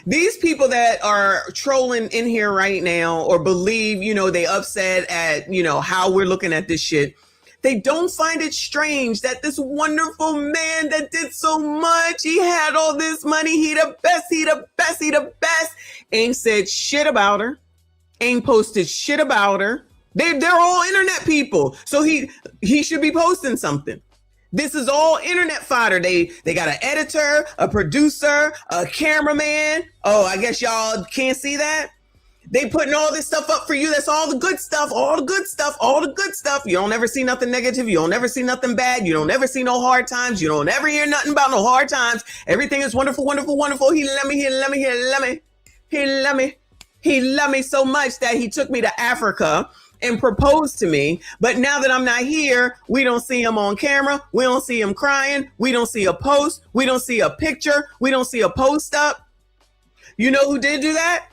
These people that are trolling in here right now or believe, they upset at, how we're looking at this shit. They don't find it strange that this wonderful man that did so much, he had all this money, he the best, he the best, he the best, ain't said shit about her, ain't posted shit about her. They're all internet people, so he should be posting something. This is all internet fodder. They got an editor, a producer, a cameraman. Oh, I guess y'all can't see that. They putting all this stuff up for you. That's all the good stuff, all the good stuff, all the good stuff. You don't ever see nothing negative. You don't ever see nothing bad. You don't ever see no hard times. You don't ever hear nothing about no hard times. Everything is wonderful, wonderful, wonderful. He loved me, he loved me, he loved me. He loved me. He loved me so much that he took me to Africa and proposed to me. But now that I'm not here, we don't see him on camera. We don't see him crying. We don't see a post. We don't see a picture. We don't see a post up. You know who did do that?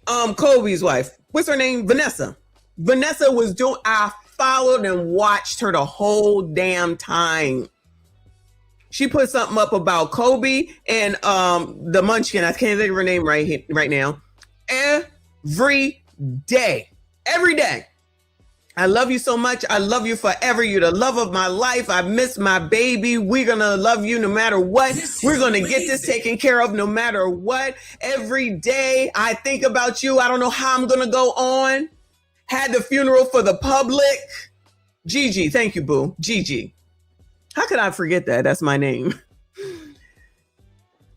Kobe's wife. What's her name? Vanessa. Vanessa was doing, I followed and watched her the whole damn time. She put something up about Kobe and the Munchkin. I can't think of her name right now. Every day. Every day. I love you so much. I love you forever. You're the love of my life. I miss my baby. We're going to love you no matter what. We're going to get this taken care of no matter what. Every day I think about you. I don't know how I'm going to go on. Had the funeral for the public. Gigi. Thank you, boo. Gigi. How could I forget that? That's my name.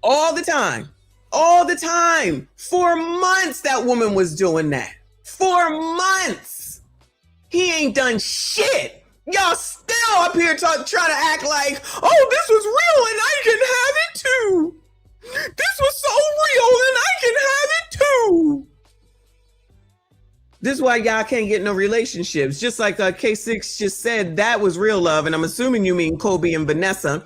All the time. All the time. 4 months that woman was doing that. 4 months. He ain't done shit. Y'all still up here trying to act like, oh, this was real and I can have it too. This was so real and I can have it too. This is why y'all can't get no relationships. Just like K6 just said, that was real love. And I'm assuming you mean Kobe and Vanessa.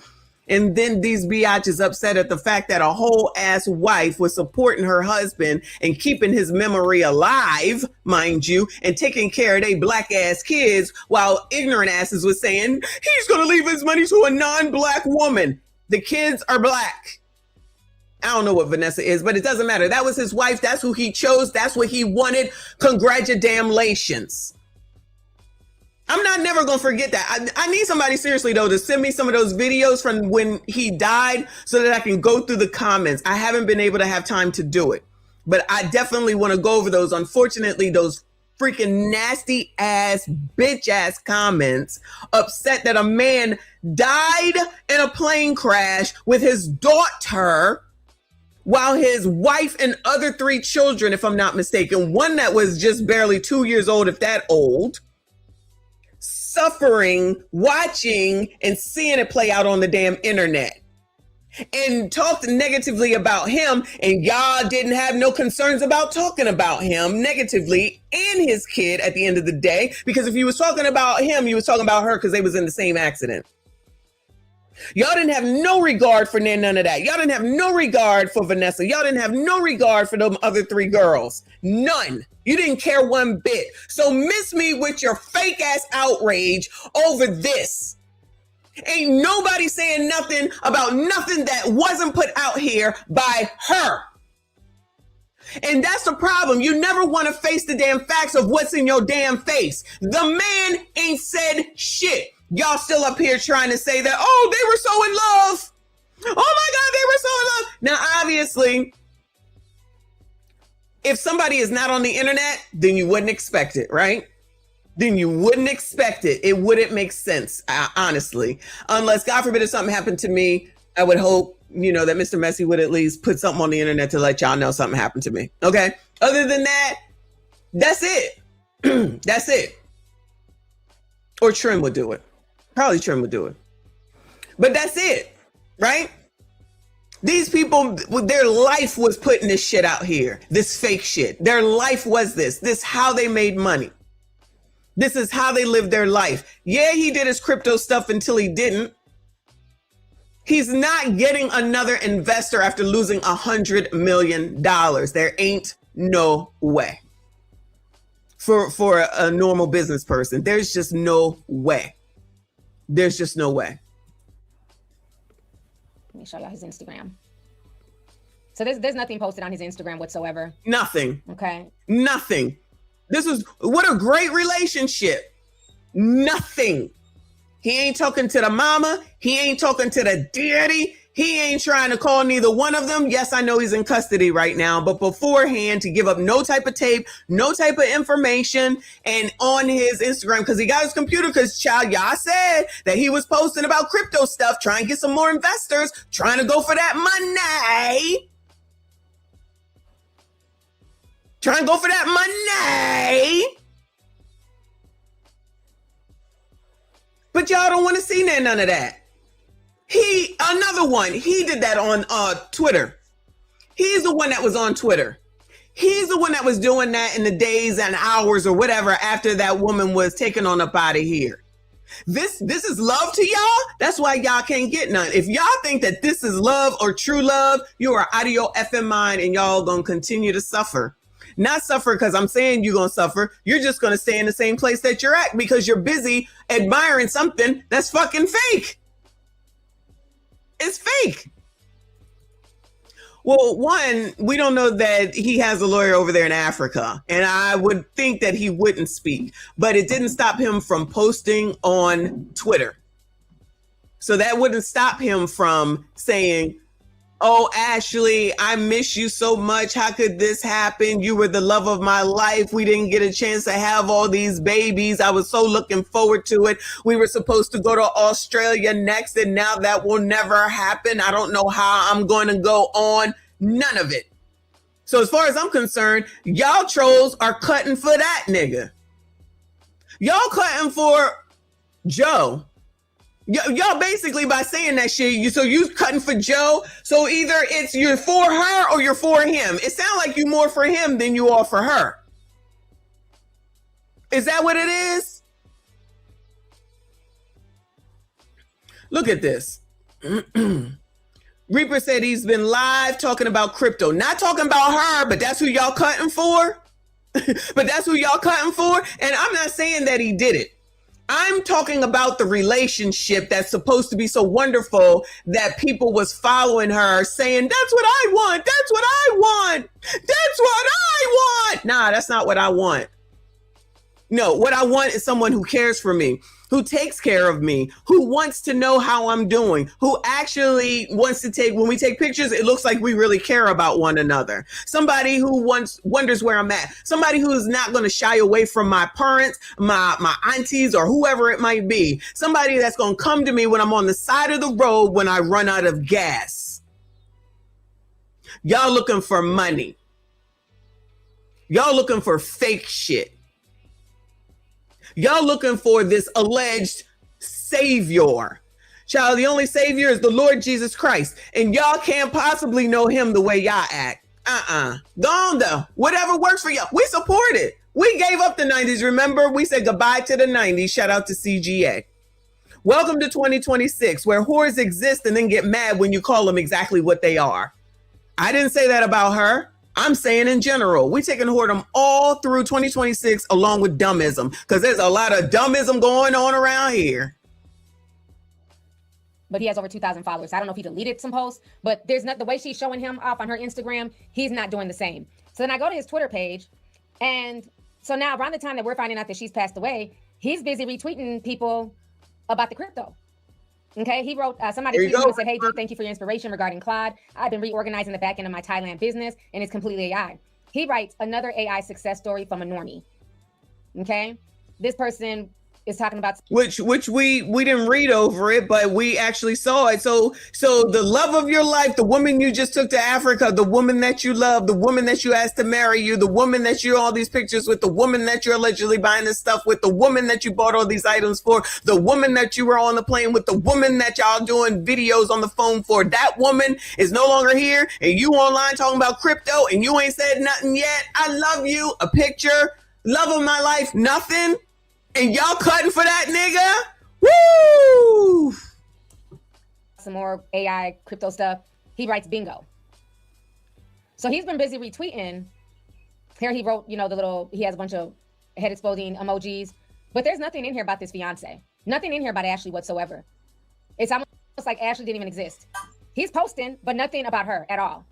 And then these biatches upset at the fact that a whole ass wife was supporting her husband and keeping his memory alive, mind you, and taking care of they black ass kids while ignorant asses was saying he's going to leave his money to a non-black woman. The kids are black. I don't know what Vanessa is, but it doesn't matter. That was his wife. That's who he chose. That's what he wanted. Congratulations. I'm not never going to forget that. I need somebody seriously, though, to send me some of those videos from when he died so that I can go through the comments. I haven't been able to have time to do it, but I definitely want to go over those. Unfortunately, those freaking nasty ass, bitch ass comments upset that a man died in a plane crash with his daughter while his wife and other 3 children, if I'm not mistaken, one that was just barely 2 years old, if that old, suffering, watching and seeing it play out on the damn internet, and talked negatively about him, and y'all didn't have no concerns about talking about him negatively and his kid at the end of the day, because if you was talking about him, you was talking about her because they was in the same accident. Y'all didn't have no regard for none of that. Y'all didn't have no regard for Vanessa. Y'all didn't have no regard for them other 3 girls. None. You didn't care one bit. So miss me with your fake ass outrage over this. Ain't nobody saying nothing about nothing that wasn't put out here by her. And that's the problem. You never want to face the damn facts of what's in your damn face. The man ain't said shit. Y'all still up here trying to say that, oh, they were so in love. Oh my God, they were so in love. Now, obviously, if somebody is not on the internet, then you wouldn't expect it, right? Then you wouldn't expect it. It wouldn't make sense, honestly. Unless, God forbid, if something happened to me, I would hope, you know, that Mr. Messi would at least put something on the internet to let y'all know something happened to me. Okay? Other than that, that's it. That's it. Or Trim would do it. Probably Trim would do it. But that's it, right? These people, their life was putting this shit out here, this fake shit. Their life was this how they made money. This is how they lived their life. Yeah, he did his crypto stuff until he didn't. He's not getting another investor after losing $100 million. There ain't no way. For a normal business person, there's just no way. There's just no way. Let me show y'all his Instagram. So there's nothing posted on his Instagram whatsoever. Nothing. Okay. Nothing. This was, what a great relationship. Nothing. He ain't talking to the mama. He ain't talking to the daddy. He ain't trying to call neither one of them. Yes, I know he's in custody right now, but beforehand to give up no type of tape, no type of information, and on his Instagram, because he got his computer, because child, y'all said that he was posting about crypto stuff, trying to get some more investors, trying to go for that money. Trying to go for that money. But y'all don't want to see none of that. Another one, he did that on Twitter. He's the one that was on Twitter. He's the one that was doing that in the days and hours or whatever after that woman was taken on up out of here. This is love to y'all. That's why y'all can't get none. If y'all think that this is love or true love, you are out of your effing mind and y'all gonna continue to suffer. Not suffer because I'm saying you're gonna suffer. You're just gonna stay in the same place that you're at because you're busy admiring something that's fucking fake. It's fake. Well, one, we don't know that he has a lawyer over there in Africa, and I would think that he wouldn't speak, but it didn't stop him from posting on Twitter. So that wouldn't stop him from saying, oh, Ashlee, I miss you so much. How could this happen? You were the love of my life. We didn't get a chance to have all these babies. I was so looking forward to it. We were supposed to go to Australia next, and now that will never happen. I don't know how I'm going to go on. None of it. So as far as I'm concerned, y'all trolls are cutting for that nigga. Y'all cutting for Joe. Y'all basically, by saying that shit, you cutting for Joe. So either it's you're for her or you're for him. It sounds like you more for him than you are for her. Is that what it is? Look at this. Reaper said he's been live talking about crypto. Not talking about her, but that's who y'all cutting for. But that's who y'all cutting for. And I'm not saying that he did it. I'm talking about the relationship that's supposed to be so wonderful that people was following her saying, that's what I want. That's what I want. That's what I want. Nah, that's not what I want. No, what I want is someone who cares for me, who takes care of me, who wants to know how I'm doing, who actually wants to take, when we take pictures, it looks like we really care about one another. Somebody who wonders where I'm at. Somebody who is not going to shy away from my parents, my aunties, or whoever it might be. Somebody that's going to come to me when I'm on the side of the road when I run out of gas. Y'all looking for money. Y'all looking for fake shit. Y'all looking for this alleged savior. Child, the only savior is the Lord Jesus Christ. And y'all can't possibly know him the way y'all act. Go on though. Whatever works for y'all. We support it. We gave up the 90s. Remember, we said goodbye to the 90s. Shout out to CGA. Welcome to 2026, where whores exist and then get mad when you call them exactly what they are. I didn't say that about her. I'm saying in general, we taking whoredom all through 2026 along with dummism, because there's a lot of dummism going on around here. But he has over 2,000 followers. I don't know if he deleted some posts, but there's not, the way she's showing him off on her Instagram, he's not doing the same. So then I go to his Twitter page, and so now around the time that we're finding out that she's passed away, he's busy retweeting people about the crypto. Okay, he wrote, somebody tweeted him and said, hey, dude, thank you for your inspiration regarding Claude. I've been reorganizing the back end of my Thailand business, and it's completely AI. He writes another AI success story from a normie. Okay, this person is talking about which we didn't read over it, but we actually saw it. So the love of your life, the woman you just took to Africa, the woman that you love, the woman that you asked to marry you, the woman that you all these pictures with, the woman that you're allegedly buying this stuff with, the woman that you bought all these items for, the woman that you were on the plane with, the woman that y'all doing videos on the phone for, that woman is no longer here, and you online talking about crypto and you ain't said nothing yet. I love you, a picture, love of my life, nothing. And y'all cutting for that nigga? Woo! Some more AI crypto stuff. He writes bingo. So he's been busy retweeting. Here he wrote, you know, he has a bunch of head exploding emojis, but there's nothing in here about this fiance. Nothing in here about Ashlee whatsoever. It's almost like Ashlee didn't even exist. He's posting, but nothing about her at all.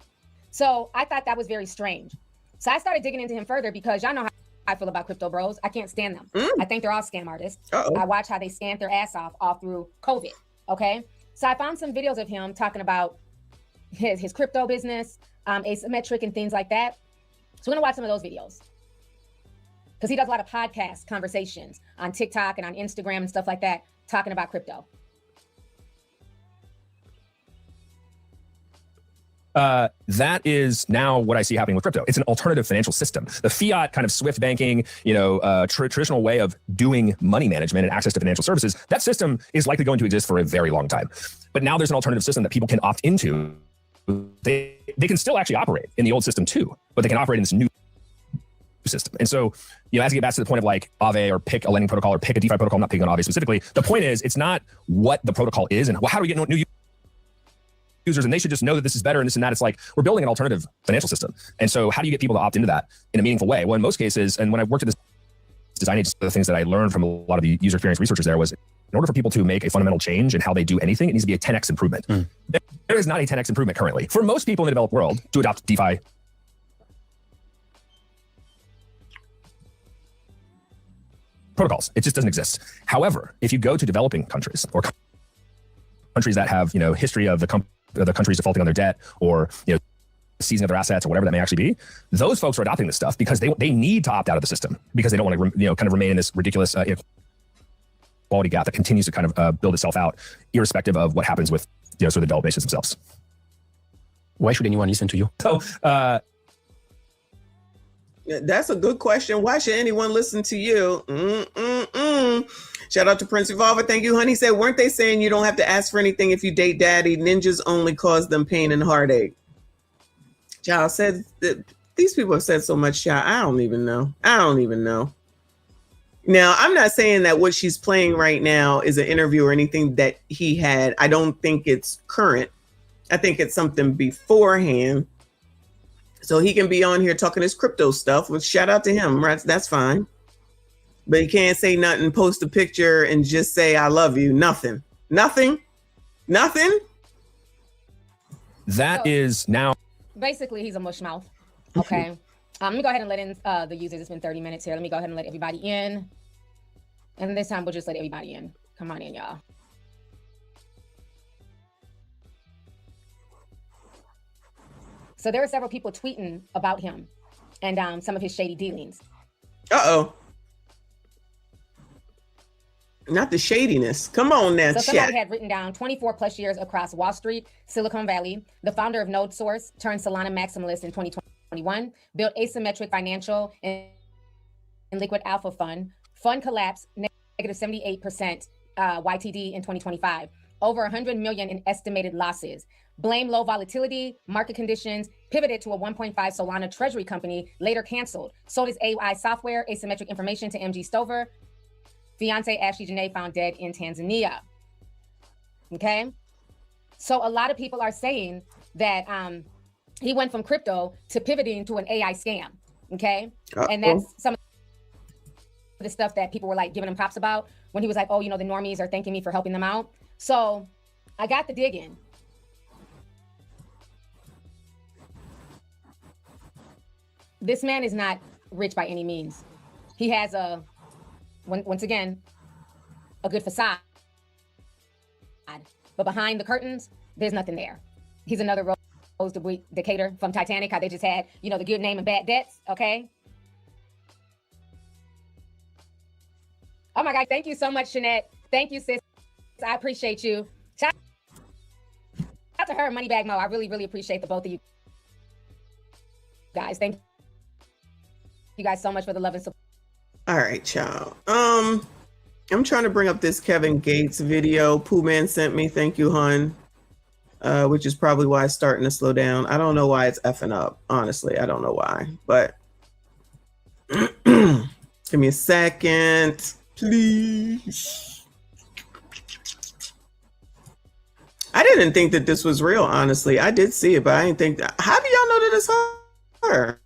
So I thought that was very strange. So I started digging into him further because y'all know I feel about crypto bros. I can't stand them. I think they're all scam artists. Uh-oh. I watch how they scam their ass off all through COVID. Okay. So I found some videos of him talking about his crypto business, asymmetric and things like that. So we're going to watch some of those videos. Because he does a lot of podcast conversations on TikTok and on Instagram and stuff like that, talking about crypto. That is now what I see happening with crypto. It's an alternative financial system. The fiat kind of SWIFT banking, traditional way of doing money management and access to financial services, that system is likely going to exist for a very long time. But now there's an alternative system that people can opt into. They can still actually operate in the old system too, but they can operate in this new system. And so, as you get back to the point of like Aave or pick a lending protocol or pick a DeFi protocol, I'm not picking on Aave specifically. The point is, it's not what the protocol is and how do we get new users, and they should just know that this is better and this and that. It's like we're building an alternative financial system. And so how do you get people to opt into that in a meaningful way? Well, in most cases, and when I worked at this design agency, the things that I learned from a lot of the user experience researchers there was, in order for people to make a fundamental change in how they do anything, it needs to be a 10x improvement. There is not a 10x improvement currently. For most people in the developed world to adopt DeFi protocols, it just doesn't exist. However, if you go to developing countries or countries that have, history of the countries defaulting on their debt or, seizing of their assets or whatever that may actually be, those folks are adopting this stuff because they need to opt out of the system because they don't want to, kind of remain in this ridiculous quality gap that continues to kind of build itself out, irrespective of what happens with, sort of the developed nations themselves. Why should anyone listen to you? So, that's a good question. Why should anyone listen to you? Shout out to Prince Evolver. Thank you, honey. Said, weren't they saying you don't have to ask for anything if you date daddy? Ninjas only cause them pain and heartache. Child said that these people have said so much, child. I don't even know. Now, I'm not saying that what she's playing right now is an interview or anything that he had. I don't think it's current. I think it's something beforehand. So he can be on here talking his crypto stuff, which shout out to him, right? That's fine. But he can't say nothing, post a picture and just say, I love you. Nothing. That is now. Basically, he's a mush mouth. Okay. Let me go ahead and let in the users. It's been 30 minutes here. Let me go ahead and let everybody in. And this time we'll just let everybody in. Come on in, y'all. So there are several people tweeting about him and some of his shady dealings. Uh-oh. Not the shadiness. Come on now, so chat. somebody had written down 24 plus years across Wall Street, Silicon Valley, the founder of Node Source turned Solana maximalist in 2021, built asymmetric financial and liquid alpha fund collapse, negative 78% YTD in 2025, over 100 million in estimated losses, blame low volatility, market conditions, pivoted to a 1.5 Solana treasury company, later canceled, sold his AI software, asymmetric information to MG Stover, fiance Ashlee Janae found dead in Tanzania. Okay. So a lot of people are saying that he went from crypto to pivoting to an AI scam. Okay. And that's some of the stuff that people were like giving him props about when he was like, oh, the normies are thanking me for helping them out. So I got the digging. This man is not rich by any means. He has once again, a good facade. But behind the curtains, there's nothing there. He's another Rose Decatur from Titanic, how they just had, the good name and bad debts, okay? Oh my God, thank you so much, Shanette. Thank you, sis. I appreciate you. Shout out to her, Moneybag Mo. I really, really appreciate the both of you guys. Thank you guys so much for the love and support. All right, y'all. I'm trying to bring up this Kevin Gates video Pooh Man sent me. Thank you, hun. Which is probably why it's starting to slow down. I don't know why it's effing up. Honestly, I don't know why. But give me a second, please. I didn't think that this was real, honestly. I did see it, but I didn't think that. How do y'all know that it's her?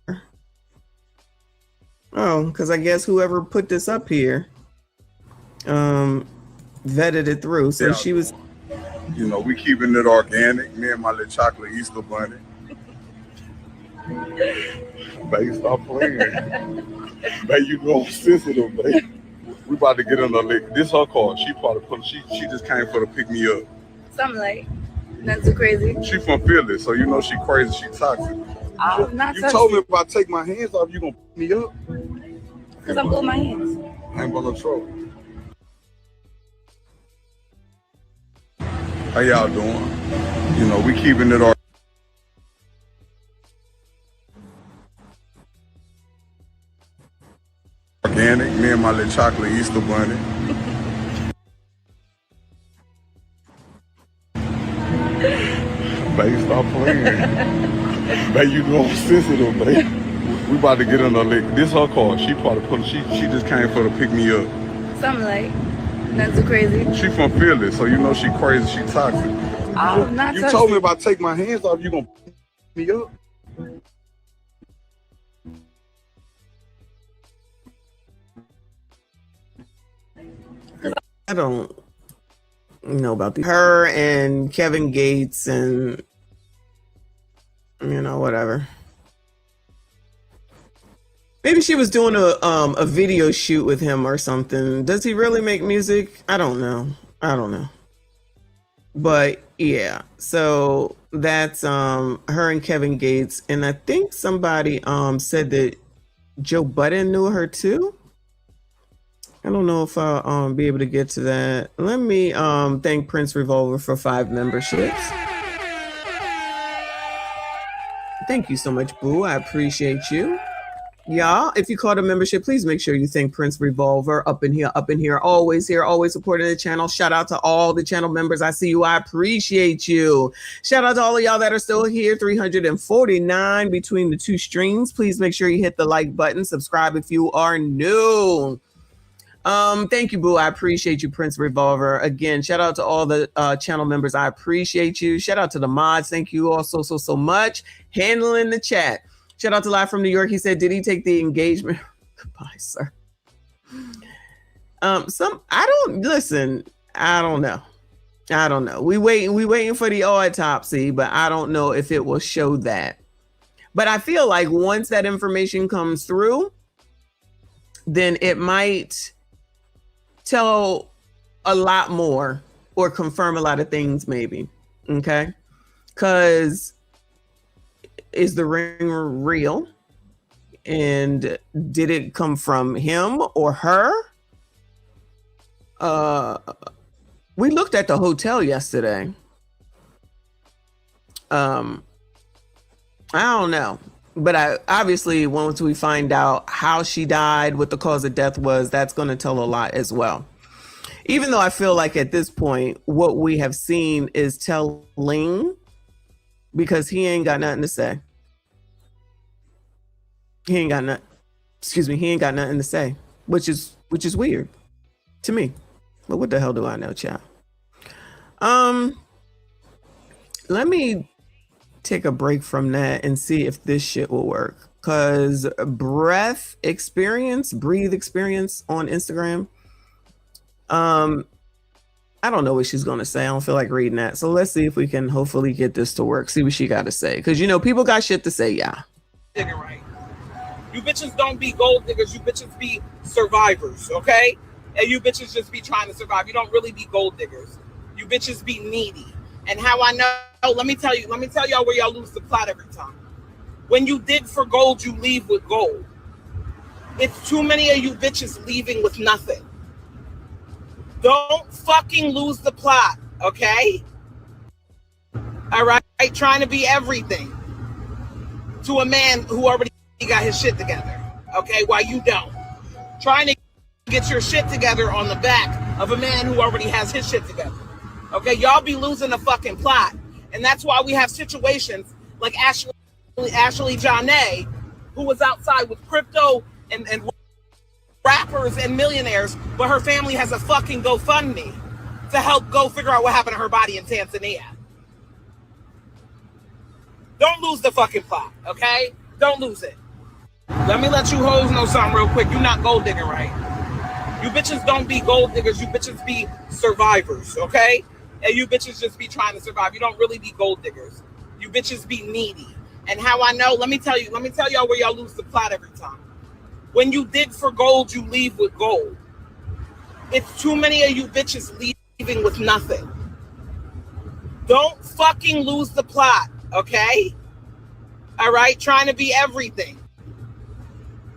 Oh, because I guess whoever put this up here vetted it through. So she was. We keeping it organic. Me and my little chocolate Easter bunny. Baby, stop playing. Man, you know I'm sensitive, man. We about to get on the lick. This her car. She probably put. She just came for to pick me up. Something like not too crazy. She from Philly, so you know she crazy. She toxic. Not You told me if I take my hands off, you gonna pick me up. Because I'm blowing my hands. I ain't gonna trouble. How y'all doing? You know, we keeping it organic. Me and my little chocolate Easter bunny. Babe, stop playing. Babe, you know I'm sensitive, babe. We about to get on the lick. This her car. She probably put. She just came for to pick me up. Something like not too crazy. She from Philly, so you know she crazy. She toxic. Not You toxic. told me if I take my hands off, you gonna pick me up. I don't know about her and Kevin Gates and whatever. Maybe she was doing a video shoot with him or something. Does he really make music? I don't know. But yeah, so that's her and Kevin Gates, and I think somebody said that Joe Budden knew her too. I don't know if I'll be able to get to that. Let me thank Prince Revolver for 5 memberships. Thank you so much, Boo. I appreciate you. Y'all, if you caught a membership, please make sure you thank Prince Revolver. Up in here, always supporting the channel. Shout out to all the channel members. I see you. I appreciate you. Shout out to all of y'all that are still here. 349 between the 2 streams. Please make sure you hit the like button. Subscribe if you are new. Thank you, Boo. I appreciate you, Prince Revolver. Again, shout out to all the channel members. I appreciate you. Shout out to the mods. Thank you all so much. Handling the chat. Shout out to Live from New York. He said, did he take the engagement? Goodbye, sir. I don't know. We waiting for the autopsy, but I don't know if it will show that. But I feel like once that information comes through, then it might tell a lot more or confirm a lot of things, maybe. Okay? Because is the ring real? And did it come from him or her? We looked at the hotel yesterday. I don't know. But obviously, once we find out how she died, what the cause of death was, that's going to tell a lot as well. Even though I feel like at this point, what we have seen is telling, because he ain't got nothing to say. He ain't got nothing to say, which is weird to me. But what the hell do I know, child? Let me take a break from that and see if this shit will work. Cause breathe experience on Instagram. I don't know what she's gonna say. I don't feel like reading that. So let's see if we can hopefully get this to work. See what she got to say. Cause people got shit to say, yeah. Right. You bitches don't be gold diggers. You bitches be survivors, okay? And you bitches just be trying to survive. You don't really be gold diggers. You bitches be needy. And how I know, let me tell y'all where y'all lose the plot every time. When you dig for gold, you leave with gold. It's too many of you bitches leaving with nothing. Don't fucking lose the plot, okay? All right? Trying to be everything to a man who already got his shit together, okay? While you don't. Trying to get your shit together on the back of a man who already has his shit together. Okay, y'all be losing the fucking plot. And that's why we have situations like Ashlee Jana, who was outside with crypto and rappers and millionaires, but her family has a fucking GoFundMe to help go figure out what happened to her body in Tanzania. Don't lose the fucking plot, okay? Don't lose it. Let me let you hoes know something real quick. You're not gold digging, right? You bitches don't be gold diggers. You bitches be survivors, okay? And you bitches just be trying to survive. You don't really be gold diggers. You bitches be needy. And how I know, let me tell y'all where y'all lose the plot every time. When you dig for gold, you leave with gold. It's too many of you bitches leaving with nothing. Don't fucking lose the plot, okay? All right? Trying to be everything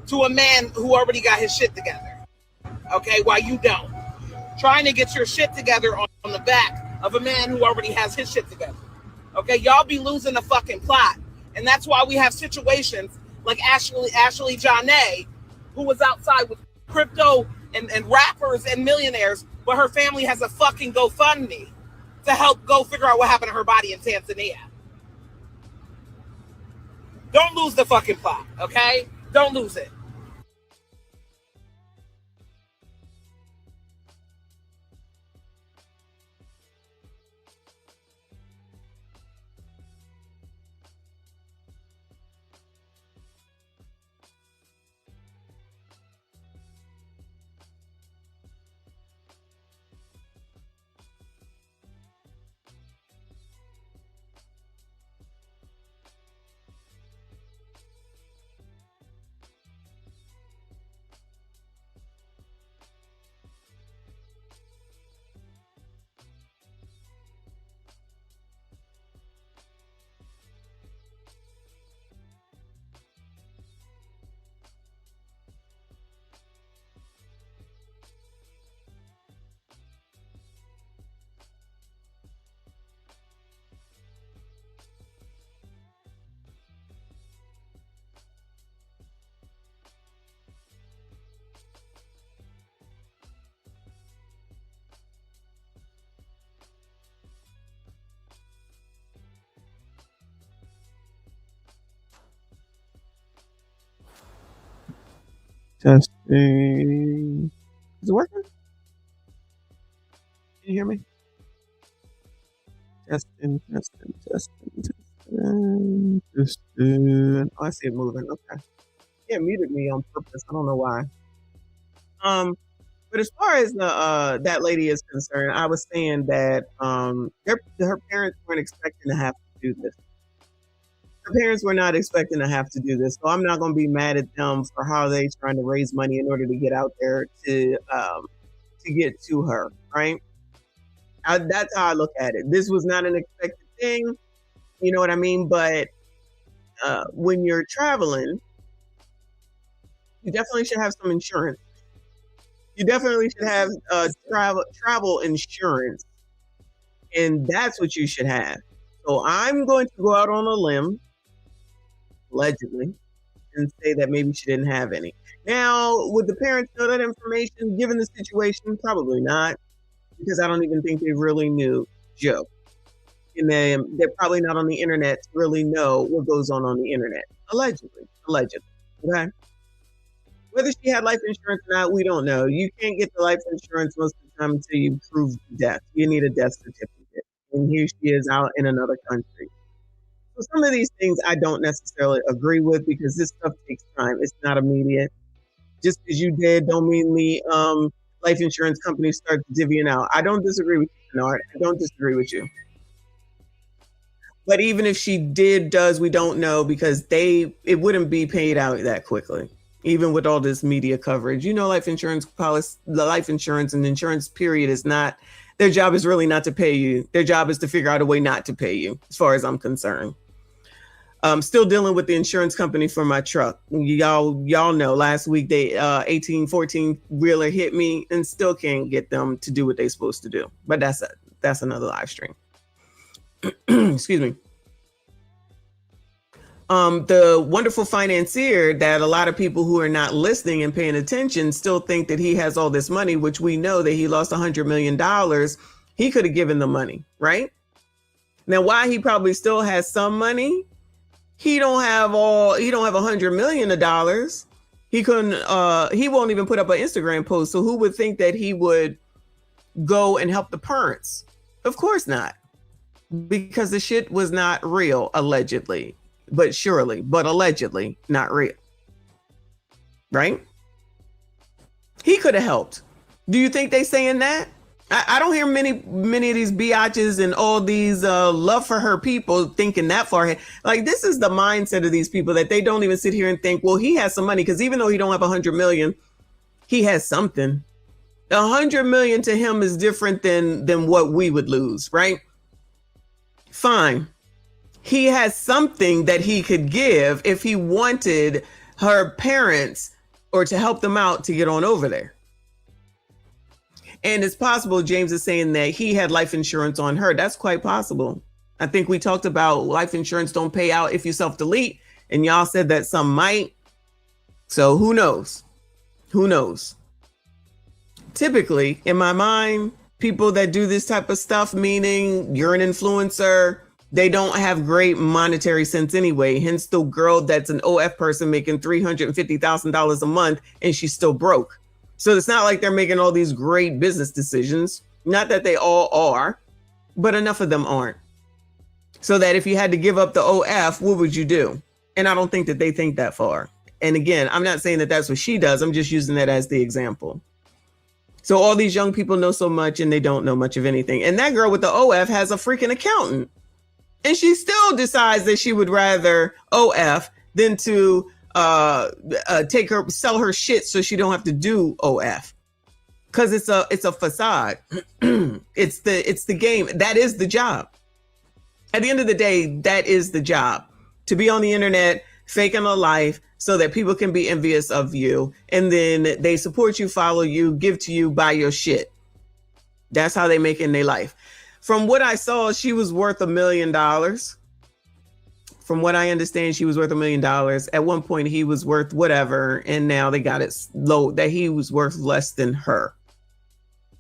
to a man who already got his shit together, okay? While you don't. Trying to get your shit together on the back of a man who already has his shit together, okay? Y'all be losing the fucking plot. And that's why we have situations like Ashlee Jana, who was outside with crypto and rappers and millionaires, but her family has a fucking GoFundMe to help go figure out what happened to her body in Tanzania. Don't lose the fucking plot, okay? Don't lose it. Testing. Is it working? Can you hear me? Testing. Oh, I see it moving. Okay. Yeah, muted me on purpose. I don't know why. But as far as the that lady is concerned, I was saying that her parents weren't expecting to have to do this. Her parents were not expecting to have to do this, so I'm not going to be mad at them for how they trying to raise money in order to get out there to get to her, right? That's how I look at it. This was not an expected thing, you know what I mean? But when you're traveling, you definitely should have some insurance. You definitely should have travel insurance, and that's what you should have. So I'm going to go out on a limb, allegedly, and say that maybe she didn't have any. Now, would the parents know that information given the situation? Probably not, because I don't even think they really knew Joe. And they're probably not on the internet to really know what goes on the internet. Allegedly, okay? Whether she had life insurance or not, we don't know. You can't get the life insurance most of the time until you prove death. You need a death certificate. And here she is out in another country. So some of these things I don't necessarily agree with because this stuff takes time. It's not immediate. Just because you did don't mean the life insurance companies start divvying out. I don't disagree with you, Bernard. I don't disagree with you. But even if she does, we don't know because it wouldn't be paid out that quickly. Even with all this media coverage, life insurance policy, the life insurance and insurance period is not, their job is really not to pay you. Their job is to figure out a way not to pay you, as far as I'm concerned. I'm still dealing with the insurance company for my truck. Y'all know last week they 14 wheeler hit me and still can't get them to do what they're supposed to do. But that's another live stream. Excuse me. The wonderful financier that a lot of people who are not listening and paying attention still think that he has all this money, which we know that he lost $100 million. He could have given the money, right? Now, why he probably still has some money, he don't have $100 million. He won't even put up an Instagram post. So who would think that he would go and help the parents? Of course not, because the shit was not real, allegedly. But allegedly not real. Right? He could have helped. Do you think they saying that? I don't hear many of these biatches and all these love for her people thinking that far ahead. Like, this is the mindset of these people, that they don't even sit here and think, well, he has some money, because even though he don't have 100 million, he has something. 100 million to him is different than what we would lose, right? Fine. He has something that he could give if he wanted her parents or to help them out to get on over there. And it's possible James is saying that he had life insurance on her. That's quite possible. I think we talked about life insurance don't pay out if you self-delete, and y'all said that some might. So who knows? Who knows? Typically, in my mind, people that do this type of stuff, meaning you're an influencer, they don't have great monetary sense anyway. Hence the girl that's an OF person making $350,000 a month and she's still broke. So it's not like they're making all these great business decisions. Not that they all are, but enough of them aren't. So that if you had to give up the OF, what would you do? And I don't think that they think that far. And again, I'm not saying that that's what she does. I'm just using that as the example. So all these young people know so much and they don't know much of anything. And that girl with the OF has a freaking accountant. And she still decides that she would rather OF than to sell her shit so she don't have to do OF. Because it's a facade. It's the game. That is the job. At the end of the day, that is the job. To be on the internet, faking a life so that people can be envious of you. And then they support you, follow you, give to you, buy your shit. That's how they make it in their life. From what I saw, she was worth $1 million. From what I understand, she was worth $1 million. At one point, he was worth whatever. And now they got it low that he was worth less than her.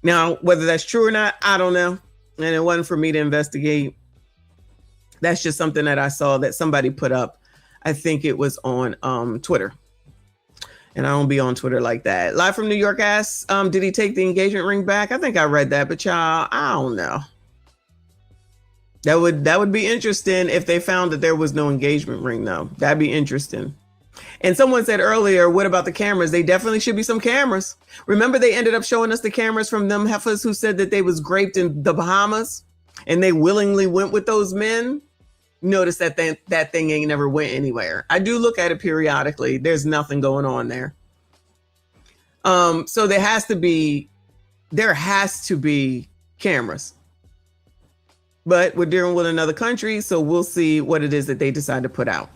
Now, whether that's true or not, I don't know. And it wasn't for me to investigate. That's just something that I saw that somebody put up. I think it was on Twitter. And I don't be on Twitter like that. Live from New York asks, did he take the engagement ring back? I think I read that, but y'all, I don't know. That would be interesting if they found that there was no engagement ring, though. That'd be interesting. And someone said earlier, what about the cameras? They definitely should be some cameras. Remember, they ended up showing us the cameras from them heifers who said that they was raped in the Bahamas and they willingly went with those men. Notice that thing ain't never went anywhere. I do look at it periodically. There's nothing going on there. So there has to be cameras. But we're dealing with another country, so we'll see what it is that they decide to put out.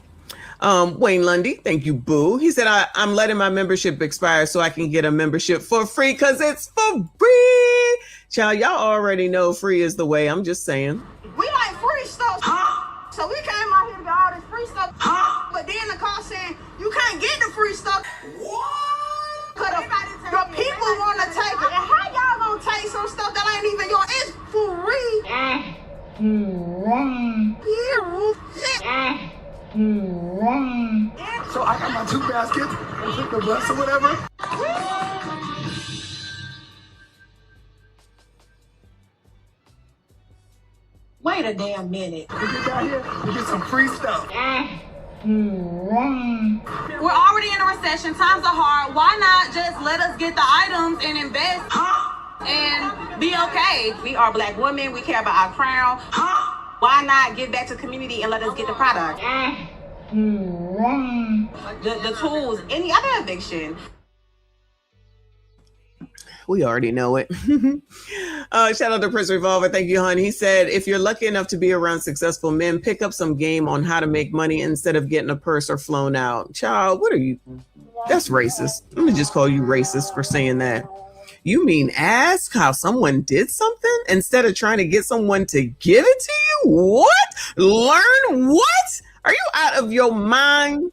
Wayne Lundy, thank you, boo. He said, I'm letting my membership expire so I can get a membership for free because it's for free. Child, y'all already know free is the way. I'm just saying. We like free stuff. So we came out here to get all this free stuff. But then the car saying, you can't get the free stuff. What? Because the people want to take it. And how y'all going to take some stuff that ain't even yours? It's free. So I got my 2 baskets and took the bus or whatever. Wait a damn minute. We get down here, we get some free stuff. We're already in a recession. Times are hard. Why not just let us get the items and invest and be okay? We are Black women. We care about our crown. Why not give back to the community and let us get the product? The tools, any other eviction. We already know it. Shout out to Prince Revolver. Thank you, hon. He said, if you're lucky enough to be around successful men, pick up some game on how to make money instead of getting a purse or flown out. Child, what are you? That's racist. Let me just call you racist for saying that. You mean ask how someone did something instead of trying to get someone to give it to you? What? Learn what? Are you out of your mind?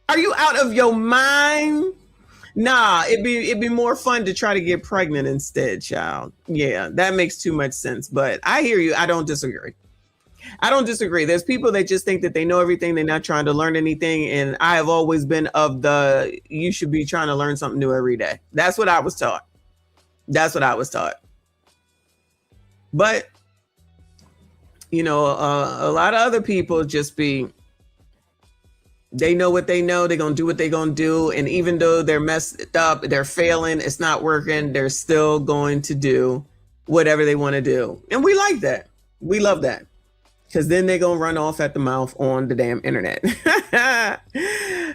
Are you out of your mind? Nah, it'd be more fun to try to get pregnant instead, child. Yeah, that makes too much sense. But I hear you. I don't disagree. There's people that just think that they know everything. They're not trying to learn anything. And I have always been of the, you should be trying to learn something new every day. That's what I was taught. But, you know, a lot of other people just be, they know what they know. They're going to do what they're going to do. And even though they're messed up, they're failing, it's not working, they're still going to do whatever they want to do. And we like that. We love that. Because then they're going to run off at the mouth on the damn internet.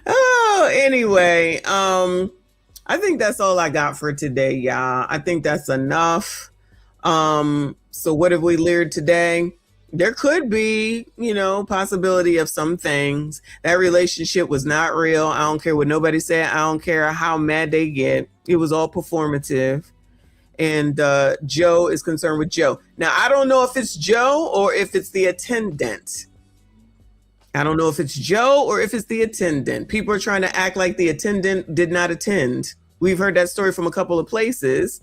Oh, anyway, I think that's all I got for today, y'all. I think that's enough. So what have we learned today? There could be, possibility of some things. That relationship was not real. I don't care what nobody said. I don't care how mad they get. It was all performative. And Joe is concerned with Joe. Now, I don't know if it's Joe or if it's the attendant. I don't know if it's Joe or if it's the attendant. People are trying to act like the attendant did not attend. We've heard that story from a couple of places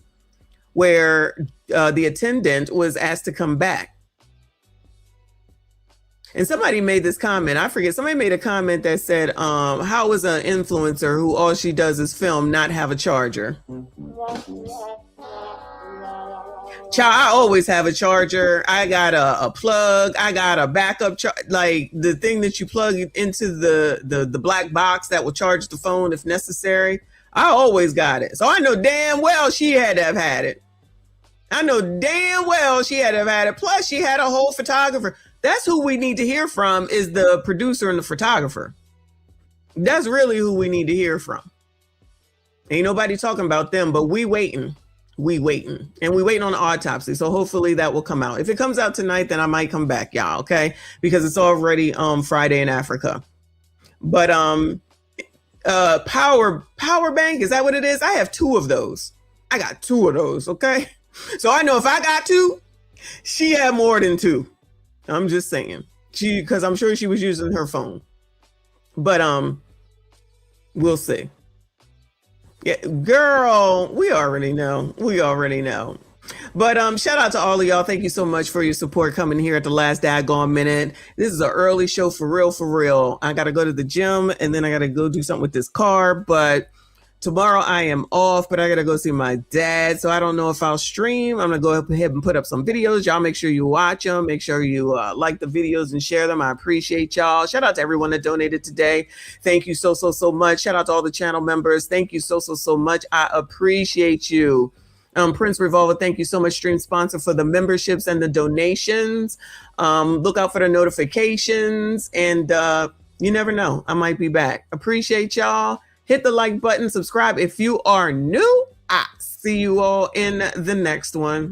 where the attendant was asked to come back. And somebody made this comment. I forget. Somebody made a comment that said, how is an influencer who all she does is film not have a charger? Child, I always have a charger. I got a plug. I got a backup like the thing that you plug into the black box that will charge the phone if necessary. I always got it. So I know damn well she had to have had it. I know damn well she had to have had it. Plus she had a whole photographer. That's who we need to hear from, is the producer and the photographer. That's really who we need to hear from. Ain't nobody talking about them, but we waiting. And we waiting on the autopsy. So hopefully that will come out. If it comes out tonight, then I might come back, y'all, okay? Because it's already Friday in Africa. But power bank, is that what it is? I have 2 of those. I got 2 of those, okay? So I know if I got 2, she had more than 2. I'm just saying. Because I'm sure she was using her phone. But we'll see. Yeah, girl, we already know. But shout out to all of y'all. Thank you so much for your support coming here at the last daggone minute. This is an early show for real. I gotta go to the gym and then I gotta go do something with this car. But tomorrow I am off, but I gotta go see my dad. So I don't know if I'll stream. I'm gonna go ahead and put up some videos. Y'all make sure you watch them. Make sure you like the videos and share them. I appreciate y'all. Shout out to everyone that donated today. Thank you so much. Shout out to all the channel members. Thank you so much. I appreciate you. Prince Revolver, thank you so much. Stream sponsor for the memberships and the donations. Look out for the notifications. And you never know. I might be back. Appreciate y'all. Hit the like button, subscribe if you are new. I see you all in the next one.